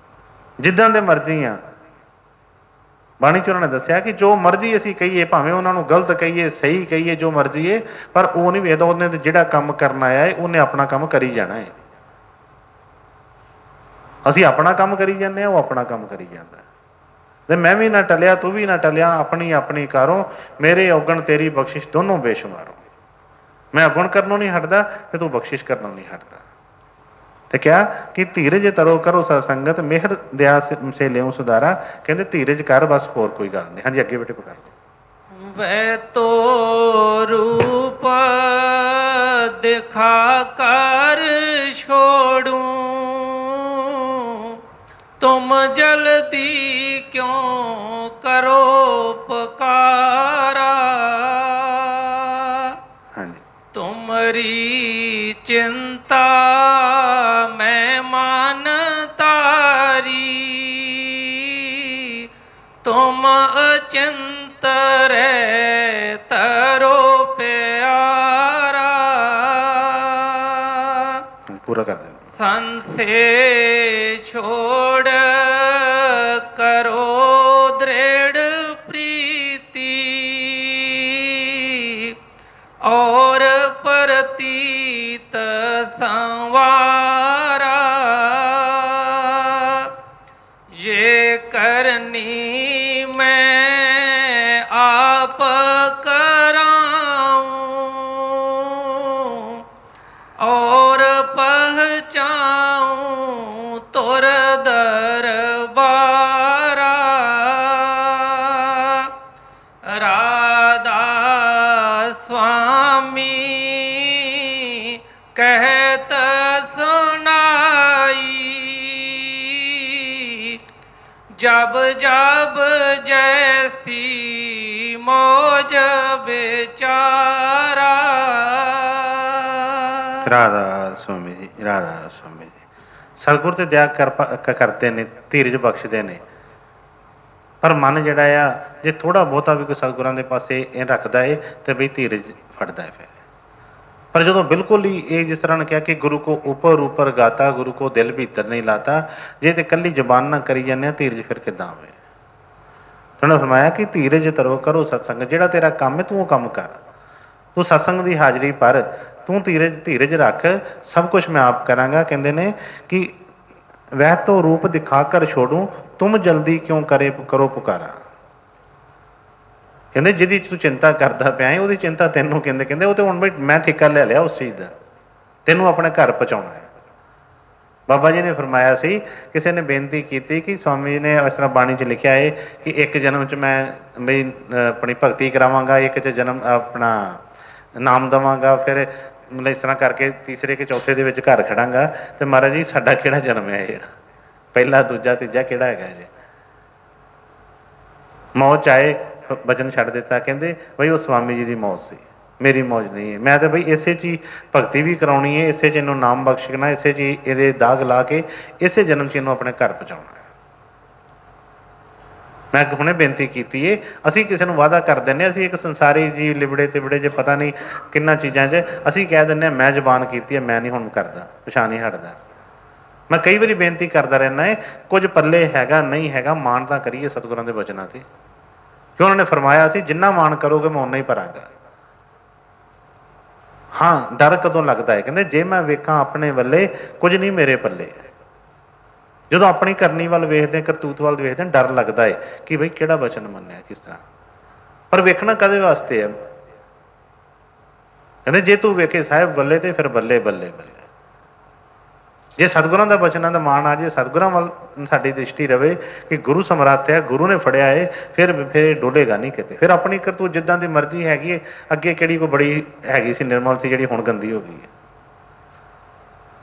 ਜਿੱਦਾਂ ਦੇ ਮਰਜ਼ੀ ਆ। ਬਾਣੀ ਚ ਉਹਨਾਂ ਨੇ ਦੱਸਿਆ ਕਿ ਜੋ ਮਰਜ਼ੀ ਅਸੀਂ ਕਹੀਏ, ਭਾਵੇਂ ਉਹਨਾਂ ਨੂੰ ਗਲਤ ਕਹੀਏ ਸਹੀ ਕਹੀਏ, ਜੋ ਮਰਜ਼ੀ ਹੈ, ਪਰ ਉਹ ਨਹੀਂ ਵੇਖਦਾ ਉਹਨੇ ਤੇ ਜਿਹੜਾ ਕੰਮ ਕਰਨ ਆਇਆ ਹੈ ਉਹਨੇ ਆਪਣਾ ਕੰਮ ਕਰੀ ਜਾਣਾ ਹੈ। ਅਸੀਂ ਆਪਣਾ ਕੰਮ ਕਰੀ ਜਾਂਦੇ ਹਾਂ, ਉਹ ਆਪਣਾ ਕੰਮ ਕਰੀ ਜਾਂਦਾ। ਤੇ ਮੈਂ ਵੀ ਨਾ ਟਲਿਆ, ਤੂੰ ਵੀ ਨਾ ਟਲਿਆ, ਆਪਣੀ ਆਪਣੀ ਕਾਰੋਂ ਮੇਰੇ ਔਗਣ ਤੇਰੀ ਬਖਸ਼ਿਸ਼ ਦੋਨੋਂ ਬੇਸ਼ੁਮਾਰੋਂ। ਮੈਂ ਔਗਣ ਕਰਨੋਂ ਨਹੀਂ ਹਟਦਾ ਤੇ ਤੂੰ ਬਖਸ਼ਿਸ਼ ਕਰਨੋਂ ਨਹੀਂ ਹਟਦਾ। ਤੇ ਕਿਹਾ ਕਿ ਧੀਰਜ ਤਰੋ ਕਰੋ ਸਤਸੰਗਤ, ਮਿਹਰ ਦਿਆ ਸੇ ਲਿਓ ਸੁਧਾਰਾ। ਕਹਿੰਦੇ ਧੀਰਜ ਕਰ, ਬਸ ਹੋਰ ਕੋਈ ਗੱਲ ਨਹੀਂ। ਹਾਂਜੀ, ਅੱਗੇ ਬੇਟੇ ਪਕੜ ਦਿਓ। ਵੈ ਤੋ ਰੂਪ ਦਿਖਾ ਕਰ ਛੋੜੂ, ਤੁਮ ਜਲਦੀ ਕਿਉਂ ਕਰੋ ਪੁਕਾਰਾ। ਹਾਂਜੀ, ਤੁਮਰੀ ਚਿੰਤਾ ਮੈਂ ਮਨ ਤਾਰੀ, ਤੁਮ ਅਚਿੰਤ ਰਹਿ ਤਰੋ ਪਿਆਰਾ। ਪੂਰਾ ਕਰ ਦਿਓ। ਸੰਸੇ ਛੋੜ ਕਰੋ ਦ੍ਰਿੜ ਪ੍ਰੀਤੀ, ਔਰ ਪ੍ਰਤੀਤ ਸੰਵਾਰਾ। ये करनी मैं आप कराऊं, और पहचाऊं तुर दरबारा। राधा स्वामी कहत सुनाई, जब जब जैसी मौज बेचारा। ਰਾਧਾ ਸਵਾਮੀ ਜੀ, ਰਾਧਾ ਸਵਾਮੀ ਜੀ। ਸਤਿਗੁਰ ਤੇ ਦਇਆ ਕਰਦੇ ਨੇ, ਧੀਰਜ ਬਖਸ਼ਦੇ ਨੇ। ਪਰ ਮਨ ਜਿਹੜਾ ਆ, ਜੇ ਥੋੜਾ ਬਹੁਤਾ ਵੀ ਕੋਈ ਸਤਿਗੁਰਾਂ ਦੇ ਪਾਸੇ ਇਹ ਰੱਖਦਾ ਏ ਤੇ ਬਈ ਧੀਰਜ ਫੜਦਾ ਹੈ ਫਿਰ। ਪਰ ਜਦੋਂ ਬਿਲਕੁਲ ਹੀ ਇਹ ਜਿਸ ਤਰ੍ਹਾਂ ਨੇ ਕਿਹਾ ਕਿ ਗੁਰੂ ਕੋ ਉੱਪਰ ਉੱਪਰ ਗਾਤਾ, ਗੁਰੂ ਕੋ ਦਿਲ ਭੀਤਰ ਨਹੀਂ ਲਾਤਾ, ਜੇ ਤੇ ਇਕੱਲੀ ਜ਼ਬਾਨ ਨਾਲ ਕਰੀ ਜਾਂਦੇ ਆ, ਧੀਰਜ ਫਿਰ ਕਿੱਦਾਂ ਹੋਵੇ। ਉਹਨਾਂ ਫਰਮਾਇਆ ਕਿ ਧੀਰਜ ਤਰੋ ਕਰੋ ਸਤਸੰਗ। ਜਿਹੜਾ ਤੇਰਾ ਕੰਮ ਹੈ ਤੂੰ ਉਹ ਕੰਮ ਕਰ, ਤੂੰ ਸਤਸੰਗ ਦੀ ਹਾਜ਼ਰੀ ਭਰ, ਤੂੰ ਧੀਰਜ ਰੱਖ, ਸਭ ਕੁਛ ਮੈਂ ਆਪ ਕਰਾਂਗਾ। ਕਹਿੰਦੇ ਨੇ ਕਿ ਵਹਿ ਤੋ ਰੂਪ ਦਿਖਾ ਕਰ ਛੋੜੂ, ਤੁਮ ਜਲਦੀ ਕਿਉਂ ਕਰੋ ਪੁਕਾਰਾ। ਕਹਿੰਦੇ ਜਿਹਦੀ ਤੂੰ ਚਿੰਤਾ ਕਰਦਾ ਪਿਆ ਹੈ ਉਹਦੀ ਚਿੰਤਾ ਤੈਨੂੰ ਕਹਿੰਦੇ ਉਹ ਤੇ ਹੁਣ ਬਈ ਮੈਂ ਠੇਕਾ ਲੈ ਲਿਆ ਉਸ ਚੀਜ਼ ਦਾ, ਤੈਨੂੰ ਆਪਣੇ ਘਰ ਪਹੁੰਚਾਉਣਾ ਹੈ। ਬਾਬਾ ਜੀ ਨੇ ਫਰਮਾਇਆ ਸੀ, ਕਿਸੇ ਨੇ ਬੇਨਤੀ ਕੀਤੀ ਕਿ ਸਵਾਮੀ ਜੀ ਨੇ ਇਸ ਤਰ੍ਹਾਂ ਬਾਣੀ 'ਚ ਲਿਖਿਆ ਹੈ ਕਿ ਇੱਕ ਜਨਮ 'ਚ ਮੈਂ ਬਈ ਆਪਣੀ ਭਗਤੀ ਕਰਾਵਾਂਗਾ, ਇੱਕ 'ਚ ਜਨਮ ਆਪਣਾ ਨਾਮ ਦੇਵਾਂਗਾ, ਫਿਰ ਮਤਲਬ ਇਸ ਤਰ੍ਹਾਂ ਕਰਕੇ ਤੀਸਰੇ ਕਿ ਚੌਥੇ ਦੇ ਵਿੱਚ ਘਰ ਖੜਾਂਗਾ। ਤੇ ਮਹਾਰਾਜ ਜੀ ਸਾਡਾ ਕਿਹੜਾ ਜਨਮ ਹੈ ਜਿਹੜਾ ਪਹਿਲਾ ਦੂਜਾ ਤੀਜਾ ਕਿਹੜਾ ਹੈਗਾ ਜੀ? ਮੌਤ 'ਚ ਆਏ, ਬਚਨ ਛੱਡ ਦਿੱਤਾ। ਕਹਿੰਦੇ ਬਈ ਉਹ ਸਵਾਮੀ ਜੀ ਦੀ ਮੌਤ ਸੀ, ਮੇਰੀ ਮੌਜ ਨਹੀਂ ਹੈ। ਮੈਂ ਤਾਂ ਬਈ ਇਸੇ 'ਚ ਹੀ ਭਗਤੀ ਵੀ ਕਰਾਉਣੀ ਹੈ, ਇਸੇ 'ਚ ਇਹਨੂੰ ਨਾਮ ਬਖਸ਼ਣਾ, ਇਸੇ 'ਚ ਹੀ ਇਹਦੇ ਦਾਗ ਲਾ ਕੇ ਇਸੇ ਜਨਮ 'ਚ ਇਹਨੂੰ ਆਪਣੇ ਘਰ ਪਹੁੰਚਾਉਣਾ ਹੈ। ਮੈਂ ਹੁਣੇ ਬੇਨਤੀ ਕੀਤੀ ਏ, ਅਸੀਂ ਕਿਸੇ ਨੂੰ ਵਾਅਦਾ ਕਰ ਦਿੰਦੇ, ਅਸੀਂ ਇੱਕ ਸੰਸਾਰੀ ਜੀ ਲਿਬੜੇ ਤਿਬੜੇ ਜੇ ਪਤਾ ਨਹੀਂ ਕਿੰਨਾ ਚੀਜ਼ਾਂ 'ਚ ਅਸੀਂ ਕਹਿ ਦਿੰਦੇ ਹਾਂ ਮੈਂ ਜ਼ਬਾਨ ਕੀਤੀ ਹੈ, ਮੈਂ ਨਹੀਂ ਹੁਣ ਕਰਦਾ, ਪਿਛਾਂਹ ਨਹੀਂ ਹਟਦਾ। मैं कई बारी बेनती करता रहना है, कुछ पल्ले हैगा नहीं हैगा, मान तां करिए सतगुरां दे वचनां ते, कि उन्होंने फरमाया सी जिन्ना मान करोगे मैं उन्ना ही भरांगा। हाँ, डर कदों लगता है, कहते जे मैं वेखां अपने वल्ले कुछ नहीं मेरे पल्ले। ਜਦੋਂ ਆਪਣੀ ਕਰਨੀ ਵੱਲ ਵੇਖਦੇ, ਕਰਤੂਤ ਵੱਲ ਵੇਖਦੇ, ਡਰ ਲੱਗਦਾ ਹੈ ਕਿ ਬਈ ਕਿਹੜਾ ਵਚਨ ਮੰਨਿਆ ਕਿਸ ਤਰ੍ਹਾਂ। ਪਰ ਵੇਖਣਾ ਕਦੇ ਵਾਸਤੇ ਹੈ? ਕਹਿੰਦੇ ਜੇ ਤੂੰ ਵੇਖੇ ਸਾਹਿਬ ਬੱਲੇ ਤੇ ਫਿਰ ਬੱਲੇ ਬੱਲੇ ਬੱਲੇ। ਜੇ ਸਤਿਗੁਰਾਂ ਦਾ ਵਚਨਾਂ ਦਾ ਮਾਣ ਆ ਜੇ, ਸਤਿਗੁਰਾਂ ਵੱਲ ਸਾਡੀ ਦ੍ਰਿਸ਼ਟੀ ਰਵੇ ਕਿ ਗੁਰੂ ਸਮਰੱਥ ਹੈ, ਗੁਰੂ ਨੇ ਫੜਿਆ ਹੈ, ਫਿਰ ਡੋਲੇਗਾ ਨਹੀਂ ਕਿਤੇ। ਫਿਰ ਆਪਣੀ ਕਰਤੂਤ ਜਿੱਦਾਂ ਦੀ ਮਰਜ਼ੀ ਹੈਗੀ ਹੈ, ਅੱਗੇ ਕਿਹੜੀ ਕੋਈ ਬੜੀ ਹੈਗੀ ਸੀ ਨਿਰਮਲ ਸੀ ਜਿਹੜੀ ਹੁਣ ਗੰਦੀ ਹੋ ਗਈ ਹੈ।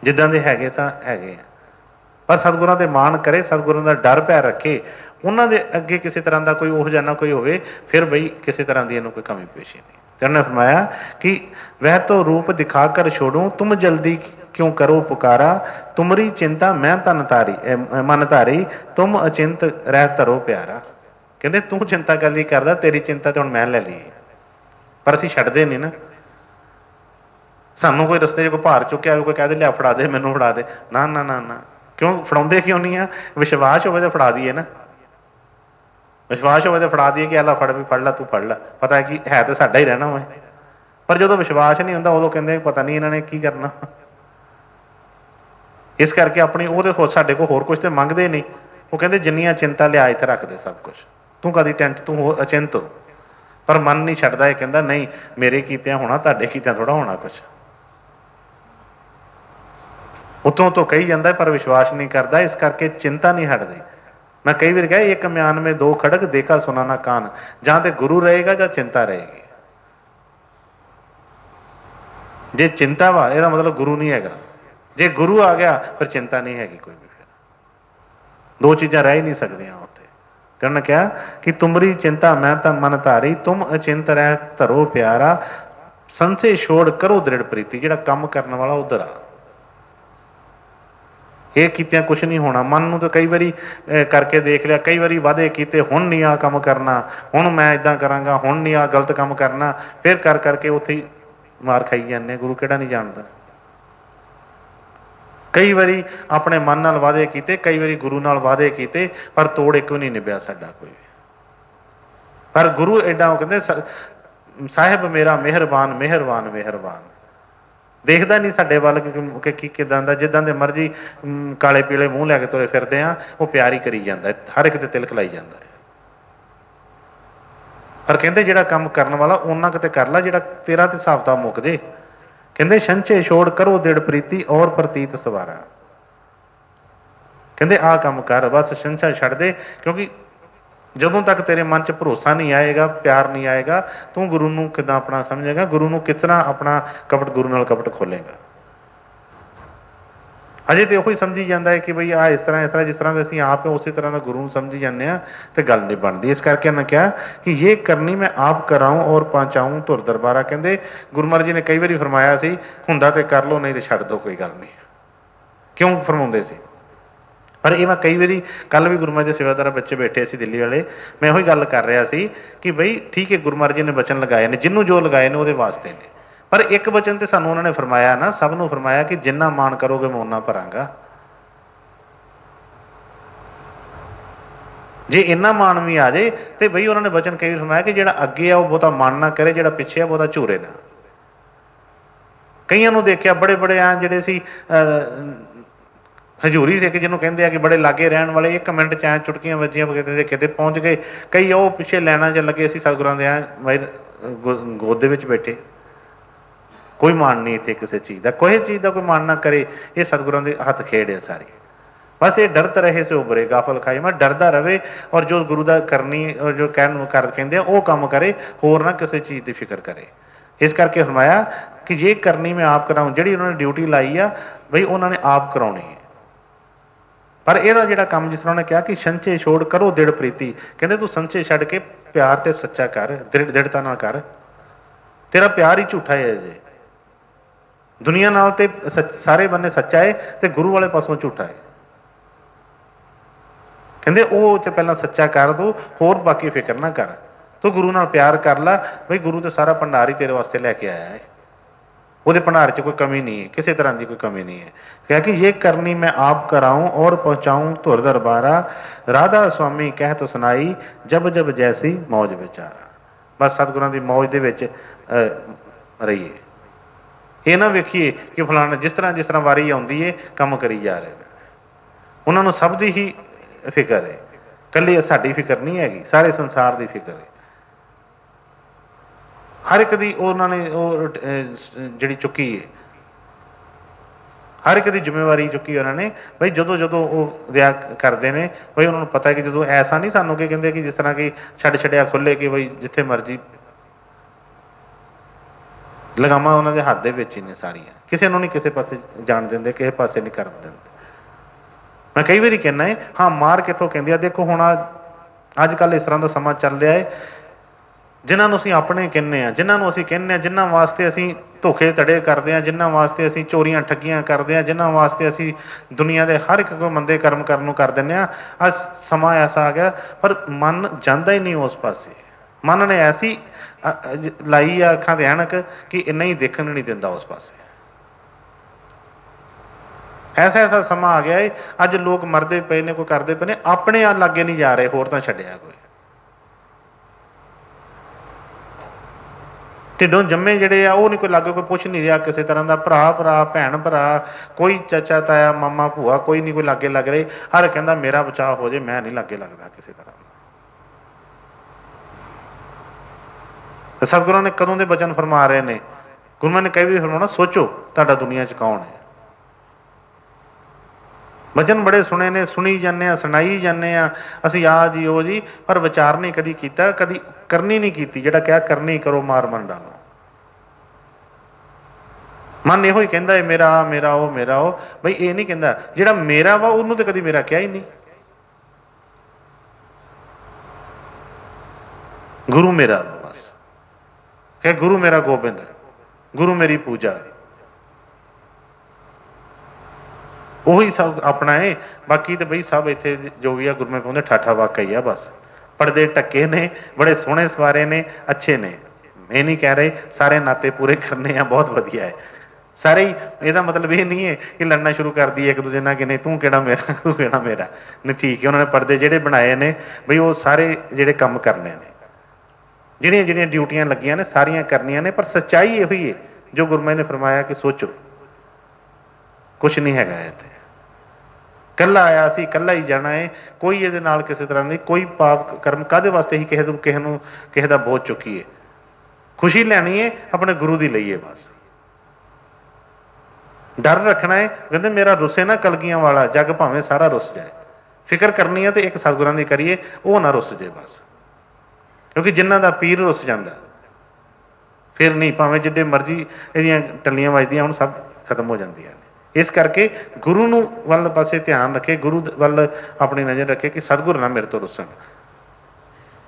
ਜਿੱਦਾਂ ਦੇ ਹੈਗੇ ਸਾਂ ਹੈਗੇ ਆ, ਪਰ ਸਤਿਗੁਰਾਂ ਦੇ ਮਾਣ ਕਰੇ, ਸਤਿਗੁਰਾਂ ਦਾ ਡਰ ਭੈ ਰੱਖੇ, ਉਹਨਾਂ ਦੇ ਅੱਗੇ ਕਿਸੇ ਤਰ੍ਹਾਂ ਦਾ ਕੋਈ ਉਹ ਜਿਹਾ ਨਾ ਕੋਈ ਹੋਵੇ, ਫਿਰ ਬਈ ਕਿਸੇ ਤਰ੍ਹਾਂ ਦੀ ਇਹਨੂੰ ਕੋਈ ਕਮੀ ਪੇਸ਼ੀ ਨਹੀਂ। ਤੇ ਉਹਨੇ ਫਰਮਾਇਆ ਕਿ ਵਹਿ ਤੋ ਰੂਪ ਦਿਖਾ ਕਰ ਛੋੜੂ, ਤੁਮ ਜਲਦੀ ਕਿਉਂ ਕਰੋ ਪੁਕਾਰਾ, ਤੁਮਰੀ ਚਿੰਤਾ ਮੈਂ ਤਨ ਧਾਰੀ ਮਨ ਧਾਰੀ, ਤੁਮ ਅਚਿੰਤ ਰਹਿ ਧਰੋ ਪਿਆਰਾ। ਕਹਿੰਦੇ ਤੂੰ ਚਿੰਤਾ ਕਰਦੀ ਕਰਦਾ, ਤੇਰੀ ਚਿੰਤਾ ਤੇ ਹੁਣ ਮੈਂ ਲੈ ਲਈ। ਪਰ ਅਸੀਂ ਛੱਡਦੇ ਨਹੀਂ ਨਾ। ਸਾਨੂੰ ਕੋਈ ਰਸਤੇ 'ਚ ਕੋਈ ਭਾਰ ਚੁੱਕਿਆ, ਕੋਈ ਕਹਿ ਦੇ ਲਿਆ ਫੜਾ ਦੇ, ਮੈਨੂੰ ਫੜਾ ਦੇ, ਨਾ ਨਾ ਨਾ ਨਾ। ਕਿਉਂ ਫੜਾਉਂਦੇ ਕਿਉਂ ਨਹੀਂ ਆ? ਵਿਸ਼ਵਾਸ ਹੋਵੇ ਤਾਂ ਫੜਾ ਦਈਏ ਨਾ। ਵਿਸ਼ਵਾਸ ਹੋਵੇ ਤਾਂ ਫੜਾ ਦਈਏ ਕਿ ਆਲਾ ਫੜ, ਵੀ ਫੜ ਲਾ, ਤੂੰ ਫੜ ਲੈ, ਪਤਾ ਕਿ ਹੈ ਤਾਂ ਸਾਡਾ ਹੀ ਰਹਿਣਾ ਹੋਏ। ਪਰ ਜਦੋਂ ਵਿਸ਼ਵਾਸ ਨਹੀਂ ਹੁੰਦਾ ਉਦੋਂ ਕਹਿੰਦੇ ਪਤਾ ਨਹੀਂ ਇਹਨਾਂ ਨੇ ਕੀ ਕਰਨਾ। ਇਸ ਕਰਕੇ ਆਪਣੀ ਉਹਦੇ ਹੋਰ ਸਾਡੇ ਕੋਲ ਹੋਰ ਕੁਛ ਤੇ ਮੰਗਦੇ ਨਹੀਂ। ਉਹ ਕਹਿੰਦੇ ਜਿੰਨੀਆਂ ਚਿੰਤਾ ਲਿਆ ਇੱਥੇ ਰੱਖ ਦੇ ਸਭ ਕੁਛ, ਤੂੰ ਕਦੀ ਟੈਂਸ਼ਨ, ਤੂੰ ਹੋਰ ਅਚਿੰਤ ਹੋ। ਪਰ ਮਨ ਨਹੀਂ ਛੱਡਦਾ, ਇਹ ਕਹਿੰਦਾ ਨਹੀਂ ਮੇਰੇ ਕੀਤਿਆਂ ਹੋਣਾ, ਤੁਹਾਡੇ ਕੀਤਿਆਂ ਥੋੜ੍ਹਾ ਹੋਣਾ ਕੁਛ। ਉੱਤੋਂ ਤੋਂ ਕਹੀ ਜਾਂਦਾ ਪਰ ਵਿਸ਼ਵਾਸ ਨਹੀਂ ਕਰਦਾ, ਇਸ ਕਰਕੇ ਚਿੰਤਾ ਨਹੀਂ ਹਟਦੀ। ਮੈਂ ਕਈ ਵਾਰ ਕਿਹਾ ਇੱਕ ਮਿਆਨ ਮੇ ਦੋ ਖੜਕ ਦੇਖਾ ਸੁਨਾ ਨਾ ਕਾਨ, ਜਾਂ ਤੇ ਗੁਰੂ ਰਹੇਗਾ ਜਾਂ ਚਿੰਤਾ ਰਹੇਗੀ। ਜੇ ਚਿੰਤਾ ਵਾ ਇਹਦਾ ਮਤਲਬ ਗੁਰੂ ਨਹੀਂ ਹੈਗਾ, ਜੇ ਗੁਰੂ ਆ ਗਿਆ ਫਿਰ ਚਿੰਤਾ ਨਹੀਂ ਹੈਗੀ ਕੋਈ ਵੀ। ਫਿਰ ਦੋ ਚੀਜ਼ਾਂ ਰਹਿ ਹੀ ਨਹੀਂ ਸਕਦੀਆਂ ਉੱਥੇ। ਤੇ ਉਹਨੇ ਕਿਹਾ ਕਿ ਤੁਮਰੀ ਚਿੰਤਾ ਮੈਂ ਤਾਂ ਮਨ ਧਾਰੀ, ਤੁਮ ਅਚਿੰਤ ਰਹਿ ਧਰੋ ਪਿਆਰਾ, ਸੰਸੇ ਛੋੜ ਕਰੋ ਦ੍ਰਿੜ ਪ੍ਰੀਤੀ। ਜਿਹੜਾ ਕੰਮ ਕਰਨ ਵਾਲਾ ਉਧਰ ਆ, ਇਹ ਕੀਤਿਆਂ ਕੁਛ ਨਹੀਂ ਹੋਣਾ। ਮਨ ਨੂੰ ਤਾਂ ਕਈ ਵਾਰੀ ਕਰਕੇ ਦੇਖ ਲਿਆ, ਕਈ ਵਾਰੀ ਵਾਅਦੇ ਕੀਤੇ, ਹੁਣ ਨਹੀਂ ਆਹ ਕੰਮ ਕਰਨਾ, ਹੁਣ ਮੈਂ ਇੱਦਾਂ ਕਰਾਂਗਾ, ਹੁਣ ਨਹੀਂ ਆਹ ਗਲਤ ਕੰਮ ਕਰਨਾ, ਫਿਰ ਕਰ ਕਰਕੇ ਉੱਥੇ ਹੀ ਮਾਰ ਖਾਈ ਜਾਂਦੇ। ਗੁਰੂ ਕਿਹੜਾ ਨਹੀਂ ਜਾਣਦਾ। ਕਈ ਵਾਰੀ ਆਪਣੇ ਮਨ ਨਾਲ ਵਾਅਦੇ ਕੀਤੇ, ਕਈ ਵਾਰੀ ਗੁਰੂ ਨਾਲ ਵਾਅਦੇ ਕੀਤੇ, ਪਰ ਤੋੜ ਇੱਕ ਵੀ ਨਹੀਂ ਨਿਭਿਆ ਸਾਡਾ ਕੋਈ। ਪਰ ਗੁਰੂ ਐਡਾ, ਉਹ ਕਹਿੰਦੇ ਸਾਹਿਬ ਮੇਰਾ ਮਿਹਰਬਾਨ ਮਿਹਰਬਾਨ ਮਿਹਰਬਾਨ, ਦੇਖਦਾ ਨਹੀਂ ਸਾਡੇ ਵੱਲ ਕਿ ਕੀ ਕਿੱਦਾਂ ਦਾ, ਜਿੱਦਾਂ ਦੇ ਮਰਜ਼ੀ ਕਾਲੇ ਪੀਲੇ ਮੂੰਹ ਲੈ ਕੇ ਤੁਰੇ ਫਿਰਦੇ ਆ, ਉਹ ਪਿਆਰ ਹੀ ਕਰੀ ਜਾਂਦਾ, ਹਰ ਇੱਕ ਤੇ ਤਿਲਕ ਲਾਈ ਜਾਂਦਾ ਹੈ। ਪਰ ਕਹਿੰਦੇ ਜਿਹੜਾ ਕੰਮ ਕਰਨ ਵਾਲਾ ਉਹਨਾਂ ਕਿਤੇ ਕਰ ਲਾ, ਜਿਹੜਾ ਤੇਰਾ ਤੇ ਹਿਸਾਬ ਤਾਂ ਮੁੱਕ ਜੇ। ਕਹਿੰਦੇ ਸੰਚੇ ਛੋੜ ਕਰੋ ਦ੍ਰਿੜ ਪ੍ਰੀਤੀ, ਔਰ ਪ੍ਰਤੀਤ ਸਵਾਰਾ। ਕਹਿੰਦੇ ਆਹ ਕੰਮ ਕਰ, ਬਸ ਸੰਚਾ ਛੱਡ ਦੇ, ਕਿਉਂਕਿ ਜਦੋਂ ਤੱਕ ਤੇਰੇ ਮਨ 'ਚ ਭਰੋਸਾ ਨਹੀਂ ਆਏਗਾ, ਪਿਆਰ ਨਹੀਂ ਆਏਗਾ, ਤੂੰ ਗੁਰੂ ਨੂੰ ਕਿੱਦਾਂ ਆਪਣਾ ਸਮਝੇਗਾ, ਗੁਰੂ ਨੂੰ ਕਿਸ ਤਰ੍ਹਾਂ ਆਪਣਾ ਕਪਟ, ਗੁਰੂ ਨਾਲ ਕਪਟ ਖੋਲੇਗਾ। ਅਜੇ ਤੇ ਉਹੀ ਸਮਝੀ ਜਾਂਦਾ ਹੈ ਕਿ ਬਈ ਆਹ ਇਸ ਤਰ੍ਹਾਂ ਜਿਸ ਤਰ੍ਹਾਂ ਦੇ ਅਸੀਂ ਆਪ ਉਸੇ ਤਰ੍ਹਾਂ ਦਾ ਗੁਰੂ ਨੂੰ ਸਮਝੀ ਜਾਂਦੇ ਹਾਂ, ਤੇ ਗੱਲ ਨਹੀਂ ਬਣਦੀ। ਇਸ ਕਰਕੇ ਮੈਂ ਕਿਹਾ ਕਿ ਇਹ ਕਰਨੀ ਮੈਂ ਆਪ ਕਰਾਊਂ ਔਰ ਪਹੁੰਚਾਊਂ ਧੁਰ ਦਰਬਾਰਾ। ਕਹਿੰਦੇ ਗੁਰੂ ਮਹਾਰਾਜ ਜੀ ਨੇ ਕਈ ਵਾਰੀ ਫਰਮਾਇਆ ਸੀ, ਹੁੰਦਾ ਤੇ ਕਰ ਲਓ, ਨਹੀਂ ਤੇ ਛੱਡ ਦਿਓ, ਕੋਈ ਗੱਲ ਨਹੀਂ। ਕਿਉਂ ਫਰਮਾਉਂਦੇ ਸੀ? ਪਰ ਇਹ ਮੈਂ ਕਈ ਵਾਰੀ, ਕੱਲ੍ਹ ਵੀ ਗੁਰੂ ਮਹਾਰਾਜ ਦੇ ਸੇਵਾਦਾਰ ਬੱਚੇ ਬੈਠੇ ਸੀ ਦਿੱਲੀ ਵਾਲੇ, ਮੈਂ ਉਹੀ ਗੱਲ ਕਰ ਰਿਹਾ ਸੀ ਕਿ ਬਈ ਠੀਕ ਹੈ ਗੁਰੂ ਮਹਾਰਾਜ ਜੀ ਨੇ ਬਚਨ ਲਗਾਏ ਨੇ, ਜਿਹਨੂੰ ਜੋ ਲਗਾਏ ਨੇ ਉਹਦੇ ਵਾਸਤੇ ਨੇ, ਪਰ ਇੱਕ ਬਚਨ ਤੇ ਸਾਨੂੰ ਉਹਨਾਂ ਨੇ ਫਰਮਾਇਆ ਨਾ, ਸਭ ਨੂੰ ਫਰਮਾਇਆ ਕਿ ਜਿੰਨਾ ਮਾਣ ਕਰੋਗੇ ਮੈਂ ਓਨਾ ਭਰਾਂਗਾ। ਜੇ ਇੰਨਾ ਮਾਣ ਵੀ ਆ ਜਾਏ ਤੇ ਬਈ ਉਹਨਾਂ ਨੇ ਬਚਨ ਕਈ ਵਾਰ ਫਰਮਾਇਆ ਕਿ ਜਿਹੜਾ ਅੱਗੇ ਆ ਉਹ ਬਹੁਤਾ ਮਾਣ ਨਾ ਕਰੇ, ਜਿਹੜਾ ਪਿੱਛੇ ਆ ਬਹੁਤਾ ਝੂਰੇ ਨਾ। ਕਈਆਂ ਨੂੰ ਦੇਖਿਆ ਬੜੇ ਬੜੇ ਆ ਜਿਹੜੇ ਸੀ ਹਜ਼ੂਰੀ ਸਿੱਖ ਜਿਹਨੂੰ ਕਹਿੰਦੇ ਆ ਕਿ ਬੜੇ ਲਾਗੇ ਰਹਿਣ ਵਾਲੇ, 1 ਮਿੰਟ 'ਚ ਐਂ ਚੁਟਕੀਆਂ ਵੱਜੀਆਂ ਕਿਤੇ ਦੇ ਕਿਤੇ ਪਹੁੰਚ ਗਏ। ਕਈ ਉਹ ਪਿੱਛੇ ਲੈਣਾ 'ਚ ਲੱਗੇ ਸੀ ਸਤਿਗੁਰਾਂ ਦੇ, ਗੋਦ ਦੇ ਵਿੱਚ ਬੈਠੇ। ਕੋਈ ਮਾਣ ਨਹੀਂ ਇੱਥੇ ਕਿਸੇ ਚੀਜ਼ ਦਾ, ਕੋਈ ਚੀਜ਼ ਦਾ ਕੋਈ ਮਾਣ ਨਾ ਕਰੇ। ਇਹ ਸਤਿਗੁਰਾਂ ਦੇ ਹੱਥ ਖੇਡ ਹੈ ਸਾਰੀ। ਬਸ ਇਹ ਡਰਤ ਰਹੇ ਸੇ ਉਭਰੇ ਗਾਫਲ ਖਾਈ। ਮੈਂ ਡਰਦਾ ਰਵੇ ਔਰ ਜੋ ਗੁਰੂ ਦਾ ਕਰਨੀ, ਜੋ ਕਹਿੰਦੇ ਆ ਉਹ ਕੰਮ ਕਰੇ, ਹੋਰ ਨਾ ਕਿਸੇ ਚੀਜ਼ ਦੀ ਫਿਕਰ ਕਰੇ। ਇਸ ਕਰਕੇ ਫਰਮਾਇਆ ਕਿ ਜੇ ਕਰਨੀ ਮੈਂ ਆਪ ਕਰਾਊਂ, ਜਿਹੜੀ ਉਹਨਾਂ ਨੇ ਡਿਊਟੀ ਲਾਈ ਆ ਬਈ ਉਹਨਾਂ ਨੇ ਆਪ ਕਰਾਉਣੀ ਹੈ। ਪਰ ਇਹਦਾ ਜਿਹੜਾ ਕੰਮ, ਜਿਸ ਤਰ੍ਹਾਂ ਉਹਨੇ ਕਿਹਾ ਕਿ ਸੰਚੇ ਛੋੜ ਕਰੋ ਦ੍ਰਿੜ ਪ੍ਰੀਤੀ, ਕਹਿੰਦੇ ਤੂੰ ਸੰਚੇ ਛੱਡ ਕੇ ਪਿਆਰ ਤੇ ਸੱਚਾ ਕਰ, ਦ੍ਰਿੜਤਾ ਨਾਲ ਕਰ। ਤੇਰਾ ਪਿਆਰ ਹੀ ਝੂਠਾ ਹੈ ਜੇ, ਦੁਨੀਆ ਨਾਲ ਤੇ ਸਾਰੇ ਬੰਨੇ ਸੱਚਾ ਹੈ ਤੇ ਗੁਰੂ ਵਾਲੇ ਪਾਸੋਂ ਝੂਠਾ ਹੈ। ਕਹਿੰਦੇ ਉਹ ਚ ਪਹਿਲਾਂ ਸੱਚਾ ਕਰ ਦੋ, ਹੋਰ ਬਾਕੀ ਫਿਕਰ ਨਾ ਕਰ। ਤੂੰ ਗੁਰੂ ਨਾਲ ਪਿਆਰ ਕਰ ਲਾ, ਬਈ ਗੁਰੂ ਤੇ ਸਾਰਾ ਭੰਡਾਰ ਹੀ ਤੇਰੇ ਵਾਸਤੇ ਲੈ ਕੇ ਆਇਆ ਹੈ। ਉਹਦੇ ਭੰਡਾਰ 'ਚ ਕੋਈ ਕਮੀ नहीं है, किसी तरह की कोई कमी नहीं है। क्या कि ये करनी मैं आप कराऊं और पहुंचाऊं धुर दरबारा, राधा स्वामी कह तो सुनाई जब जब जैसी मौज विचारा। बस सतगुरां दी मौज दे विच रहिए। ये ना वेखिए कि फलाना जिस तरह वारी आउंदी है काम करी जा रहे हैं। उन्होंने सब दी ही फिक्र है, कल्ली साडी फिक्र नहीं हैगी, सारे संसार की फिक्र है। हर एक दी उन्होंने जिहड़ी चुकी है, हर एक की जिम्मेवारी चुकी उन्होंने। बई जो जो वो दया करते हैं बई उन्होंने पता है कि जो ऐसा नहीं सानू कि कहते कि जिस तरह कि छड्ड छड्डिया खुले कि बई जिथे मर्जी लगामा उन्होंने हाथ दे विच ही ने सारियां, किसी नहीं किसी पासे जान देंगे, किसी पासे नहीं कर देंगे। मैं कई बार कहना है हाँ मार कितों कहती है, देखो हुण अजकल इस तरह का समा चल रहा है, जिन्होंने असीं अपने कहने, जिन्होंने असीं कहने, जिन्होंने वास्ते असीं धोखे धड़े करते हैं, जिन्होंने वास्ते असीं चोरियां ठगियां करते हैं, जिन्होंने वास्ते असीं दुनिया के हर एक कोई मंदे कर्म करन नूं कर दिंदे आ। अज समा ऐसा आ गया पर मन जांदा ही नहीं उस पासे। मन ने ऐसी लाई आ अखां ते ऐनक कि नहीं देखण नहीं दिंदा उस पासे। ऐसा ऐसा समा आ गया है, अज लोग मरदे पे ने, कोई करते पे ने, अपने आ लागे नहीं जा रहे, होर तां छड्डिया कोई। ढिडों जम्मे जिहड़े आ वो नहीं कोई लागे, कोई पुछ नहीं रहा किसी तरह का, भरा भरा भैन भरा कोई चाचा ताया मामा भूआ कोई नहीं कोई लागे लग रहे। हर कहता मेरा बचाव हो जाए, मैं नहीं लागे लगता किसी तरह। सतगुरु ने कदों के बचन फरमा रहे हैं, गुरुओं ने कई भी फरमाना सोचो तुहाडा दुनिया च कौन है। वचन बड़े सुने ने, सुनी जाने, सुनाई जाने, असीं आ जी ओ जी, पर विचार नहीं कदी कीता, कदी करनी नहीं की। जिहड़ा क्या करनी करो मार मन डालो। मन इहो ही कहता है मेरा मेरा ओ मेरा ओ, बई ये नहीं कहता जिहड़ा मेरा वा उन्होंने तो कदी मेरा कहा ही नहीं। गुरु मेरा बस कह, गुरु मेरा गोबिंद, गुरु मेरी पूजा, ਉਹੀ सब अपना है। बाकी तो बई सब इत्थे जो भी है गुरमे पाउंदे ठाठा वाका ही है। बस पढ़दे टक्के ने, बड़े सोहने सवारे ने, अच्छे ने। ये नहीं कह रहे सारे नाते पूरे करने हैं, बहुत वधिया है सारे ही। ਇਹਦਾ मतलब ये नहीं है कि लड़ना शुरू कर दिए एक दूजे नाल कि नहीं तू किहड़ा मेरा तू किहड़ा मेरा नहीं। ठीक है, उन्होंने पर्दे ਜਿਹੜੇ बनाए ने बई वो सारे ਜਿਹੜੇ ਕੰਮ करने ने, ਜਿਹੜੀਆਂ ਜਿਹੜੀਆਂ ड्यूटियां लगियां ने सारियां करनियां ने। पर सच्चाई यही है जो गुरमे ने फरमाया कि सोचो कुछ नहीं हैगा इत्थे, कल्ला आया सी कल्ला ही जाना है। कोई ये नाल किसी तरह की कोई पाप कर्म काहदे वास्ते ही किसी का बोझ चुकीए। खुशी लैनी है अपने गुरु की लईए। बस डर रखना है, कहते मेरा रुसे ना कलगियां वाला, जग भावें सारा रुस जाए। फिक्र करनी है तो एक सतगुरां की करिए, वो ना रुस जाए बस। क्योंकि जिन्हों का पीर रुस जाता फिर नहीं, भावें जिड्डे मर्जी इहदियां टल्लियां वजदियां हुण सब खत्म हो जांदियां ने। इस करके गुरु नूं वल पासे ध्यान रखे, गुरु वल अपनी नज़र रखे कि सतगुरु ना मेरे तो रुसन।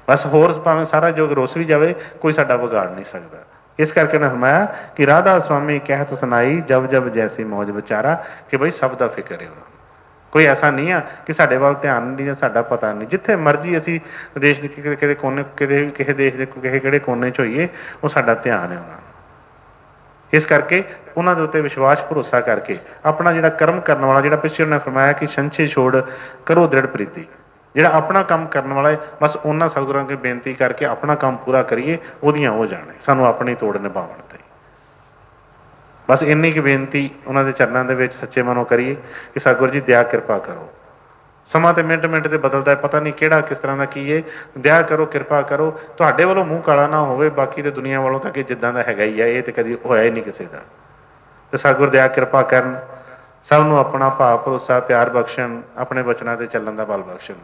बस होर भावें सारा जो रुस भी जाए कोई साडा बिगाड़ नहीं सकता। इस करके उन्हें फरमाया कि राधा स्वामी कह तो सुनाई जब जब जैसी मौज विचारा, कि बई सब का फिक्र है उन्होंने। कोई ऐसा नहीं है कि साडे वाल ध्यान नहीं, साडा पता नहीं। जिथे मर्जी असी देश के कोने किसी देश के किसी किहड़े कोने च होईए, वो साडा ध्यान है उन्होंने। इस करके उन्होंने उत्ते विश्वास भरोसा करके अपना जिहड़ा कर्म करने वाला, जिहड़ा पिछले उन्हें फरमाया कि संशय छोड़ करो दृढ़ प्रीति, जिहड़ा अपना काम करने वाला है बस उन्होंने सतगुरां की बेनती करके अपना काम पूरा करिए, ओदियां हो जाने, सानू अपनी तोड़ निभावन ते। बस इन्नी की बेनती उन्होंने चरणों के सच्चे मनों करिए कि सतगुरु जी दया कृपा करो। समा तो मिनट मिनट से बदलता है, पता नहीं किहड़ा किस तरह का की है। दया करो कृपा करो, तुहाडे वालों मूँह काला ना होवे, बाकी तो दुनिया वालों तक जिद्दां दा हैगा ही है, ये तो कभी होया ही नहीं किसी का। तो सतगुरु दया कृपा करन, सब नूं अपना भाव भरोसा प्यार बख्शण, अपने वचनां ते चलण दा बल बख्शण।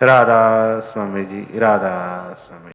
राधा स्वामी जी, राधा स्वामी।